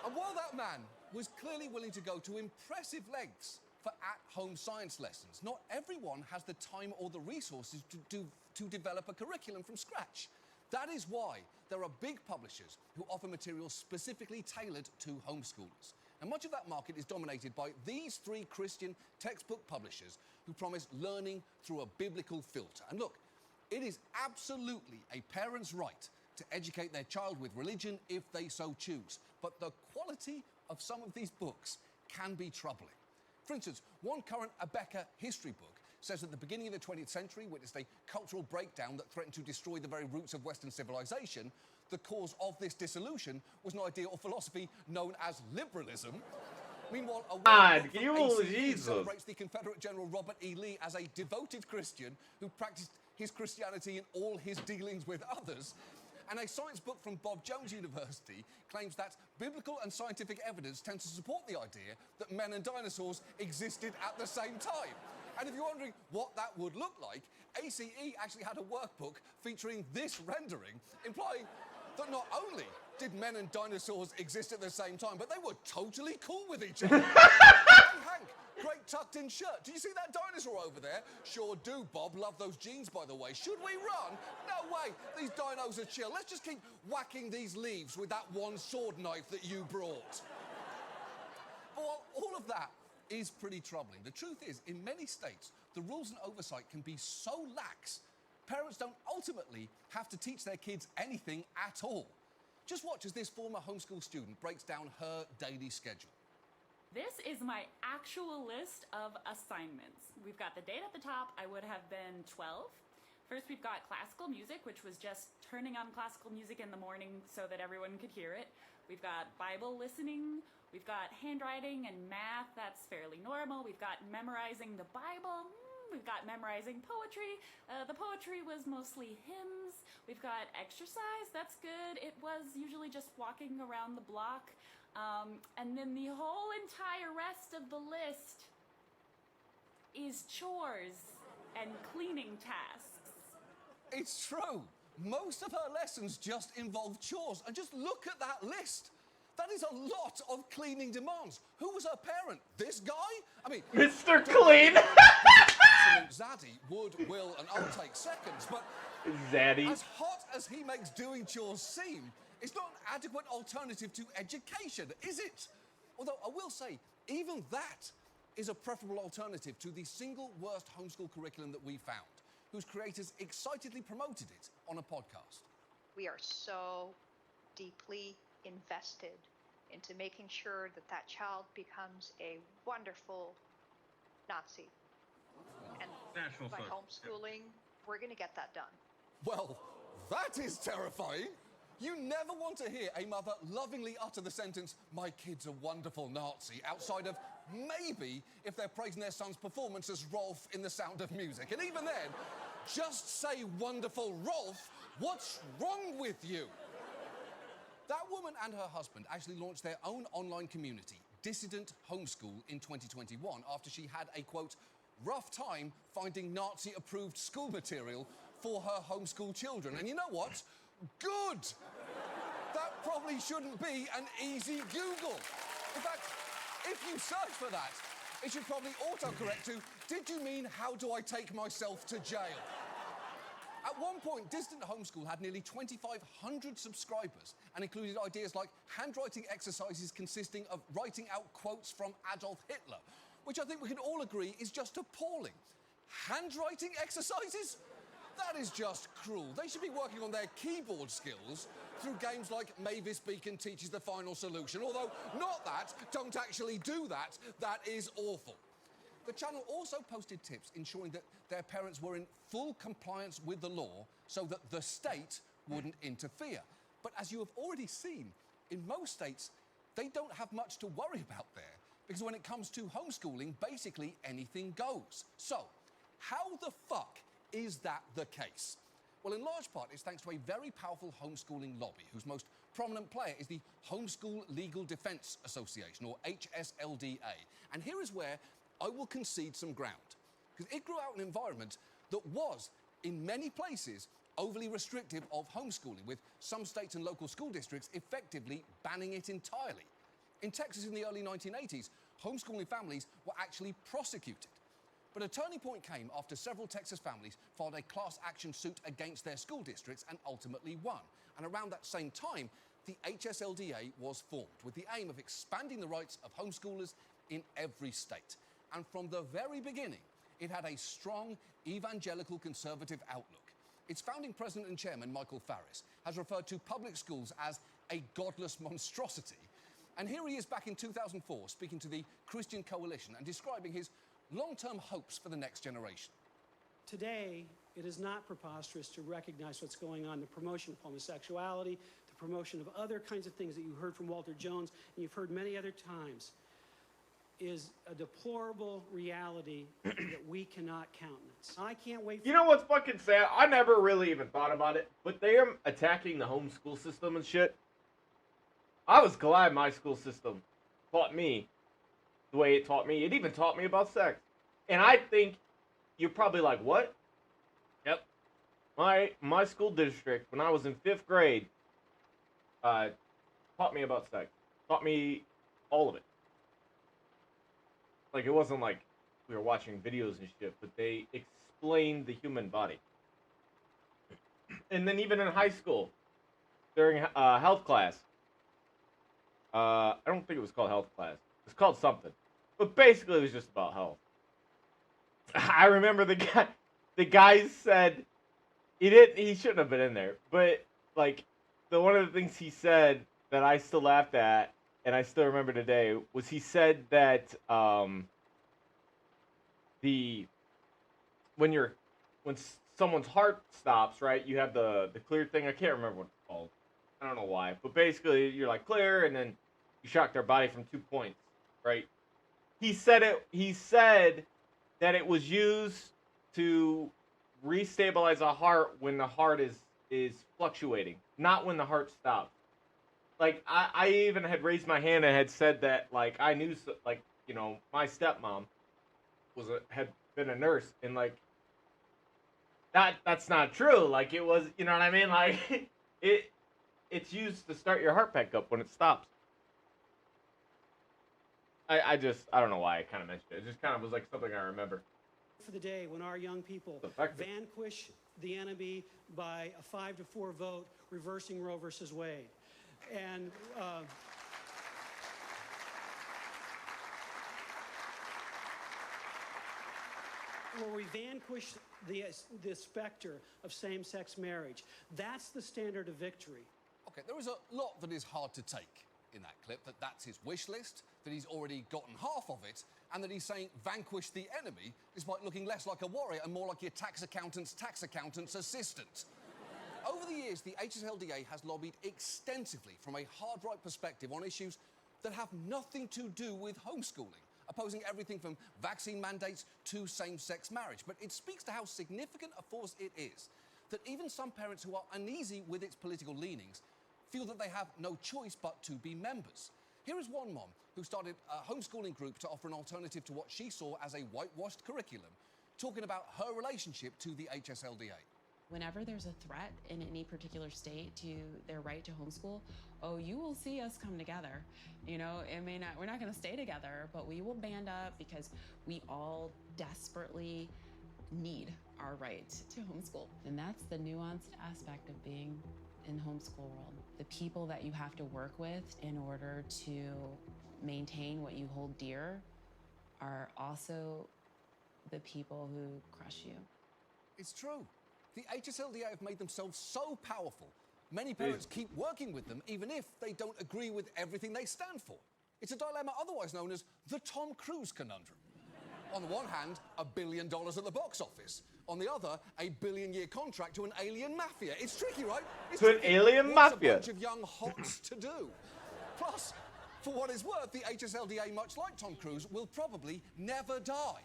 And while that man was clearly willing to go to impressive lengths for at-home science lessons, not everyone has the time or the resources to develop a curriculum from scratch. That is why there are big publishers who offer materials specifically tailored to homeschoolers. And much of that market is dominated by these three Christian textbook publishers who promise learning through a biblical filter. And look, it is absolutely a parent's right to educate their child with religion if they so choose. But the quality of some of these books can be troubling. For instance, one current Abeka history book says that the beginning of the 20th century witnessed a cultural breakdown that threatened to destroy the very roots of Western civilization. The cause of this dissolution was an idea or philosophy known as liberalism. Meanwhile, a God, from you ACE Jesus. celebrates the Confederate General Robert E. Lee as a devoted Christian who practiced his Christianity in all his dealings with others. And a science book from Bob Jones University claims that biblical and scientific evidence tends to support the idea that men and dinosaurs existed at the same time. And if you're wondering what that would look like, ACE actually had a workbook featuring this rendering, implying that not only did men and dinosaurs exist at the same time, but they were totally cool with each other. Hank, great tucked-in shirt. Did you see that dinosaur over there? Sure do, Bob. Love those jeans, by the way. Should we run? No way. These dinos are chill. Let's just keep whacking these leaves with that one sword knife that you brought. But while all of that is pretty troubling, the truth is, in many states, the rules and oversight can be so lax, parents don't ultimately have to teach their kids anything at all. Just watch as this former homeschool student breaks down her daily schedule. This is my actual list of assignments. We've got the date at the top. I would have been 12. First, we've got classical music, which was just turning on classical music in the morning so that everyone could hear it. We've got Bible listening. We've got handwriting and math. That's fairly normal. We've got memorizing the Bible. We've got memorizing poetry. The poetry was mostly hymns. We've got exercise. That's good. It was usually just walking around the block. And then the whole entire rest of the list is chores and cleaning tasks. It's true. Most of her lessons just involve chores. And just look at that list. That is a lot of cleaning demands. Who was her parent? This guy? I mean, Mr. Clean. Absolute zaddy would, will, and I'll take seconds, but Zaddy. as hot as he makes doing chores seem, it's not an adequate alternative to education, is it? Although I will say, even that is a preferable alternative to the single worst homeschool curriculum that we found, whose creators excitedly promoted it on a podcast. We are so deeply invested into making sure that that child becomes a wonderful Nazi. And National by Social. homeschooling, we're going to get that done. Well, that is terrifying. You never want to hear a mother lovingly utter the sentence, "My kid's a wonderful Nazi," outside of maybe if they're praising their son's performance as Rolf in The Sound of Music. And even then, just say wonderful Rolf. What's wrong with you? That woman and her husband actually launched their own online community, Dissident Homeschool, in 2021 after she had a, quote, rough time finding Nazi-approved school material for her homeschool children. And you know what? Good! That probably shouldn't be an easy Google. In fact, if you search for that, it should probably autocorrect to, "Did you mean how do I take myself to jail?" At one point, Distant Homeschool had nearly 2,500 subscribers and included ideas like handwriting exercises consisting of writing out quotes from Adolf Hitler, which I think we can all agree is just appalling. Handwriting exercises? That is just cruel. They should be working on their keyboard skills through games like Mavis Beacon Teaches the Final Solution, although not that, don't actually do that, that is awful. The channel also posted tips ensuring that their parents were in full compliance with the law so that the state wouldn't interfere. But as you have already seen, in most states, they don't have much to worry about there, because when it comes to homeschooling, basically anything goes. So, how the fuck is that the case? Well, in large part, it's thanks to a very powerful homeschooling lobby, whose most prominent player is the Homeschool Legal Defense Association, or HSLDA. And here is where I will concede some ground, because it grew out an environment that was, in many places, overly restrictive of homeschooling, with some states and local school districts effectively banning it entirely. In Texas in the early 1980s, homeschooling families were actually prosecuted. But a turning point came after several Texas families filed a class action suit against their school districts and ultimately won. And around that same time, the HSLDA was formed with the aim of expanding the rights of homeschoolers in every state. And from the very beginning, it had a strong evangelical conservative outlook. Its founding president and chairman, Michael Farris, has referred to public schools as a godless monstrosity. And here he is back in 2004, speaking to the Christian Coalition and describing his long-term hopes for the next generation. Today, it is not preposterous to recognize what's going on, the promotion of homosexuality, the promotion of other kinds of things that you heard from Walter Jones, and you've heard many other times, is a deplorable reality that we cannot countenance. I can't wait. You know what's fucking sad? I never really even thought about it, but they are attacking the homeschool system and shit. I was glad my school system taught me the way it taught me. It even taught me about sex. And I think you're probably like, what? Yep. My school district, when I was in 5th grade, taught me about sex. Taught me all of it. Like, it wasn't like we were watching videos and shit, but they explained the human body. And then even in high school, during health class, I don't think it was called health class. It was called something. But basically, it was just about health. I remember the guy said, he shouldn't have been in there, but, like, one of the things he said that I still laughed at, and I still remember today, was he said that when someone's heart stops, right, you have the clear thing. I can't remember what it's called. I don't know why, but basically you're like clear, and then you shock their body from 2 points, right? He said that it was used to restabilize a heart when the heart is fluctuating, not when the heart stops. Like, I even had raised my hand and had said that, like, I knew, like, you know, my stepmom had been a nurse, and, like, that's not true. Like, it was, you know what I mean? Like, it's used to start your heart back up when it stops. I don't know why I kind of mentioned it. It just kind of was like something I remember. For the day when our young people vanquish the enemy by a 5-4 vote, reversing Roe versus Wade. And where we vanquish the specter of same-sex marriage. That's the standard of victory. Okay, there is a lot that is hard to take in that clip, that's his wish list, that he's already gotten half of it, and that he's saying vanquish the enemy despite looking less like a warrior and more like your tax accountant's assistant. Over the years, the HSLDA has lobbied extensively from a hard-right perspective on issues that have nothing to do with homeschooling, opposing everything from vaccine mandates to same-sex marriage. But it speaks to how significant a force it is that even some parents who are uneasy with its political leanings feel that they have no choice but to be members. Here is one mom who started a homeschooling group to offer an alternative to what she saw as a whitewashed curriculum, talking about her relationship to the HSLDA. Whenever there's a threat in any particular state to their right to homeschool, you will see us come together. You know, we're not going to stay together, but we will band up because we all desperately need our right to homeschool. And that's the nuanced aspect of being in homeschool world. The people that you have to work with in order to maintain what you hold dear are also the people who crush you. It's true. The HSLDA have made themselves so powerful, many parents keep working with them even if they don't agree with everything they stand for. It's a dilemma otherwise known as the Tom Cruise conundrum. On the one hand, $1 billion at the box office. On the other, a billion-year contract to an alien mafia. It's tricky, right? It's to tricky. An alien mafia. A bunch of young hots to do. Plus, for what it's worth, the HSLDA, much like Tom Cruise, will probably never die.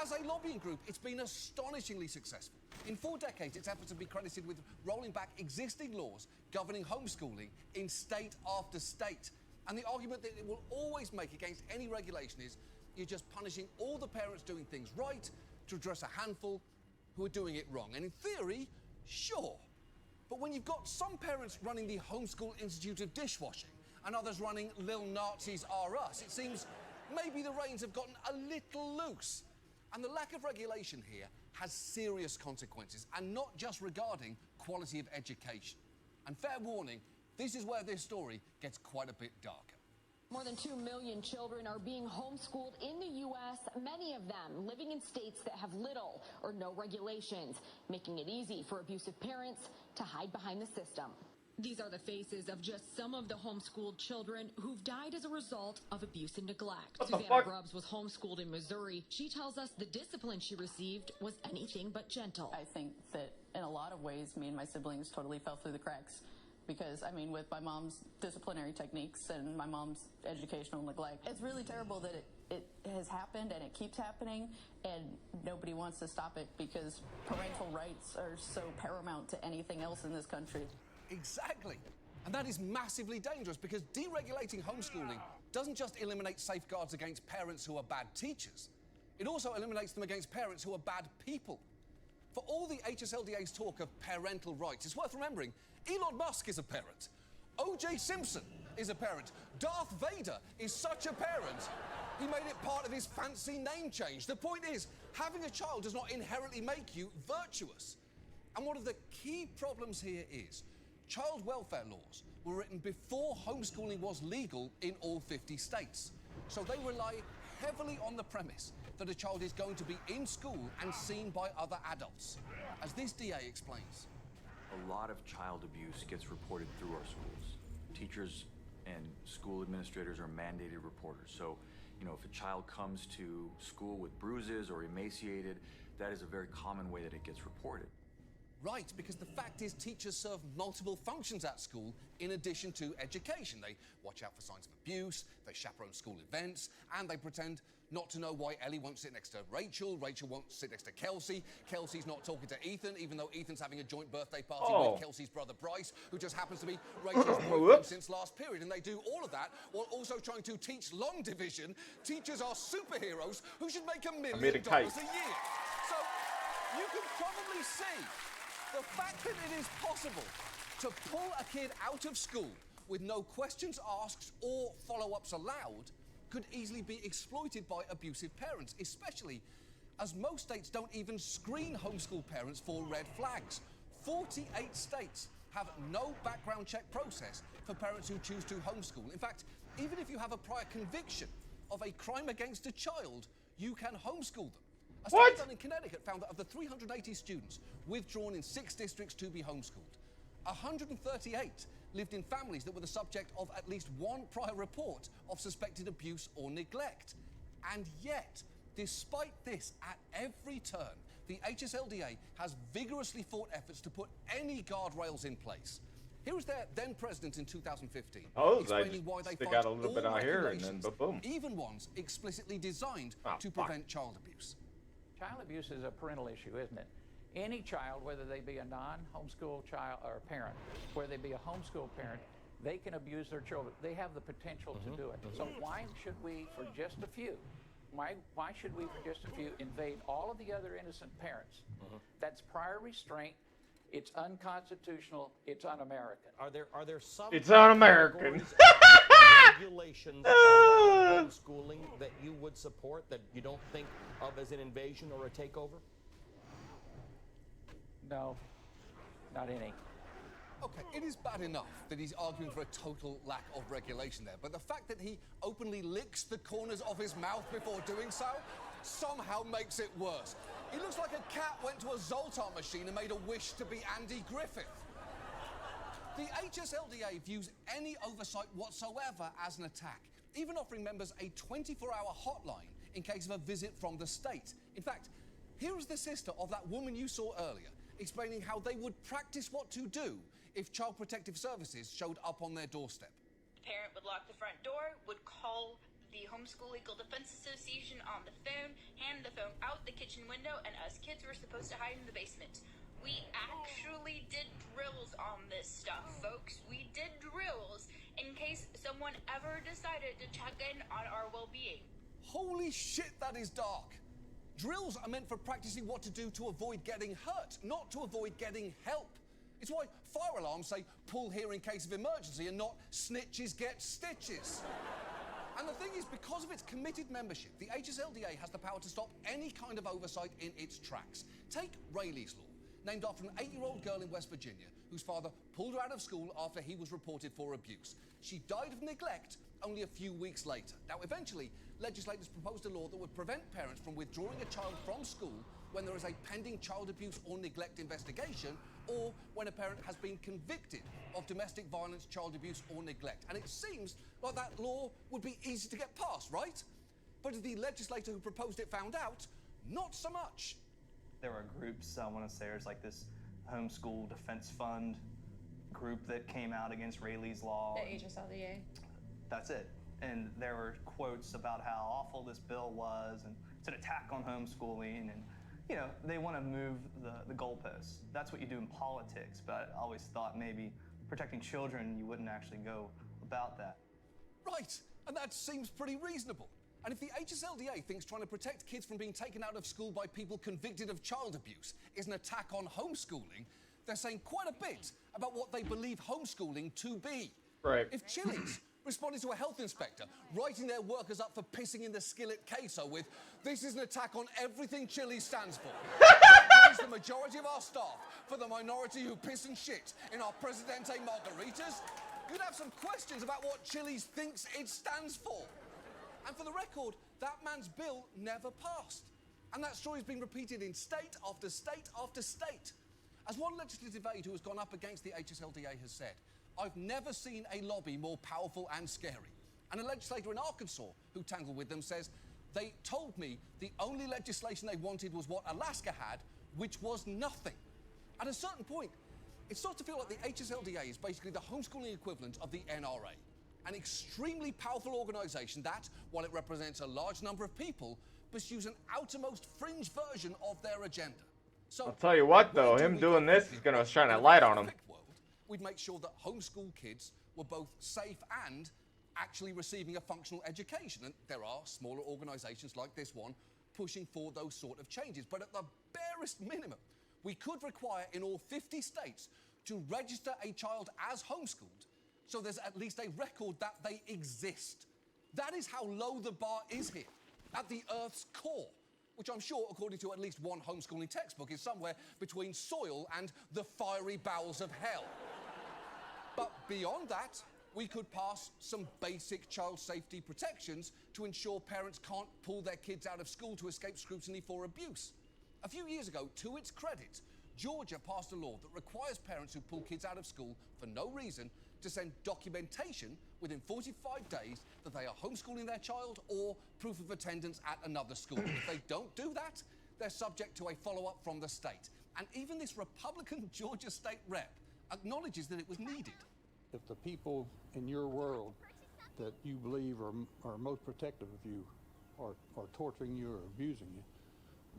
As a lobbying group, it's been astonishingly successful. In 4 decades, its efforts have been credited with rolling back existing laws governing homeschooling in state after state. And the argument that it will always make against any regulation is you're just punishing all the parents doing things right to address a handful who are doing it wrong. And in theory, sure. But when you've got some parents running the Homeschool Institute of Dishwashing and others running Lil Nazis R Us, it seems maybe the reins have gotten a little loose. And the lack of regulation here has serious consequences, and not just regarding quality of education. And fair warning, this is where this story gets quite a bit darker. More than 2 million children are being homeschooled in the U.S., many of them living in states that have little or no regulations, making it easy for abusive parents to hide behind the system. These are the faces of just some of the homeschooled children who've died as a result of abuse and neglect. Susanna Grubbs was homeschooled in Missouri. She tells us the discipline she received was anything but gentle. I think that in a lot of ways, me and my siblings totally fell through the cracks. Because, I mean, with my mom's disciplinary techniques and my mom's educational neglect, it's really terrible that it has happened and it keeps happening, and nobody wants to stop it because parental rights are so paramount to anything else in this country. Exactly. And that is massively dangerous because deregulating homeschooling doesn't just eliminate safeguards against parents who are bad teachers, it also eliminates them against parents who are bad people. For all the HSLDA's talk of parental rights, it's worth remembering Elon Musk is a parent. O.J. Simpson is a parent. Darth Vader is such a parent, he made it part of his fancy name change. The point is, having a child does not inherently make you virtuous. And one of the key problems here is child welfare laws were written before homeschooling was legal in all 50 states. So they rely heavily on the premise that a child is going to be in school and seen by other adults. As this DA explains, a lot of child abuse gets reported through our schools. Teachers and school administrators are mandated reporters. So, you know, if a child comes to school with bruises or emaciated, that is a very common way that it gets reported. Right, because the fact is teachers serve multiple functions at school in addition to education. They watch out for signs of abuse, they chaperone school events, and they pretend not to know why Ellie won't sit next to Rachel, Rachel won't sit next to Kelsey, Kelsey's not talking to Ethan, even though Ethan's having a joint birthday party with Kelsey's brother Bryce, who just happens to be Rachel's boyfriend since last period. And they do all of that while also trying to teach long division. Teachers are superheroes who should make $1 million a year. So you can probably see the fact that it is possible to pull a kid out of school with no questions asked or follow-ups allowed could easily be exploited by abusive parents, especially as most states don't even screen homeschool parents for red flags. 48 states have no background check process for parents who choose to homeschool. In fact, even if you have a prior conviction of a crime against a child, you can homeschool them. A study done in Connecticut found that of the 380 students withdrawn in 6 districts to be homeschooled, 138 lived in families that were the subject of at least one prior report of suspected abuse or neglect. And yet, despite this, at every turn, the HSLDA has vigorously fought efforts to put any guardrails in place. Here was their then president in 2015, explaining why they fight all regulations, even ones explicitly designed to prevent child abuse. Child abuse is a parental issue, isn't it? Any child, whether they be a non-homeschool child or parent, whether they be a homeschool parent, they can abuse their children. They have the potential to do it. So why should we, for just a few, why should we, for just a few, invade all of the other innocent parents? That's prior restraint. It's unconstitutional. It's un-American. Are there some? It's un-American. Regulations around homeschooling that you would support that you don't think of as an invasion or a takeover? No, not any. Okay, it is bad enough that he's arguing for a total lack of regulation there, but the fact that he openly licks the corners of his mouth before doing so somehow makes it worse. He looks like a cat went to a Zoltar machine and made a wish to be Andy Griffith. The HSLDA views any oversight whatsoever as an attack, even offering members a 24-hour hotline in case of a visit from the state. In fact, here is the sister of that woman you saw earlier, explaining how they would practice what to do if Child Protective Services showed up on their doorstep. The parent would lock the front door, would call the Homeschool Legal Defense Association on the phone, hand the phone out the kitchen window, and us kids were supposed to hide in the basement. We actually did drills on this stuff, folks. We did drills in case someone ever decided to check in on our well-being. Holy shit, that is dark. Drills are meant for practicing what to do to avoid getting hurt, not to avoid getting help. It's why fire alarms say pull here in case of emergency and not snitches get stitches. And the thing is, because of its committed membership, the HSLDA has the power to stop any kind of oversight in its tracks. Take Rayleigh's Law, named after an 8-year-old girl in West Virginia whose father pulled her out of school after he was reported for abuse. She died of neglect only a few weeks later. Now, eventually, legislators proposed a law that would prevent parents from withdrawing a child from school when there is a pending child abuse or neglect investigation, or when a parent has been convicted of domestic violence, child abuse, or neglect. And it seems like that law would be easy to get passed, right? But as the legislator who proposed it found out, not so much. There were groups, I want to say there's like this homeschool defense fund group that came out against Rayleigh's law. The HSLDA. That's it. And there were quotes about how awful this bill was, and it's an attack on homeschooling, and you know, they want to move the goalposts. That's what you do in politics, but I always thought maybe protecting children, you wouldn't actually go about that. Right, and that seems pretty reasonable. And if the HSLDA thinks trying to protect kids from being taken out of school by people convicted of child abuse is an attack on homeschooling, they're saying quite a bit about what they believe homeschooling to be. Right. If Chili's responded to a health inspector writing their workers up for pissing in the skillet queso with, "This is an attack on everything Chili's stands for. It is the majority of our staff for the minority who piss and shit in our Presidente margaritas," you'd have some questions about what Chili's thinks it stands for. And for the record, that man's bill never passed. And that story's been repeated in state after state after state. As one legislative aide who has gone up against the HSLDA has said, "I've never seen a lobby more powerful and scary." And a legislator in Arkansas who tangled with them says, "They told me the only legislation they wanted was what Alaska had, which was nothing." At a certain point, it starts to feel like the HSLDA is basically the homeschooling equivalent of the NRA, an extremely powerful organisation that, while it represents a large number of people, pursues an outermost fringe version of their agenda. So, I'll tell you what, though, him doing this is gonna shine a light on him. We'd make sure that homeschool kids were both safe and actually receiving a functional education. And there are smaller organisations like this one pushing for those sort of changes. But at the barest minimum, we could require in all 50 states to register a child as homeschooled so there's at least a record that they exist. That is how low the bar is here, at the Earth's core, which I'm sure, according to at least one homeschooling textbook, is somewhere between soil and the fiery bowels of hell. But beyond that, we could pass some basic child safety protections to ensure parents can't pull their kids out of school to escape scrutiny for abuse. A few years ago, to its credit, Georgia passed a law that requires parents who pull kids out of school for no reason to send documentation within 45 days that they are homeschooling their child or proof of attendance at another school. If they don't do that, they're subject to a follow-up from the state. And even this Republican Georgia state rep acknowledges that it was needed. If the people in your world that you believe are most protective of you are torturing you or abusing you,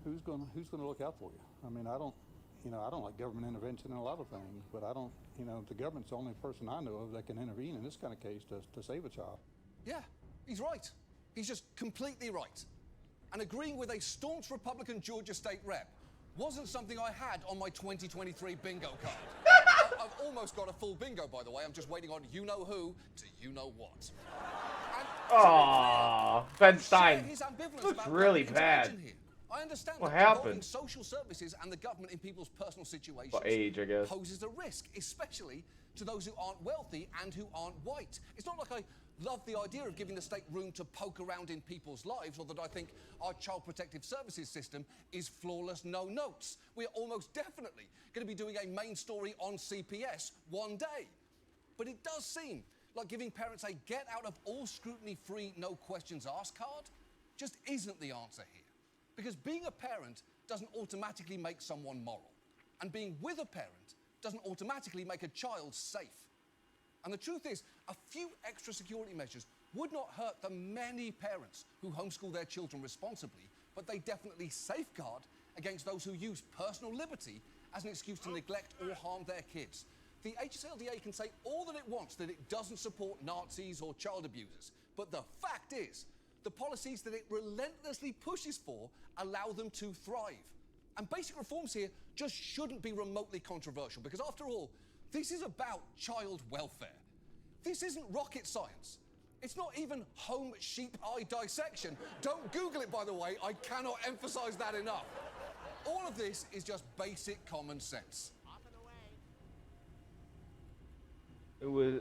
who's going to look out for you? I mean, I don't like government intervention in a lot of things, but the government's the only person I know of that can intervene in this kind of case to save a child. Yeah, he's right. He's just completely right. And agreeing with a staunch Republican Georgia state rep wasn't something I had on my 2023 bingo card. I've almost got a full bingo, by the way. I'm just waiting on you-know-who to you-know-what. Aww, Ben Stein looks really bad. I understand what that happened? involving social services and the government in people's personal situations What age, I guess. poses a risk, especially to those who aren't wealthy and who aren't white. It's not like I love the idea of giving the state room to poke around in people's lives, or that I think our child protective services system is flawless, no notes. We're almost definitely going to be doing a main story on CPS one day. But it does seem like giving parents a get out of all scrutiny free, no questions asked card just isn't the answer here. Because being a parent doesn't automatically make someone moral. And being with a parent doesn't automatically make a child safe. And the truth is, a few extra security measures would not hurt the many parents who homeschool their children responsibly, but they definitely safeguard against those who use personal liberty as an excuse to neglect or harm their kids. The HSLDA can say all that it wants that it doesn't support Nazis or child abusers, but the fact is, the policies that it relentlessly pushes for allow them to thrive. And basic reforms here just shouldn't be remotely controversial, because after all, this is about child welfare. This isn't rocket science. It's not even home sheep eye dissection. Don't Google it, by the way. I cannot emphasize that enough. All of this is just basic common sense. It was.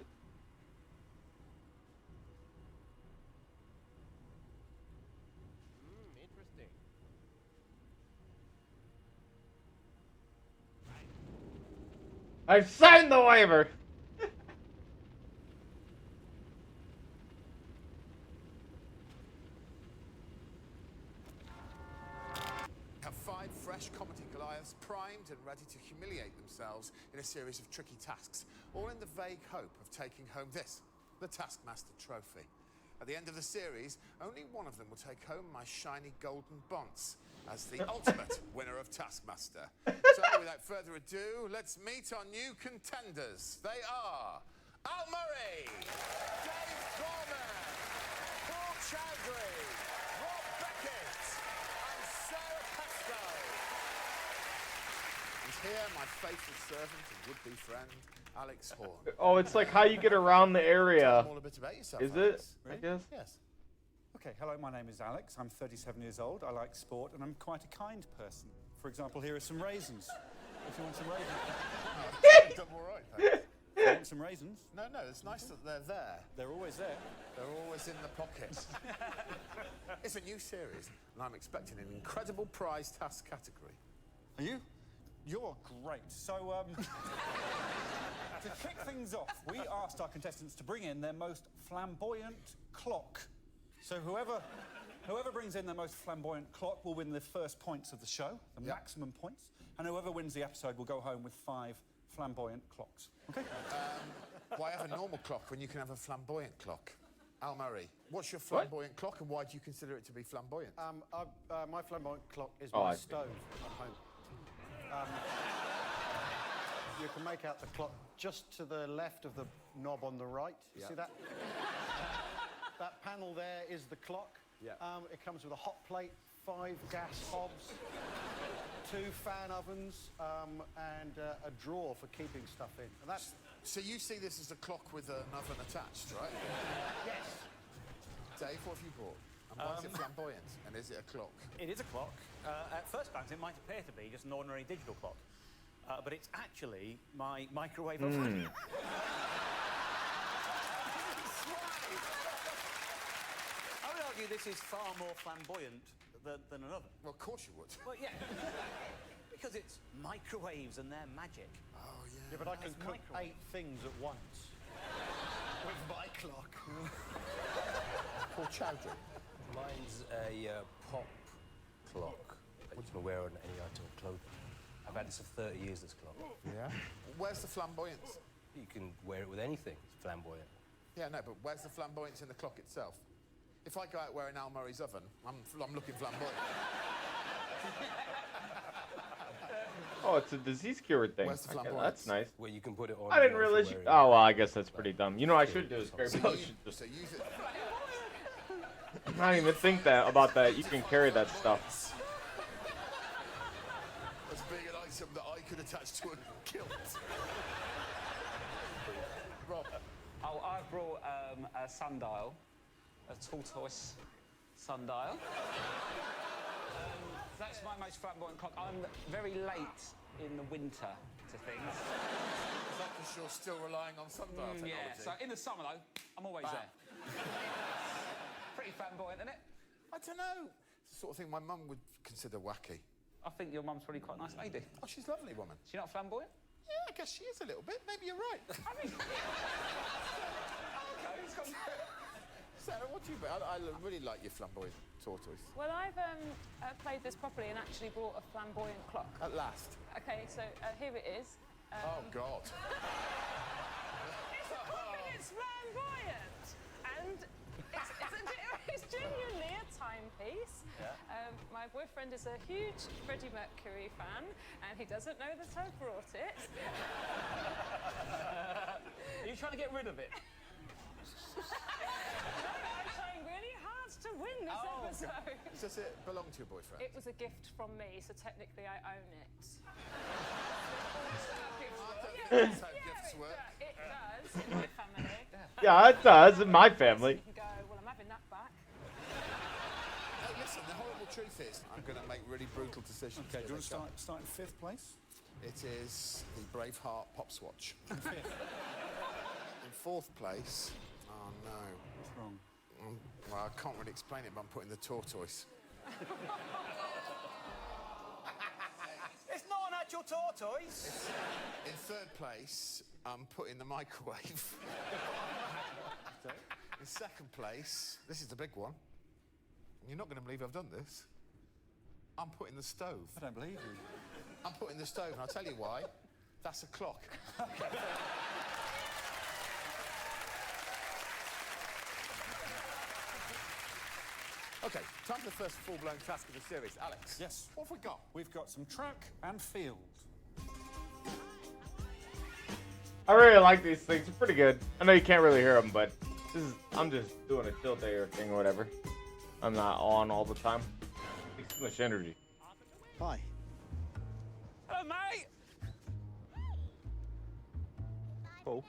Interesting. I've signed the waiver. Have 5 fresh comedy Goliaths primed and ready to humiliate themselves in a series of tricky tasks, all in the vague hope of taking home this, the Taskmaster Trophy. At the end of the series, only one of them will take home my shiny golden bonce as the ultimate winner of Taskmaster. So, without further ado, let's meet our new contenders. They are Al Murray, Dave Gorman, Paul Chowdhury, Rob Beckett, and Sarah Pesto. And here, my faithful servant and would-be friend, Alex Horn. Oh, it's like how you get around the area. Tell them all a bit about yourself, Is Alex. it? I guess. Yes. Okay, hello, my name is Alex. I'm 37 years old. I like sport, and I'm quite a kind person. For example, here are some raisins. If you want some raisins. Done all right, thanks. You want some raisins? No, it's nice that they're there. They're always there. They're always in the pocket. It's a new series, and I'm expecting an incredible prize task category. Are you? You're great. So, to kick things off, we asked our contestants to bring in their most flamboyant clock. So whoever brings in their most flamboyant clock will win the first points of the show, the maximum points, and whoever wins the episode will go home with 5 flamboyant clocks. Okay? Why have a normal clock when you can have a flamboyant clock? Al Murray, what's your flamboyant clock, and why do you consider it to be flamboyant? My flamboyant clock is Oh, my I see. stove at home. You can make out the clock just to the left of the knob on the right. You see that? That panel there is the clock. Yeah. It comes with a hot plate, 5 gas hobs, 2 fan ovens, and a drawer for keeping stuff in. And that's So you see this as a clock with an oven attached, right? Yes. Dave, what have you bought? And why is it flamboyant? And is it a clock? It is a clock. At first glance, it might appear to be just an ordinary digital clock. But it's actually my microwave oven. I would argue this is far more flamboyant than an oven. Well, of course you would. Well, yeah. Because it's microwaves and their magic. Oh, yeah. Yeah, but I can That's cook microwave. 8 things at once with my clock. Paul Chowdhury. Mine's a pop clock that you can wear on any item of clothing. I've had this for 30 years, this clock. Yeah? Where's the flamboyance? You can wear it with anything. It's flamboyant. Yeah, no, but where's the flamboyance in the clock itself? If I go out wearing Al Murray's oven, I'm looking flamboyant. Oh, it's a disease cure thing. Where's the Okay, flamboyance? that's nice. Where you can put it on. I didn't if you're realize you. wearing Oh, it. well, I guess that's pretty dumb. You know what I should do is carry. So I you- should just so use it. not even think about that. You can carry that stuff. As being an item that I could attach to a kilt. Rob. Oh, I brought a sundial, a tortoise sundial. That's my most flamboyant clock. I'm very late in the winter to things. Is that because you're still relying on sundial technology? Yeah, so in the summer though, I'm always Bam. there. Pretty flamboyant, isn't it? I don't know. It's the sort of thing my mum would consider wacky. I think your mum's probably quite a nice lady. Oh, she's a lovely woman. She's not flamboyant? Yeah, I guess she is a little bit. Maybe you're right. I mean... okay, it's got... Sarah, what do you... I really like your flamboyant tortoise. Well, I've played this properly and actually brought a flamboyant clock. At last. Okay, so here it is. Oh, God. It's flamboyant, and it's genuinely a timepiece. Yeah. My boyfriend is a huge Freddie Mercury fan, and he doesn't know that I brought it. Are you trying to get rid of it? No, I'm trying really hard to win this episode. Does it belong to your boyfriend? It was a gift from me, so technically I own it. That's how gifts work. It does in my family. Yeah, it does in my family. You can go, well, I'm having that back. Hey, listen, the horrible truth is I'm going to make really brutal decisions. Okay, do you Here want they to start in 5th place? come. It is the Braveheart Pop Swatch. fourth place. Oh no. What's wrong? Well, I can't really explain it, but I'm putting the tortoise. It's not an actual tortoise. In third place, I'm putting the microwave. In second place, this is the big one. You're not going to believe I've done this. I'm putting the stove. I don't believe you. I'm putting the stove, and I'll tell you why. That's a clock. Okay, time for the first full-blown task of the series. Alex. Yes. What have we got? We've got some track and field. I really like these things. They're pretty good. I know you can't really hear them, but I'm just doing a chill day or thing or whatever. I'm not on all the time. Takes too much energy. Hi. Hello, mate. Cool.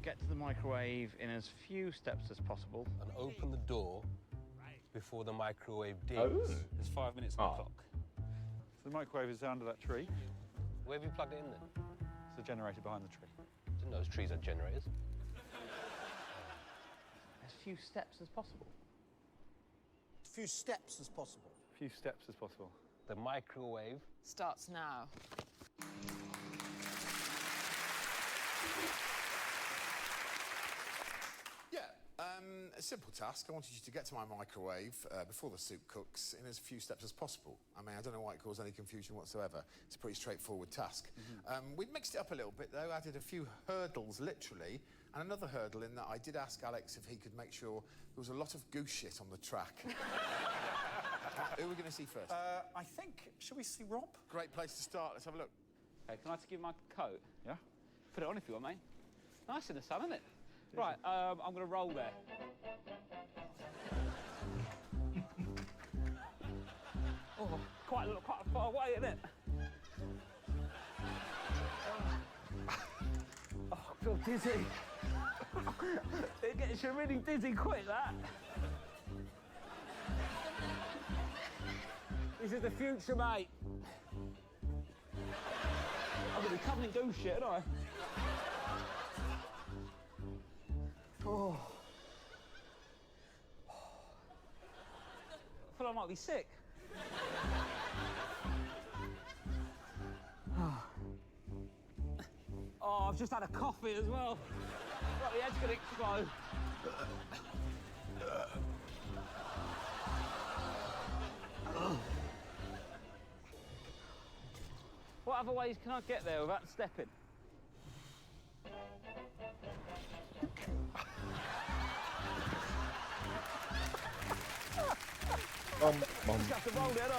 Get to the microwave in as few steps as possible. And open the door before the microwave dings. Oh. There's 5 minutes on the clock. So the microwave is under that tree. Where have you plugged it in then? It's the generator behind the tree. Didn't know those trees had generators. As few steps as possible. Few steps as possible. Few steps as possible. The microwave starts now. Yeah, a simple task. I wanted you to get to my microwave before the soup cooks in as few steps as possible. I mean, I don't know why it caused any confusion whatsoever. It's a pretty straightforward task. We mixed it up a little bit, though, added a few hurdles, literally, and another hurdle in that I did ask Alex if he could make sure there was a lot of goose shit on the track. Who are we going to see first? I think, should we see Rob? Great place to start. Let's have a look. Okay, can I just give my coat? Yeah. Put it on if you want, mate. Nice in the sun, isn't it? Right, I'm going to roll there. Oh, quite far away, isn't it? Oh, I feel dizzy. It gets you really dizzy quick, that. This is the future, mate. I'm going to be covered in goose shit, aren't I? Oh. I feel I might be sick. Oh, I've just had a coffee as well. Right, the head's gonna explode. What other ways can I get there without stepping? Just have to roll it, don't I?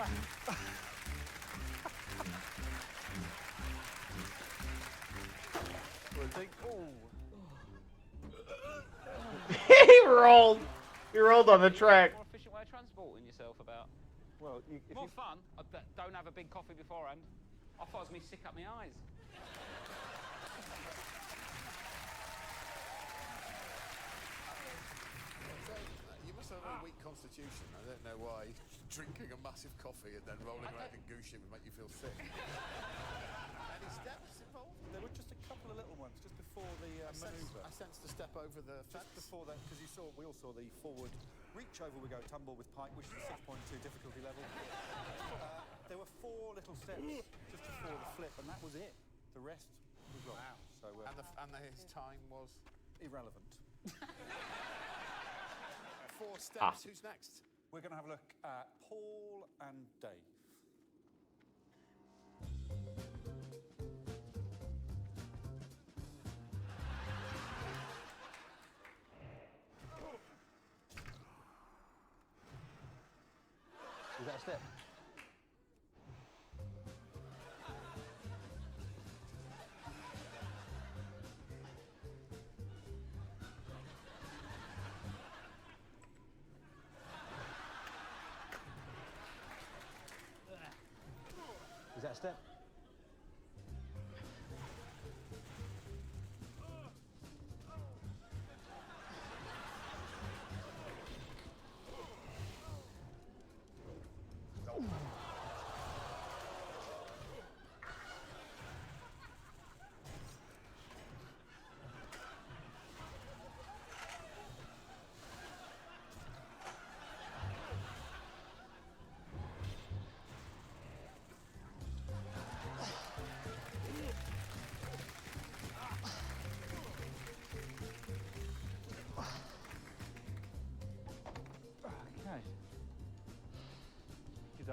He rolled on the track. More efficient way of transporting yourself about. Well, More fun. I don't have a big coffee beforehand. I thought it was me sick up my eyes. You must have a weak constitution. I don't know why drinking a massive coffee and then rolling around in goose shit would make you feel sick. Any steps involved? There were just a couple of little ones just before the manoeuvre. I sensed a step over the fence. Just before that, because we all saw the forward reach over we go tumble with pike, which is 6.2 difficulty level. There were 4 little steps just before the flip, and that was it. The rest was wrong. Wow. So, and his time was irrelevant. 4 steps. Who's next? We're going to have a look at Paul and Dave. Is that a step? Is that a step?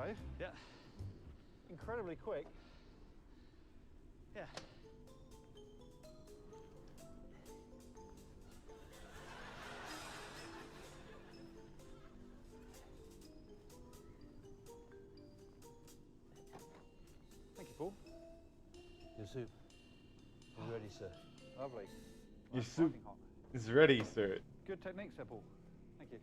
go. Yeah. Incredibly quick. Yeah. Thank you, Paul. Your soup is ready, sir. Lovely. Your Well, soup piping hot. is ready, sir. Good technique, Sir Paul. Thank you.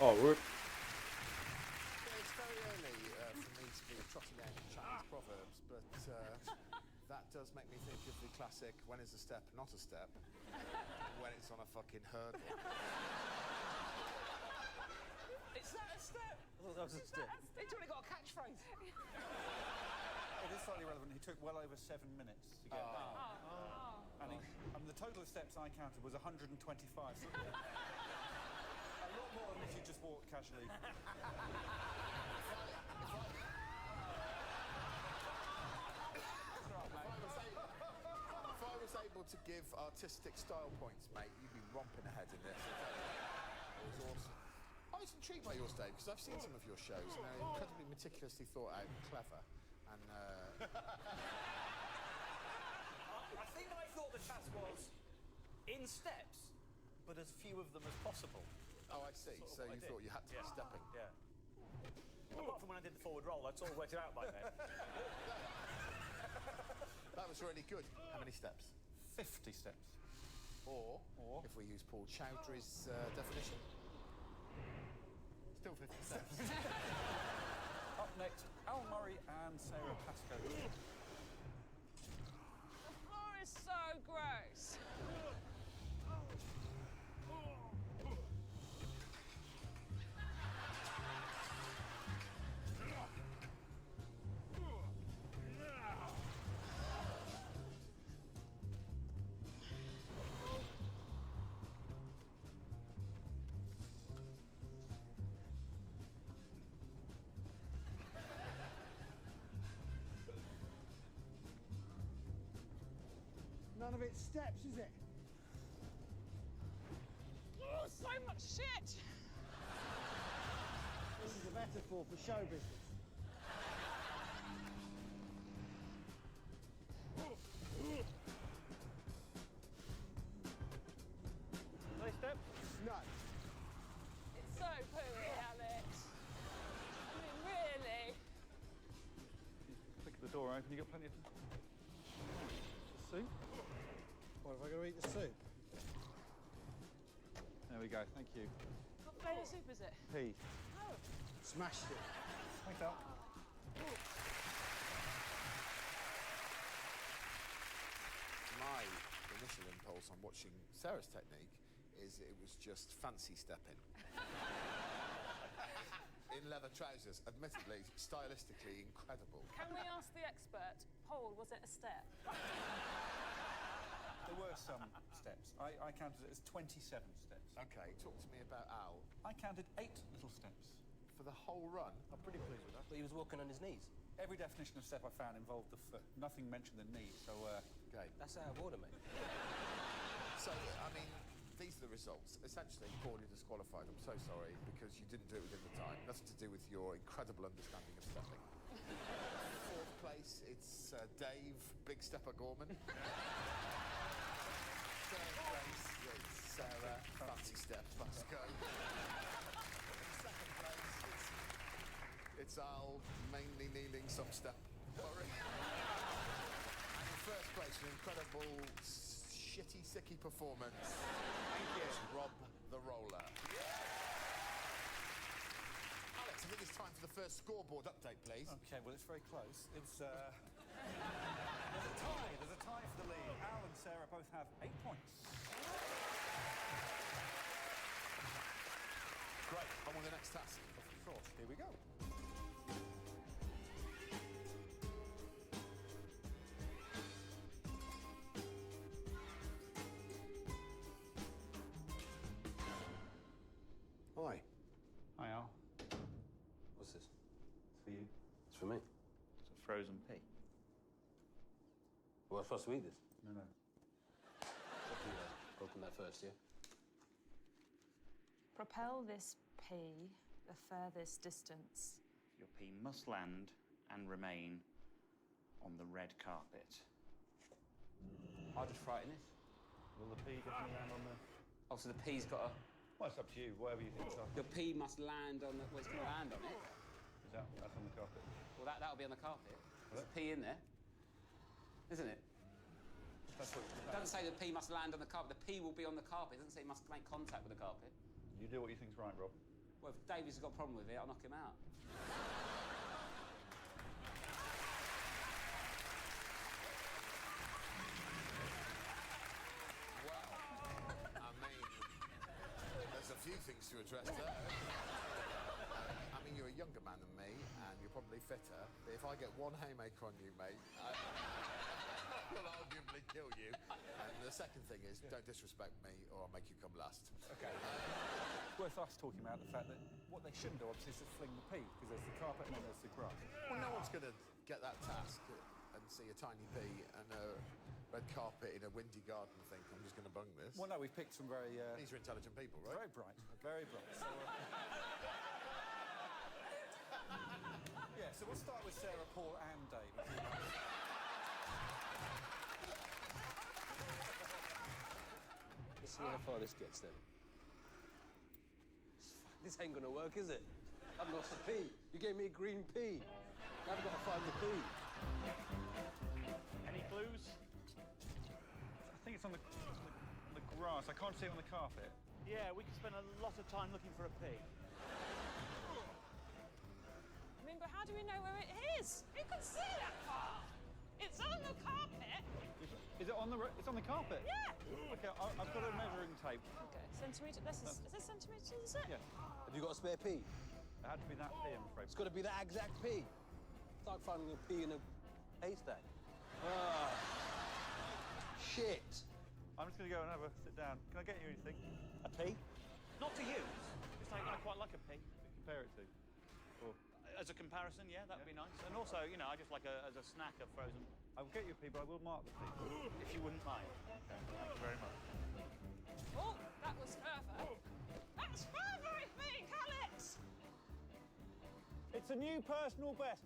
Oh, we're. It's very early for me to be trotting out Chinese proverbs, but that does make me think of the classic, when is a step not a step? When it's on a fucking hurdle. Is that a step? Oh, that was a step. He's already got a catchphrase. It is slightly relevant. He took well over 7 minutes to get there. And the total of steps I counted was 125. So a lot more than if you just walked casually. If I was able to give artistic style points, mate, you'd be romping ahead in this. It was awesome. I was intrigued by yours, Dave, because I've seen some of your shows and they're incredibly meticulously thought out and clever. And I think I thought the task was in steps, but as few of them as possible. oh, I see. Sort of So what I you did. thought you had to be stepping. Yeah. Apart from when I did the forward roll, I'd sort of worked it out by then. That was really good. How many steps? 50 steps. Or if we use Paul Chowdhury's definition, still 50 steps. Up next, Al Murray and Sarah Pascoe. The floor is so gross. None of it's steps, is it? Oh, so much shit. This is a metaphor for show business. No steps? No. It's so pooey, Alex. I mean, really. Click the door open, you got plenty of soup? What, have I got to eat the soup? There we go, thank you. What flavour soup is it? Pea. Oh. Smashed it. Thanks, Al. My initial impulse on watching Sarah's technique is it was just fancy stepping. In leather trousers, admittedly, stylistically incredible. Can we ask the expert, Paul, was it a step? There were some steps. I counted it as 27 steps. Okay, talk to me about Al. I counted 8 little steps. For the whole run? I'm pretty pleased with that. But he was walking on his knees. Every definition of step I found involved the foot. Nothing mentioned the knee, so okay. That's out of order, mate. So, I mean, these are the results. Essentially, Paul, you're disqualified. I'm so sorry, because you didn't do it within the time. Nothing to do with your incredible understanding of stepping. 4th place, it's Dave, Big Stepper Gorman. 3rd place, it's Sarah, Fancy Step, Pasco. 2nd place, it's Al, mainly kneeling, some step, Murray. And in 1st place, an incredible shitty, sicky performance. Thank you. It's Rob the Roller. Alex, I think it's time for the first scoreboard update, please. Okay, well, it's very close. It's there's a tie. There's a tie for the lead. Al and Sarah both have 8 points. Great. On with the next task. Of course. Here we go. Hi. Hi, Al. What's this? It's for you. It's for me. It's a frozen pea. Well, I'm supposed to eat this. No. Open that first, yeah? Propel this pea the furthest distance. Your pea must land and remain on the red carpet. I'll just frighten this. Will the pea definitely land on the... Oh, so the pea's got to... Well, it's up to you, whatever you think. The pea must land on the... Well, it's going to land on it. That's on the carpet. Well, that'll be on the carpet. There's a pea in there. Isn't it? It doesn't say the pea must land on the carpet. The pea will be on the carpet. It doesn't say it must make contact with the carpet. You do what you think's right, Rob. Well, if Davies has got a problem with it, I'll knock him out. I mean, there's a few things to address there. I mean, you're a younger man than me, and you're probably fitter. But if I get one haymaker on you, mate, will arguably kill you. And the second thing is, don't disrespect me, or I'll make you come last. Okay. Worth us talking about the fact that what they shouldn't do, obviously, is just fling the pea, because there's the carpet and then there's the grass. Well, no one's going to get that task and see a tiny pea and a red carpet in a windy garden and think, I'm just going to bung this. Well, no, we've picked some very... These are intelligent people, right? Very bright, very bright. So, yeah, so we'll start with Sarah, Paul and Dave. Let's see how far this gets then. This ain't gonna work, is it? I've lost a pea. You gave me a green pea. Now I've got to find the pea. Any clues? I think it's on the grass. I can't see it on the carpet. Yeah, we could spend a lot of time looking for a pea. I mean, but how do we know where it is? Who can see that far? It's on the carpet. Is it on the... It's on the carpet? Yeah. OK, I've got a measuring tape. OK, centimetre. Is this centimetres, is it? Yeah. Have you got a spare pea? It had to be that pea, I'm afraid. It's got to be that exact pea. It's like finding a pea in a haystack. Ah, shit. I'm just going to go and have a sit down. Can I get you anything? A pea? Not to use. Just I quite like a pea. Compare it to? Or... As a comparison, yeah, that'd be nice. And also, you know, I just like as a snack of frozen. I'll get you a pea, but I will mark the pea. If you wouldn't mind. Okay, thank you very much. Oh, that was further. That's further, I think, Alex! It's a new personal best.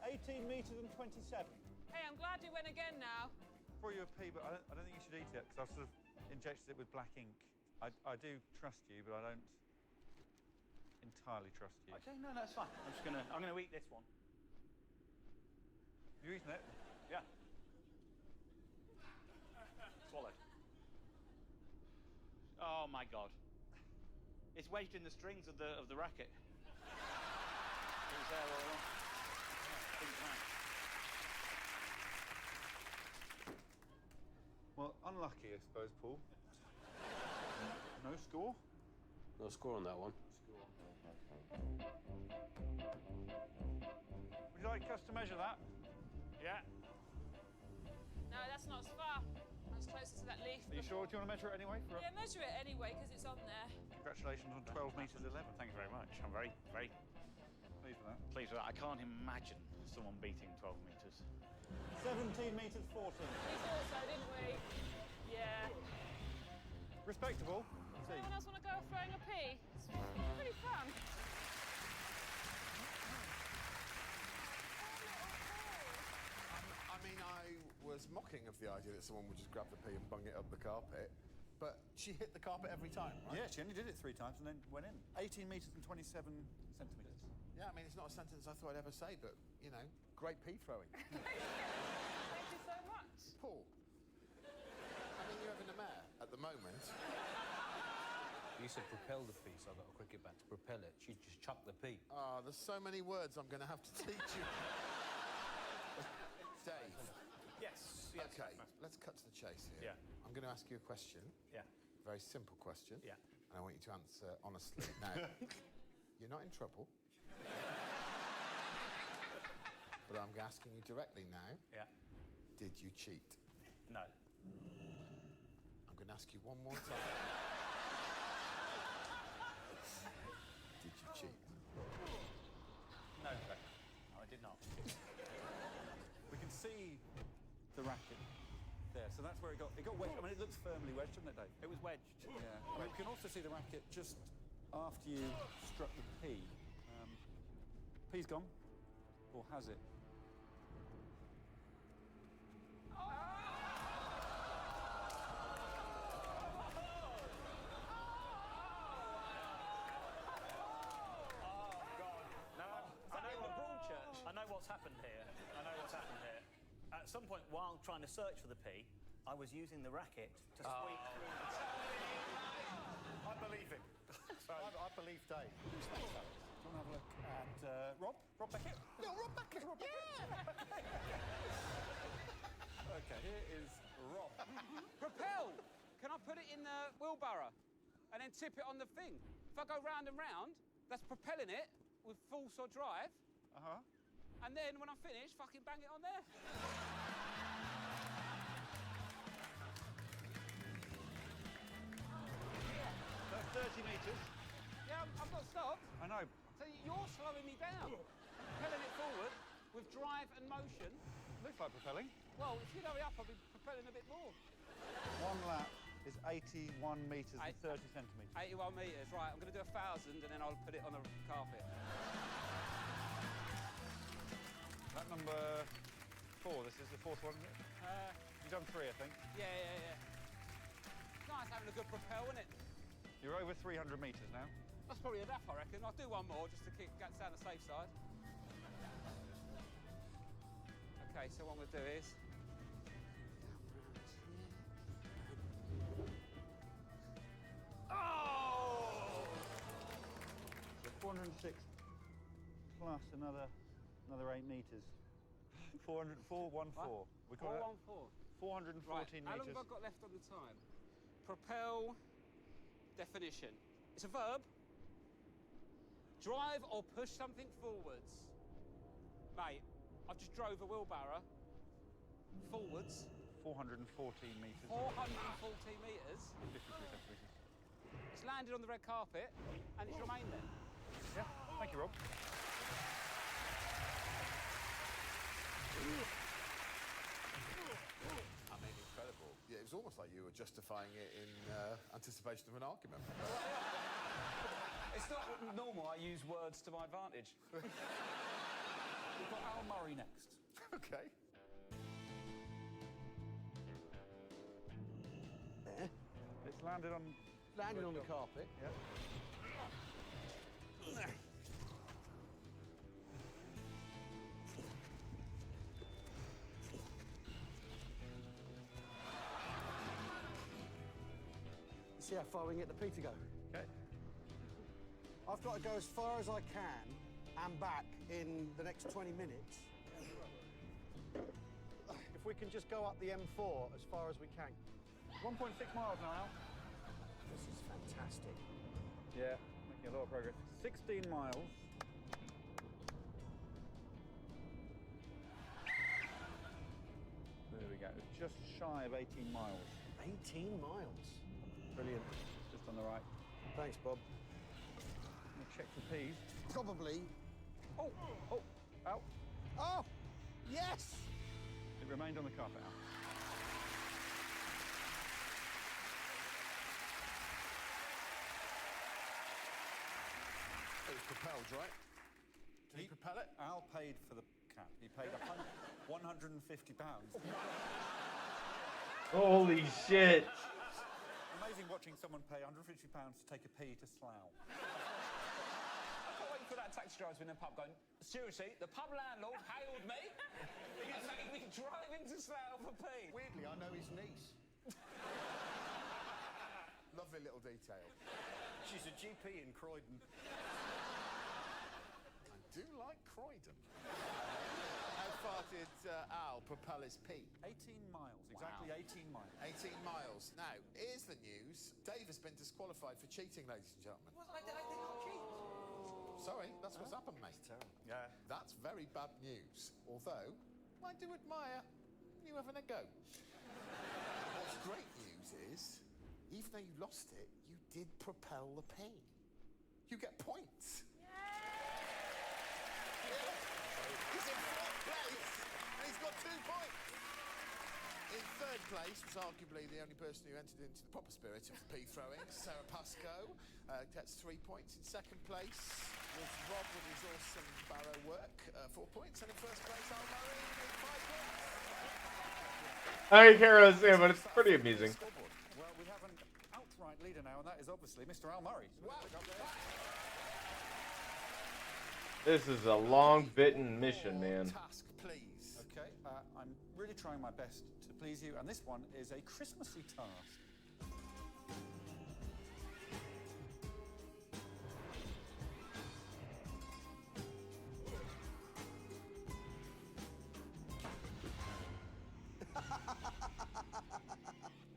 18 metres and 27. Hey, I'm glad you went again now. Brought you a pea, but I don't think you should eat it, because I've sort of injected it with black ink. I do trust you, but I don't entirely trust you. Okay, no, that's fine. I'm gonna eat this one. You eating it? Yeah. Swallowed. Oh my God. It's wedged in the strings of the racket. It was there all along. Didn't count. Well, unlucky, I suppose, Paul. No score? No score on that one. Would you like us to measure that? Yeah. No, that's not as far. That's closer to that leaf. Are you sure? Do you want to measure it anyway? Yeah, measure it anyway, because it's on there. Congratulations on 12 metres 11. Thank you very much. I'm very, very pleased with that. Pleased with that. I can't imagine someone beating 12 metres. 17 metres 14. We thought so, didn't we? Yeah. Respectable. Does anyone else want to go throwing a pea? It's pretty fun. I mean, I was mocking of the idea that someone would just grab the pea and bung it up the carpet, but she hit the carpet every time, right? Yeah, she only did it 3 times and then went in. 18 metres and 27 centimetres. Yeah, I mean, it's not a sentence I thought I'd ever say, but, you know, great pea throwing. Thank you so much. Paul, I mean, you're having a mare at the moment. You said propel the pea, so I got a cricket bat to propel it. She just chucked the pea. Oh, there's so many words I'm going to have to teach you. Dave. Yes. OK, let's cut to the chase here. Yeah. I'm going to ask you a question. Yeah. A very simple question. Yeah. And I want you to answer honestly. Now, you're not in trouble. But I'm asking you directly now. Yeah. Did you cheat? No. I'm going to ask you one more time. Did you cheat? No, I did not. We can see the racket There, so that's where it got wedged. I mean, it looks firmly wedged, doesn't it, Dave? It was wedged. Yeah. I mean, we can also see the racket just after you struck the P. P's gone, or has it? I know what's happened here. At some point, while trying to search for the P, I was using the racket to sweep through the I believe him. I believe Dave. Do you want to have a look at Rob? Rob Beckett? Yeah, Rob Beckett. Okay, here is Rob. Propel! Can I put it in the wheelbarrow and then tip it on the thing? If I go round and round, that's propelling it with force or drive. Uh-huh. And then when I'm finished, fucking bang it on there. That's 30 metres. Yeah, I'm not stopped. I know. So you're slowing me down. Propelling it forward with drive and motion. Looks like propelling. Well, if you'd hurry up, I'll be propelling a bit more. 1 lap is 81 metres and 30 centimetres. 81 metres, right. I'm going to do 1,000 and then I'll put it on the carpet. Lap number 4, this is the 4th one, isn't it? You've done 3, I think. Yeah. It's nice having a good propel, isn't it? You're over 300 metres now. That's probably enough, I reckon. I'll do one more just to get down the safe side. Okay, so what I'm going to do is... Oh! So 406 plus another 8 metres. 414. We call it 414 Right, metres. how long have I got left on the time? Propel, definition. It's a verb. Drive or push something forwards. Mate, I've just drove a wheelbarrow forwards. 414 metres. 414 metres. 53 centimetres. It's landed on the red carpet and it's remained there. Yeah, thank you, Rob. I mean, incredible. Yeah, it was almost like you were justifying it in anticipation of an argument. It's not normal, I use words to my advantage. We've got Al Murray next. Okay. There. It's landed on... Landed on the carpet. Yeah. See how far we can get the P to go. Okay. I've got to go as far as I can and back in the next 20 minutes. If we can just go up the M4 as far as we can. 1.6 miles now, Al. This is fantastic. Yeah, making a lot of progress. 16 miles. There we go. Just shy of 18 miles. 18 miles. Brilliant. Just on the right. Thanks, Bob. Let me check for P's. Probably. Oh, Al. Oh, yes! It remained on the carpet, Al. It was propelled, right? Did he propel it? Al paid for the cap. He paid £150. Holy shit! Amazing watching someone pay £150 to take a P to Slough. I can't wait for that taxi driver in the pub going, seriously, the pub landlord hailed me. He's making me drive into Slough for P. Weirdly, I know his niece. Lovely little detail. She's a GP in Croydon. I do like Croydon. How far did Al propel his P? 18 miles, exactly 18 miles. 18 miles. Now, here's the news. Dave has been disqualified for cheating, ladies and gentlemen. I did not cheat. Sorry, that's what's happened, mate. Yeah. That's very bad news. Although, I do admire you having a go. What's great news is, even though you lost it, you did propel the P. You get points. He's in 4th place, and he's got 2 points. In 3rd third place was arguably the only person who entered into the proper spirit of pea throwing. Sarah Pascoe gets 3 points. In second place was Rob with his awesome barrow work, 4 points. And in first place, Al Murray with 5 points. I can't really say it, but it's pretty amusing. Well, we have an outright leader now, and that is obviously Mr. Al Murray. Wow. This is a long-bitten mission, man. Task, please. Okay, I'm really trying my best to please you, and this one is a Christmassy task.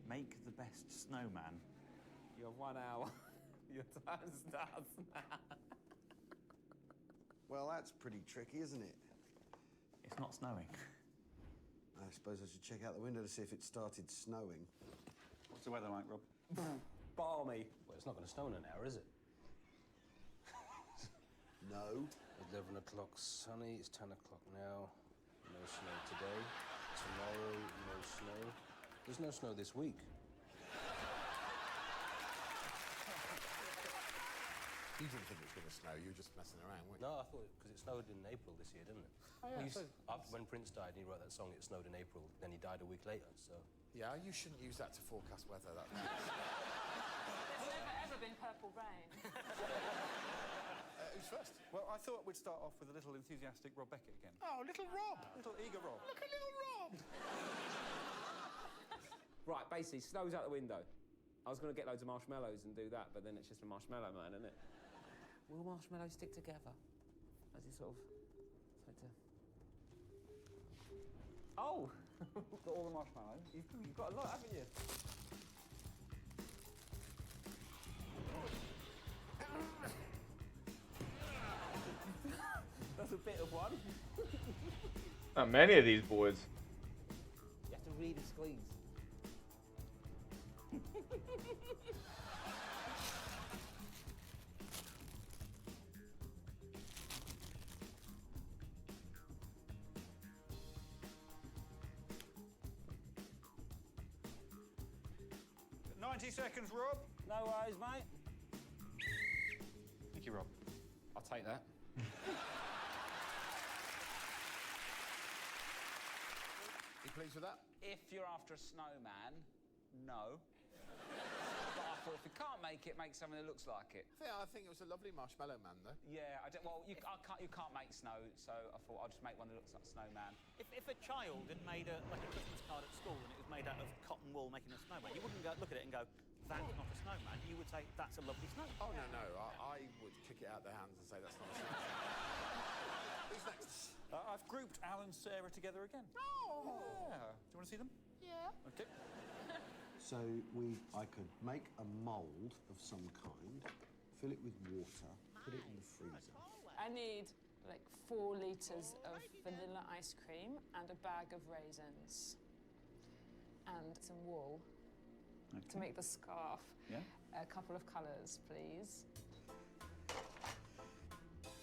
Make the best snowman. You have 1 hour. Your time starts now. Well, that's pretty tricky, isn't it? It's not snowing. I suppose I should check out the window to see if it started snowing. What's the weather like, Rob? Balmy. Well, it's not going to snow in an hour, is it? No. 11 o'clock sunny, it's 10 o'clock now. No snow today. Tomorrow, no snow. There's no snow this week. You didn't think it was going to snow, you were just messing around, weren't you? No, I thought because it snowed in April this year, didn't it? Oh, yeah, After when Prince died and he wrote that song, it snowed in April, then he died a week later, so... Yeah, you shouldn't use that to forecast weather. There's never ever been purple rain. Who's first? Well, I thought we'd start off with a little enthusiastic Rob Beckett again. Oh, little Rob. Little eager Rob. Look at little Rob. Right, basically, snow's out the window. I was going to get loads of marshmallows and do that, but then it's just a marshmallow man, isn't it? Will marshmallows stick together? As he sort of... Oh! Got all the marshmallows. You've got a lot, haven't you? That's a bit of one. Not many of these boys. You have to really squeeze. 90 seconds, Rob. No worries, mate. Thank you, Rob. I'll take that. You pleased with that? If you're after a snowman, no. But I thought if you can't make it, make something that looks like it. Yeah, I think it was a lovely marshmallow man, though. Yeah, well, you can't make snow, so I thought I'll just make one that looks like a snowman. If a child had made a Christmas card at school and it was made out of cotton wool making a snowman, you wouldn't look at it and go, that's not a snowman. You would say, that's a lovely snowman. Oh, no. I would kick it out of their hands and say that's not a snowman. Who's next? I've grouped Al and Sarah together again. Oh! Yeah. Do you want to see them? Yeah. Okay. So I could make a mould of some kind, fill it with water, put it in the freezer. I need like 4 litres of vanilla ice cream and a bag of raisins. And some wool to make the scarf. Yeah. A couple of colours, please.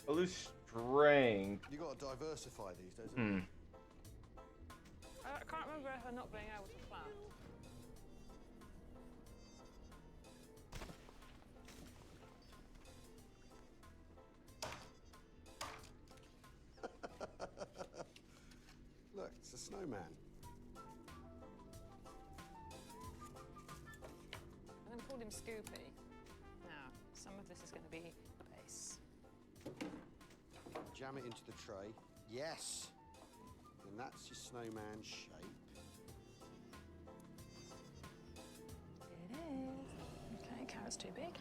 A loose string. You got to diversify these days. I can't remember her not being able to plan. Look, it's a snowman. And then called him Scoopy. Now, some of this is going to be base. Jam it into the tray. Yes! And that's your snowman shape. It is. Okay, carrot's too big.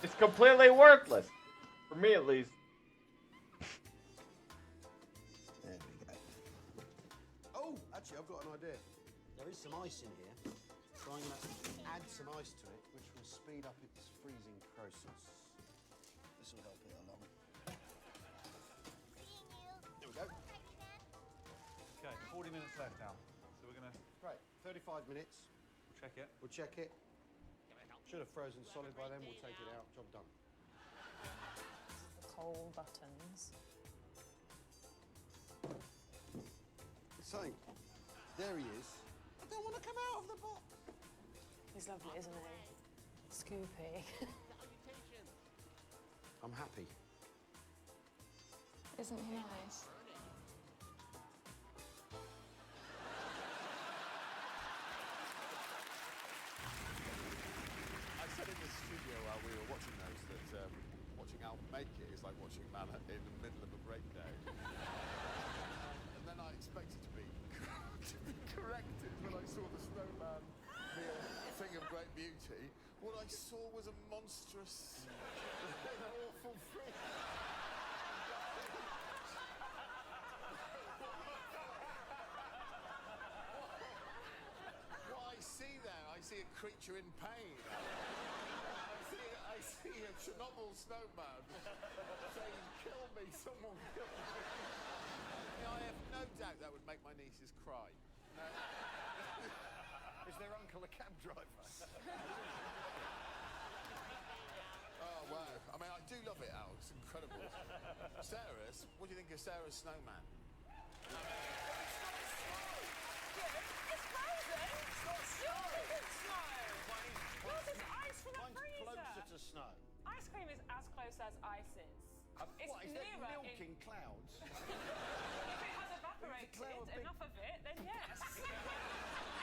It's completely worthless. For me, at least. There we go. Oh, actually, I've got an idea. There is some ice in here, so I'm going to add some ice to it, which will speed up its freezing process. This will help it along. There we go. Okay, 40 minutes left now. So we're going to... Great, 35 minutes. We'll check it. We'll check it. Should have frozen solid by then. We'll take it out. Job done. Coal buttons. Saying, There he is. I don't want to come out of the box. He's lovely, isn't he? Scoopy. I'm happy. Isn't he nice? I said in the studio while we were watching those that watching Alf make it is like watching a man in the middle of a breakdown. And then I expected to be corrected when I saw the snowman be a thing of great beauty. What I saw was a monstrous, awful freak. What I see there, I see a creature in pain. I see a Chernobyl snowman saying, "Kill me, someone kill me." I have no doubt that would make my nieces cry. No. Is their uncle a cab driver? Oh, wow. I mean, I do love it, Al. It's incredible. Sarah's, what do you think of Sarah's snowman? It's frozen. It's not snow. It's snow. Yours is ice from the freezer. Closer to snow. Ice cream is as close as ice is. It's What, is there nearer milk in clouds? If it has evaporated enough of it, then yes.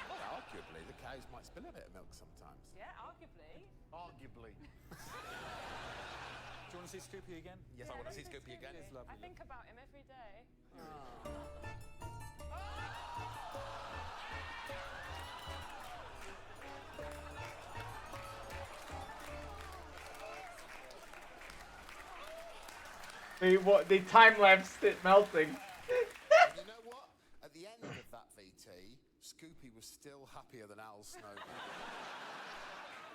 Well, arguably, the cows might spill a bit of milk sometimes. Yeah, arguably. Arguably. Do you want to see Scoopy again? Yes, I want to see Scoopy again. It's lovely. I think about him every day. They time-lapsed it melting. You know what? At the end of that VT, Scoopy was still happier than Al's snowman.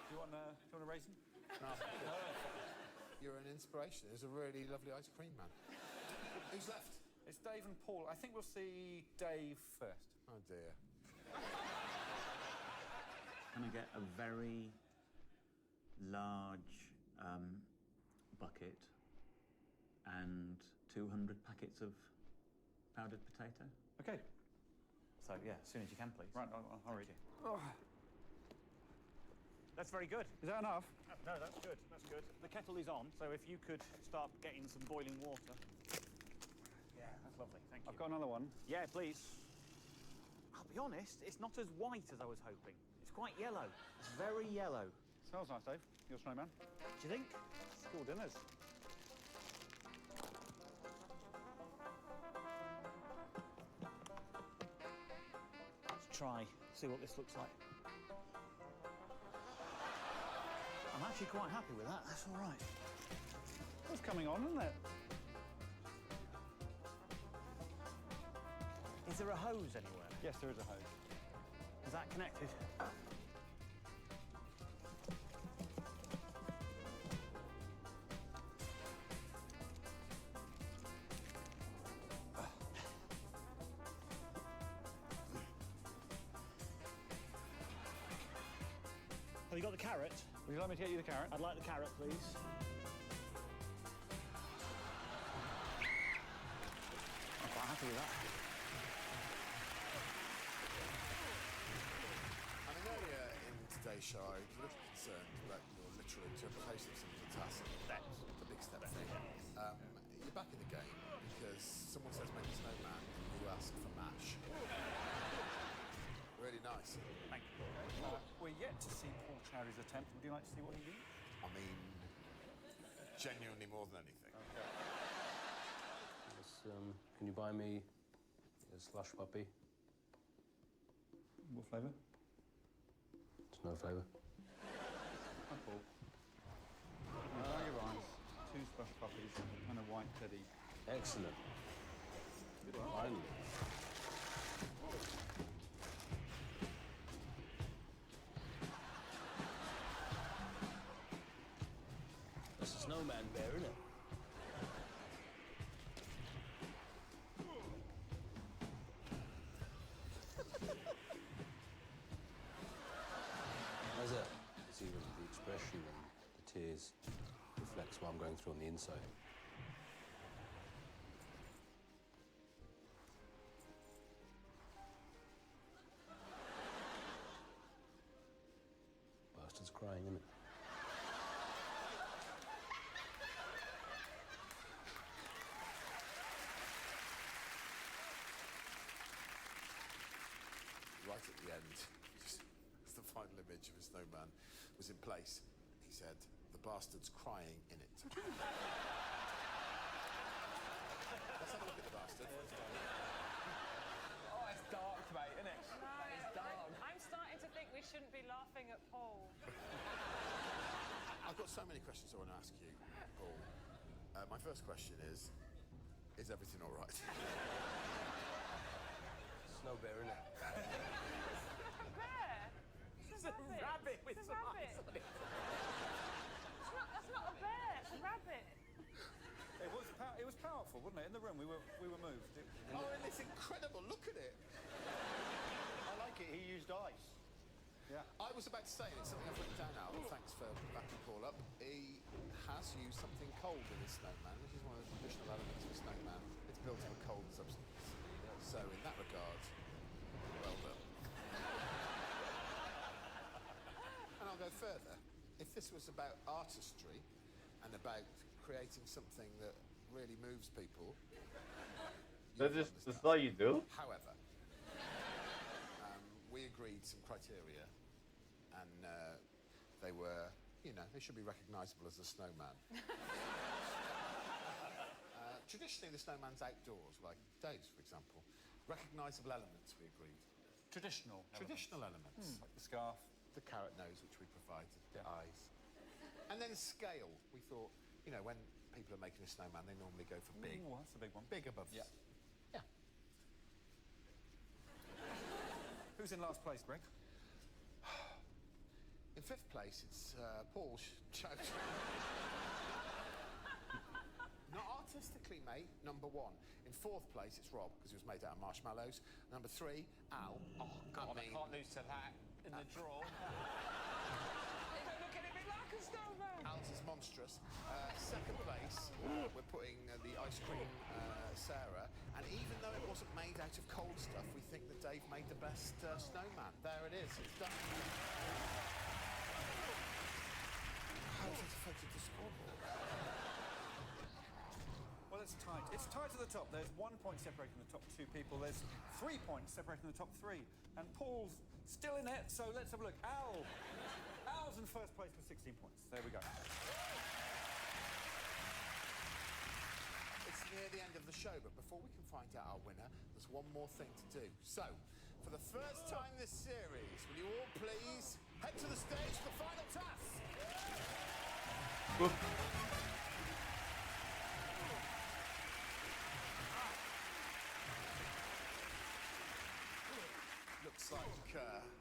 Do you want a raisin? No. You're an inspiration. There's a really lovely ice cream man. Who's left? It's Dave and Paul. I think we'll see Dave first. Oh dear. Can I get a very large bucket and 200 packets of powdered potato? Okay. So, yeah, as soon as you can, please. Right, I'll hurry. Oh. That's very good. Is that enough? No, that's good. That's good. The kettle is on, so if you could start getting some boiling water. Yeah, that's lovely. Thank you. I've got another one. Yeah, please. I'll be honest, it's not as white as I was hoping. It's quite yellow. It's very yellow. Smells nice, Dave. Your snowman. Do you think? School dinners. Let's try, see what this looks like. I'm actually quite happy with that. That's all right. It's coming on, isn't it? Is there a hose anywhere? Yes, there is a hose. Is that connected? Have you got the carrot? Would you like me to get you the carrot? I'd like the carrot, please. I'm quite happy with that. I mean, earlier in today's show, I was a little concerned about your literal interpretation of some of the task steps, the big step thing. You're back in the game because someone says make a snowman and you ask for mash. Really nice. Thank you. We're yet to see Paul Chowdhury's attempt. Would you like to see what he did? I mean, genuinely more than anything. Okay. Can you buy me a slush puppy? What flavour? It's no flavour. Hi, Paul. A bag of ice, 2 slush puppies, and a white teddy. Excellent. Finally. That's a snowman bear, isn't it? How's that? See the expression and the tears reflects what I'm going through on the inside. bastard's crying, isn't it? Right at the end, just as the final image of a snowman was in place, he said, "The bastard's crying in it." Let's have a look at the bastard. Oh, it's dark, mate, isn't it? No, It's dark. I'm starting to think we shouldn't be laughing at Paul. I've got so many questions I want to ask you, Paul. My first question is everything all right? Snow bear, isn't it? It's not a bear. It's a rabbit. with It's a some rabbit. eyes on it. That's not a bear. It's a rabbit. It was powerful, wasn't it? In the room, we were moved. Oh, and it's incredible. Look at it. I like it. He used ice. Yeah. I was about to say, and it's something I've written down now, thanks for backing Paul up. He has used something cold in his snowman, which is one of the traditional elements of a snowman. It's built of a cold substance. So in that regard, well done. And I'll go further. If this was about artistry and about creating something that really moves people, That's just all you do? however, we agreed some criteria, and they were, they should be recognisable as a snowman. Traditionally, the snowman's outdoors, like Dave's, for example. Recognisable elements, we agreed. Traditional elements. Like the scarf. The carrot nose, which we provided, the eyes. And then scale. We thought, when people are making a snowman, they normally go for big. Ooh, that's a big one. Big above. Yeah. Yeah. Who's in last place, Greg? In fifth place, it's Paul Chow. Not artistically, mate, number one. In fourth place, it's Rob, because it was made out of marshmallows. Number three, Al. Oh, God, I can't lose to that in the draw. Look at it like a snowman. Al's is monstrous. Second place, we're putting the ice cream Sarah. And even though it wasn't made out of cold stuff, we think that Dave made the best snowman. There it is. It's done. How is it affected the scoreboard? Well, it's tight. It's tight at the top. There's 1 point separating the top two people. There's 3 points separating the top three. And Paul's still in it, so let's have a look. Al's in first place with 16 points. There we go. It's near the end of the show, but before we can find out our winner, there's one more thing to do. So, for the first time this series, will you all please head to the stage for the final task? Looks like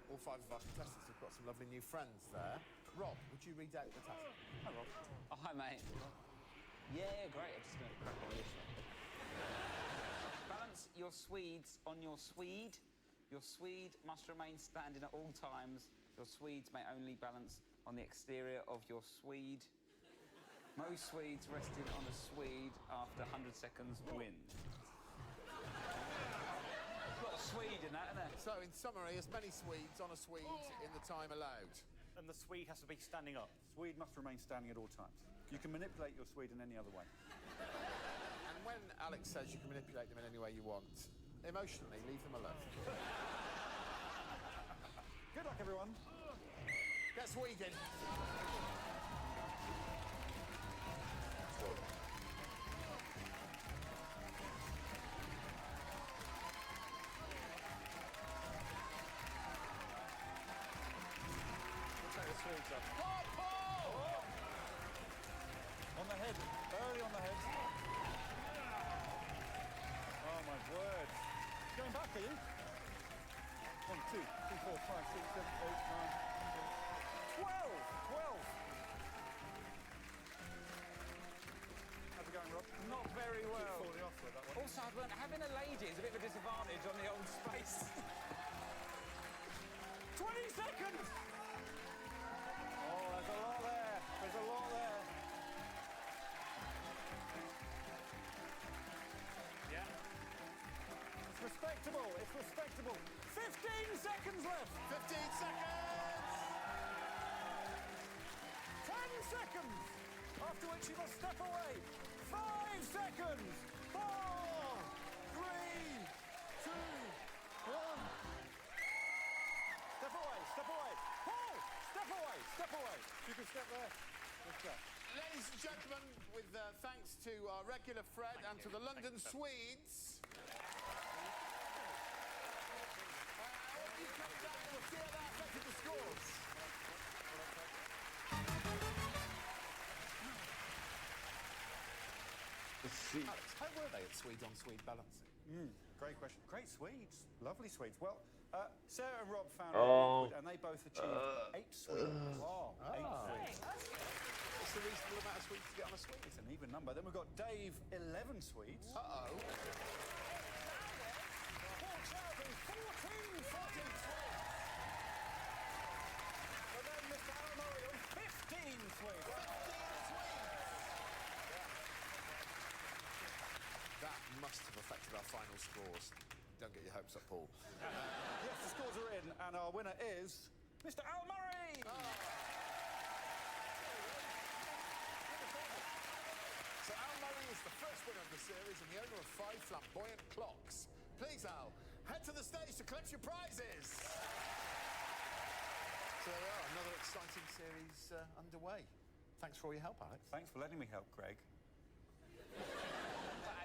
all 5 of our contestants have got some lovely new friends there. Rob, would you read out the task? Hi, Rob. Oh, hi, mate. Yeah, great. I'm just going to crack on this one. Balance your Swedes on your Swede. Your Swede must remain standing at all times. Your Swedes may only balance on the exterior of your Swede. Most Swedes resting on a Swede after 100 seconds win. A lot of Swede in that, isn't there? So, in summary, as many Swedes on a Swede in the time allowed. And the Swede has to be standing up. Swede must remain standing at all times. You can manipulate your Swede in any other way. And when Alex says you can manipulate them in any way you want, emotionally, leave them alone. Good luck, everyone. Get Sweden. Swedes up. On the head, early on the head. Oh my word. Going back, are you? 1, 2, 3, 4, 5, 6, 7, 8, 9, 10, 12! How's it going, Rob? Not very well. Keep falling off with that one. Also, I've learned having a lady is a bit of a disadvantage on the old space. 20 seconds! Oh, there's a lot there. There's a lot there. Yeah. It's respectable. It's respectable. 15 seconds left. 15 seconds! seconds. After which you must step away. 5 seconds. 4, 3, 2, 1. Step away, step away. Paul, step away, step away. You can step there. Just that. Ladies and gentlemen, with thanks to our regular Fred and to the London Swedes. You come down, we'll see how that affected the scores. Alex, how were they at Swede on Swede balancing? Great question. Great Swedes. Lovely Swedes. Well, Sarah and Rob found Oh. it, and they both achieved 8 Swedes. Wow. 8 Swedes. What's the reasonable amount of Swedes to get on a Swede? It's an even number. Then we've got Dave, 11 Swedes. Uh-oh. Paul Chowdhury, 14 Swedes. And then Mr. Al Murray on 15 Swedes. 15 Swedes. That must have affected our final scores. Don't get your hopes up, Paul. Yes, the scores are in, and our winner is Mr. Al Murray. So Al Murray is the first winner of the series and the owner of 5 flamboyant clocks. Please, Al, head to the stage to collect your prizes. So there we are, another exciting series underway. Thanks for all your help, Alex. Thanks for letting me help, Greg.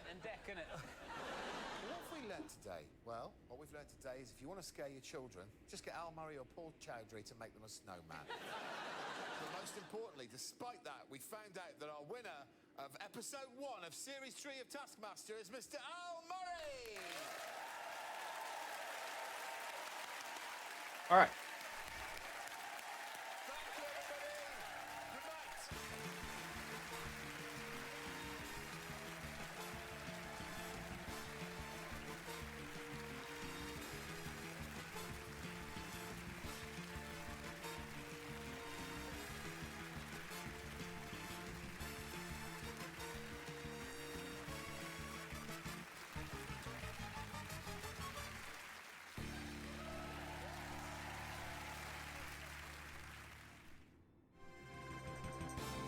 And deck, innit? What have we learnt today? Well, what we've learnt today is if you want to scare your children, just get Al Murray or Paul Chowdhury to make them a snowman. But most importantly, despite that, we found out that our winner of episode 1 of series 3 of Taskmaster is Mr. Al Murray! All right. Thank you, everybody. Good night.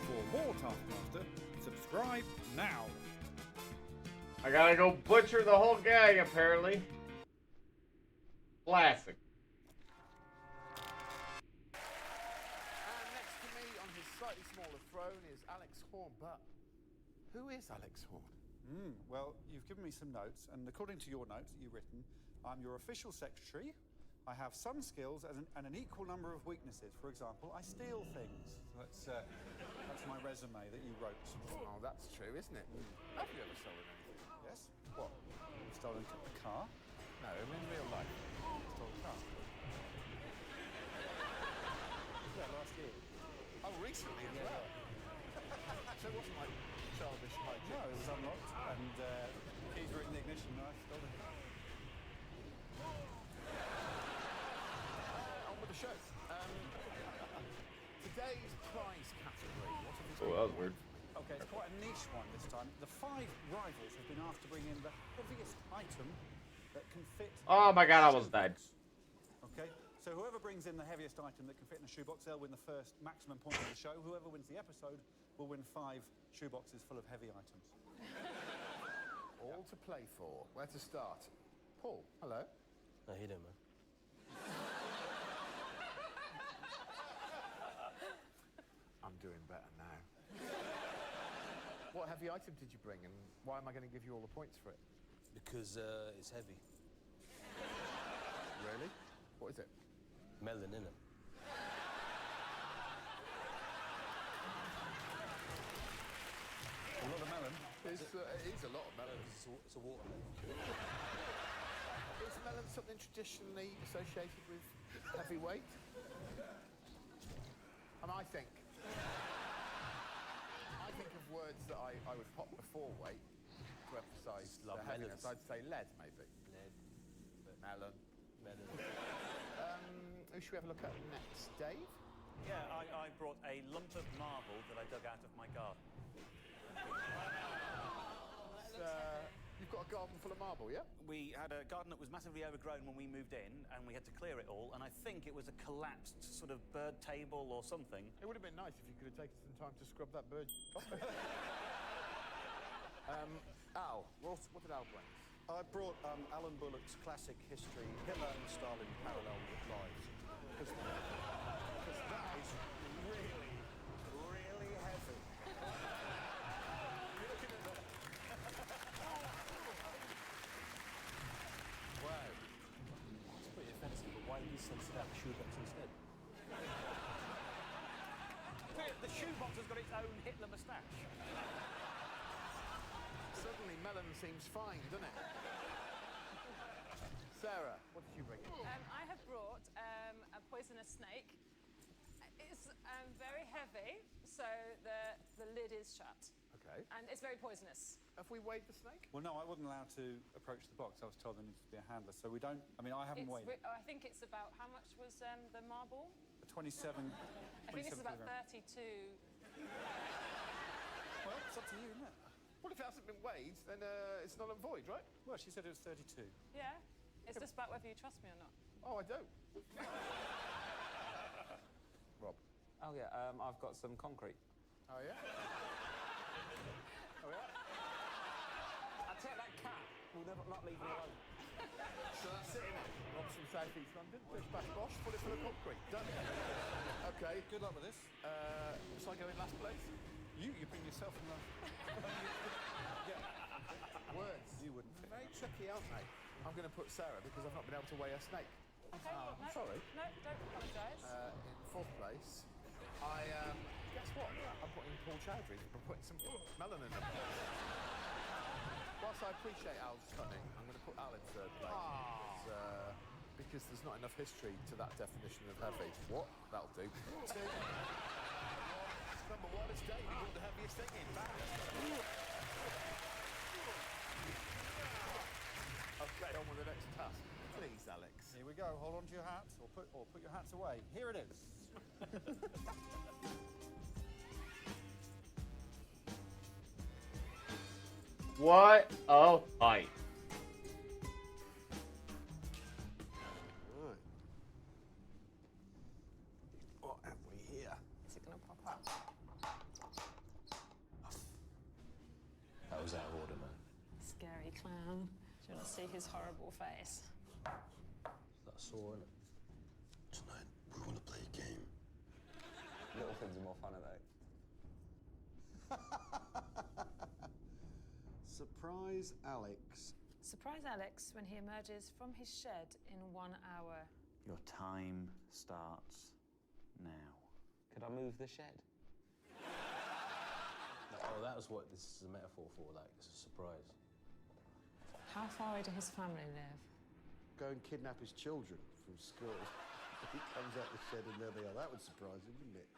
For more Taskmaster, subscribe now. I gotta go butcher the whole gang, apparently. Classic. And next to me on his slightly smaller throne is Alex Horn. But who is Alex Horn? Well, you've given me some notes, and according to your notes that you've written, I'm your official secretary. I have some skills and an equal number of weaknesses. For example, I steal things. So that's my resume that you wrote. Oh, that's true, isn't it? Have you ever stolen anything? Yes? What? You've stolen a car? No, in real life. Stole a car? Yeah, last year. Oh, recently as well? So it wasn't like childish hijinks? No, it was unlocked, and keys were in the ignition, and I stole it. On with the show. Today's prize category. What have you Oh, that was weird. Okay, it's quite a niche one this time. The 5 rivals have been asked to bring in the heaviest item that can fit. Oh my god, I almost died. Okay, so whoever brings in the heaviest item that can fit in a shoebox, they'll win the first maximum point of the show. Whoever wins the episode will win 5 shoeboxes full of heavy items. All to play for. Where to start? Paul, hello. How you doing, man? I'm doing better now. What heavy item did you bring, and why am I going to give you all the points for it? Because it's heavy. Really? What is it? Melon, innit? A lot of melon. It is a lot of melon. It's a watermelon. Is melon something traditionally associated with heavyweight? I think of words that I would pop before weight to emphasise the heaviness. I'd say lead, maybe. Lead. Melon. Melon. Who should we have a look at next? Dave? Yeah, I brought a lump of marble that I dug out of my garden. You've got a garden full of marble, yeah? We had a garden that was massively overgrown when we moved in, and we had to clear it all, and I think it was a collapsed sort of bird table or something. It would have been nice if you could have taken some time to scrub that bird off. Al, what did Al bring? I brought Alan Bullock's classic history, Hitler and Stalin Parallel Lives. Because that is really, really heavy. You're looking at the... Wow. It's pretty offensive, but why did you censor out the shoebox instead? The shoebox has got its own Hitler moustache. Suddenly, melon seems fine, doesn't it? Sarah, what did you bring in? I have brought a poisonous snake. It's very heavy, so the lid is shut. Okay. And it's very poisonous. Have we weighed the snake? Well, no, I wasn't allowed to approach the box. I was told there needs to be a handler, so we don't. I mean, I haven't weighed it. I think it's about, how much was the marble? 27. I think it's about 32. Well, it's up to you, isn't it? Well, if it hasn't been weighed, then it's null and void, right? Well, she said it was 32. Yeah. It's just about whether you trust me or not. Oh, I don't. Rob. Oh, yeah, I've got some concrete. Oh, yeah? Oh, yeah? I tell you, that cat will not leave me alone. So that's it, innit? Rob's from South East London, Bish Bash Bosh, full of concrete. Done. Okay. Good luck with this. Shall I go in last place? You bring yourself in last. Words. You wouldn't fit. Very tricky, aren't they? I'm going to put Sarah because I've not been able to weigh a snake. Okay, I'm no, sorry. No, don't apologise. In fourth place, guess what? I'm putting Paul Chowdhury. I'm putting some melon in them. Whilst I appreciate Al's cunning, I'm going to put Al in third place. Because there's not enough history to that definition of heavy. What? That'll do. Two. Number one is Dave. You brought the heaviest thing in. Okay, on with the next task. Please, Alex. Here we go. Hold on to your hats, or put your hats away. Here it is. What a fight. Right. What have we here? Is it going to pop up? That was out of order, man. Scary clown. Do you want to see his horrible face? That's sore, isn't it? Tonight, we want to play a game. Little things are more fun, are they? Surprise Alex. Surprise Alex when he emerges from his shed in 1 hour. Your time starts now. Could I move the shed? Oh, that was what this is a metaphor for, like, it's a surprise. How far away do his family live? Go and kidnap his children from school. He comes out the shed and there they are. That would surprise him, wouldn't it?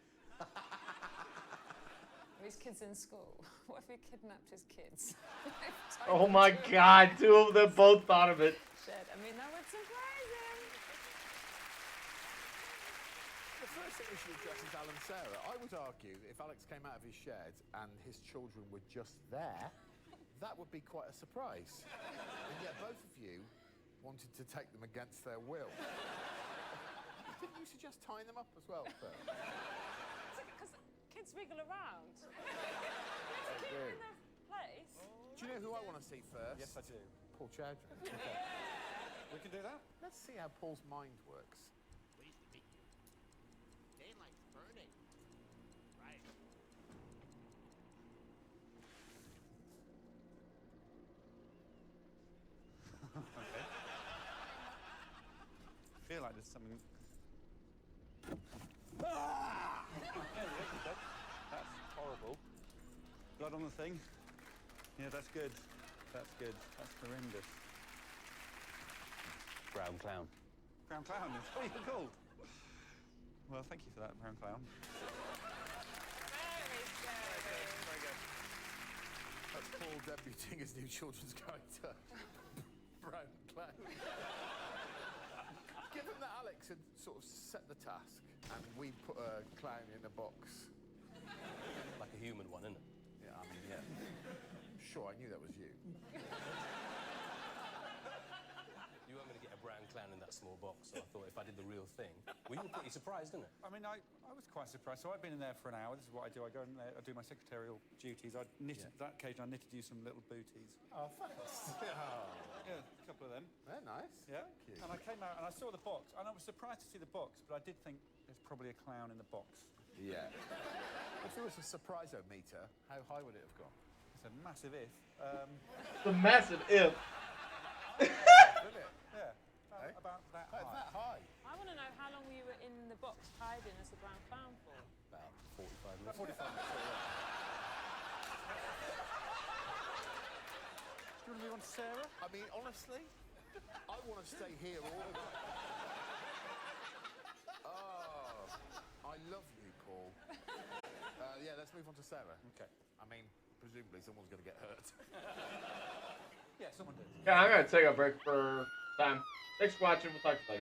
Are his kids in school? What if he kidnapped his kids? Oh my God, two of them both thought of it. Shed. I mean, that would surprise him. The first thing we should address is Al and Sarah. I would argue that if Alex came out of his shed and his children were just there, that would be quite a surprise. And yet both of you wanted to take them against their will. Didn't you suggest tying them up as well, sir? Because kids wiggle around. You have I to keep do. them in their place. Do you know who I want to see first? Yes, I do. Paul Chowdhury. We can do that. Let's see how Paul's mind works. Pleased to meet you. Daylight's burning. Right. Okay. I feel like there's something. Ah! That's horrible. Blood on the thing. Yeah, that's good. That's good. That's horrendous. Brown clown. Brown clown is what you're called. Well, thank you for that, brown clown. Very scary. Very good. That's Paul debuting as new children's character. Brown clown. Given that Alex had sort of set the task and we put a clown in a box. Like a human one, isn't it? Yeah, I mean, yeah. Sure, I knew that was you. that small box, so I thought if I did the real thing, well, you were pretty surprised, didn't it? I mean, I was quite surprised. So I've been in there for an hour. This is what I do. I go in there, I do my secretarial duties. I knitted, that occasion I knitted you some little booties. Oh, thanks. Yeah, a couple of them. They're nice. Yeah. Thank you. And I came out and I saw the box, and I was surprised to see the box, but I did think there's probably a clown in the box. Yeah. If there was a surprise-o-meter, how high would it have gone? It's a massive if. It's a massive if. Isn't it? Yeah. About that high. That high? I want to know how long you were in the box hiding as the brown clown for. About 45 minutes. 45 minutes. Do you want to move on to Sarah? I mean, honestly, I want to stay here all the time. Oh, I love you, Paul. Yeah, let's move on to Sarah. Okay. I mean, presumably someone's going to get hurt. Yeah, someone did. Yeah, I'm gonna take a break for time. Thanks for watching. We'll talk to you later.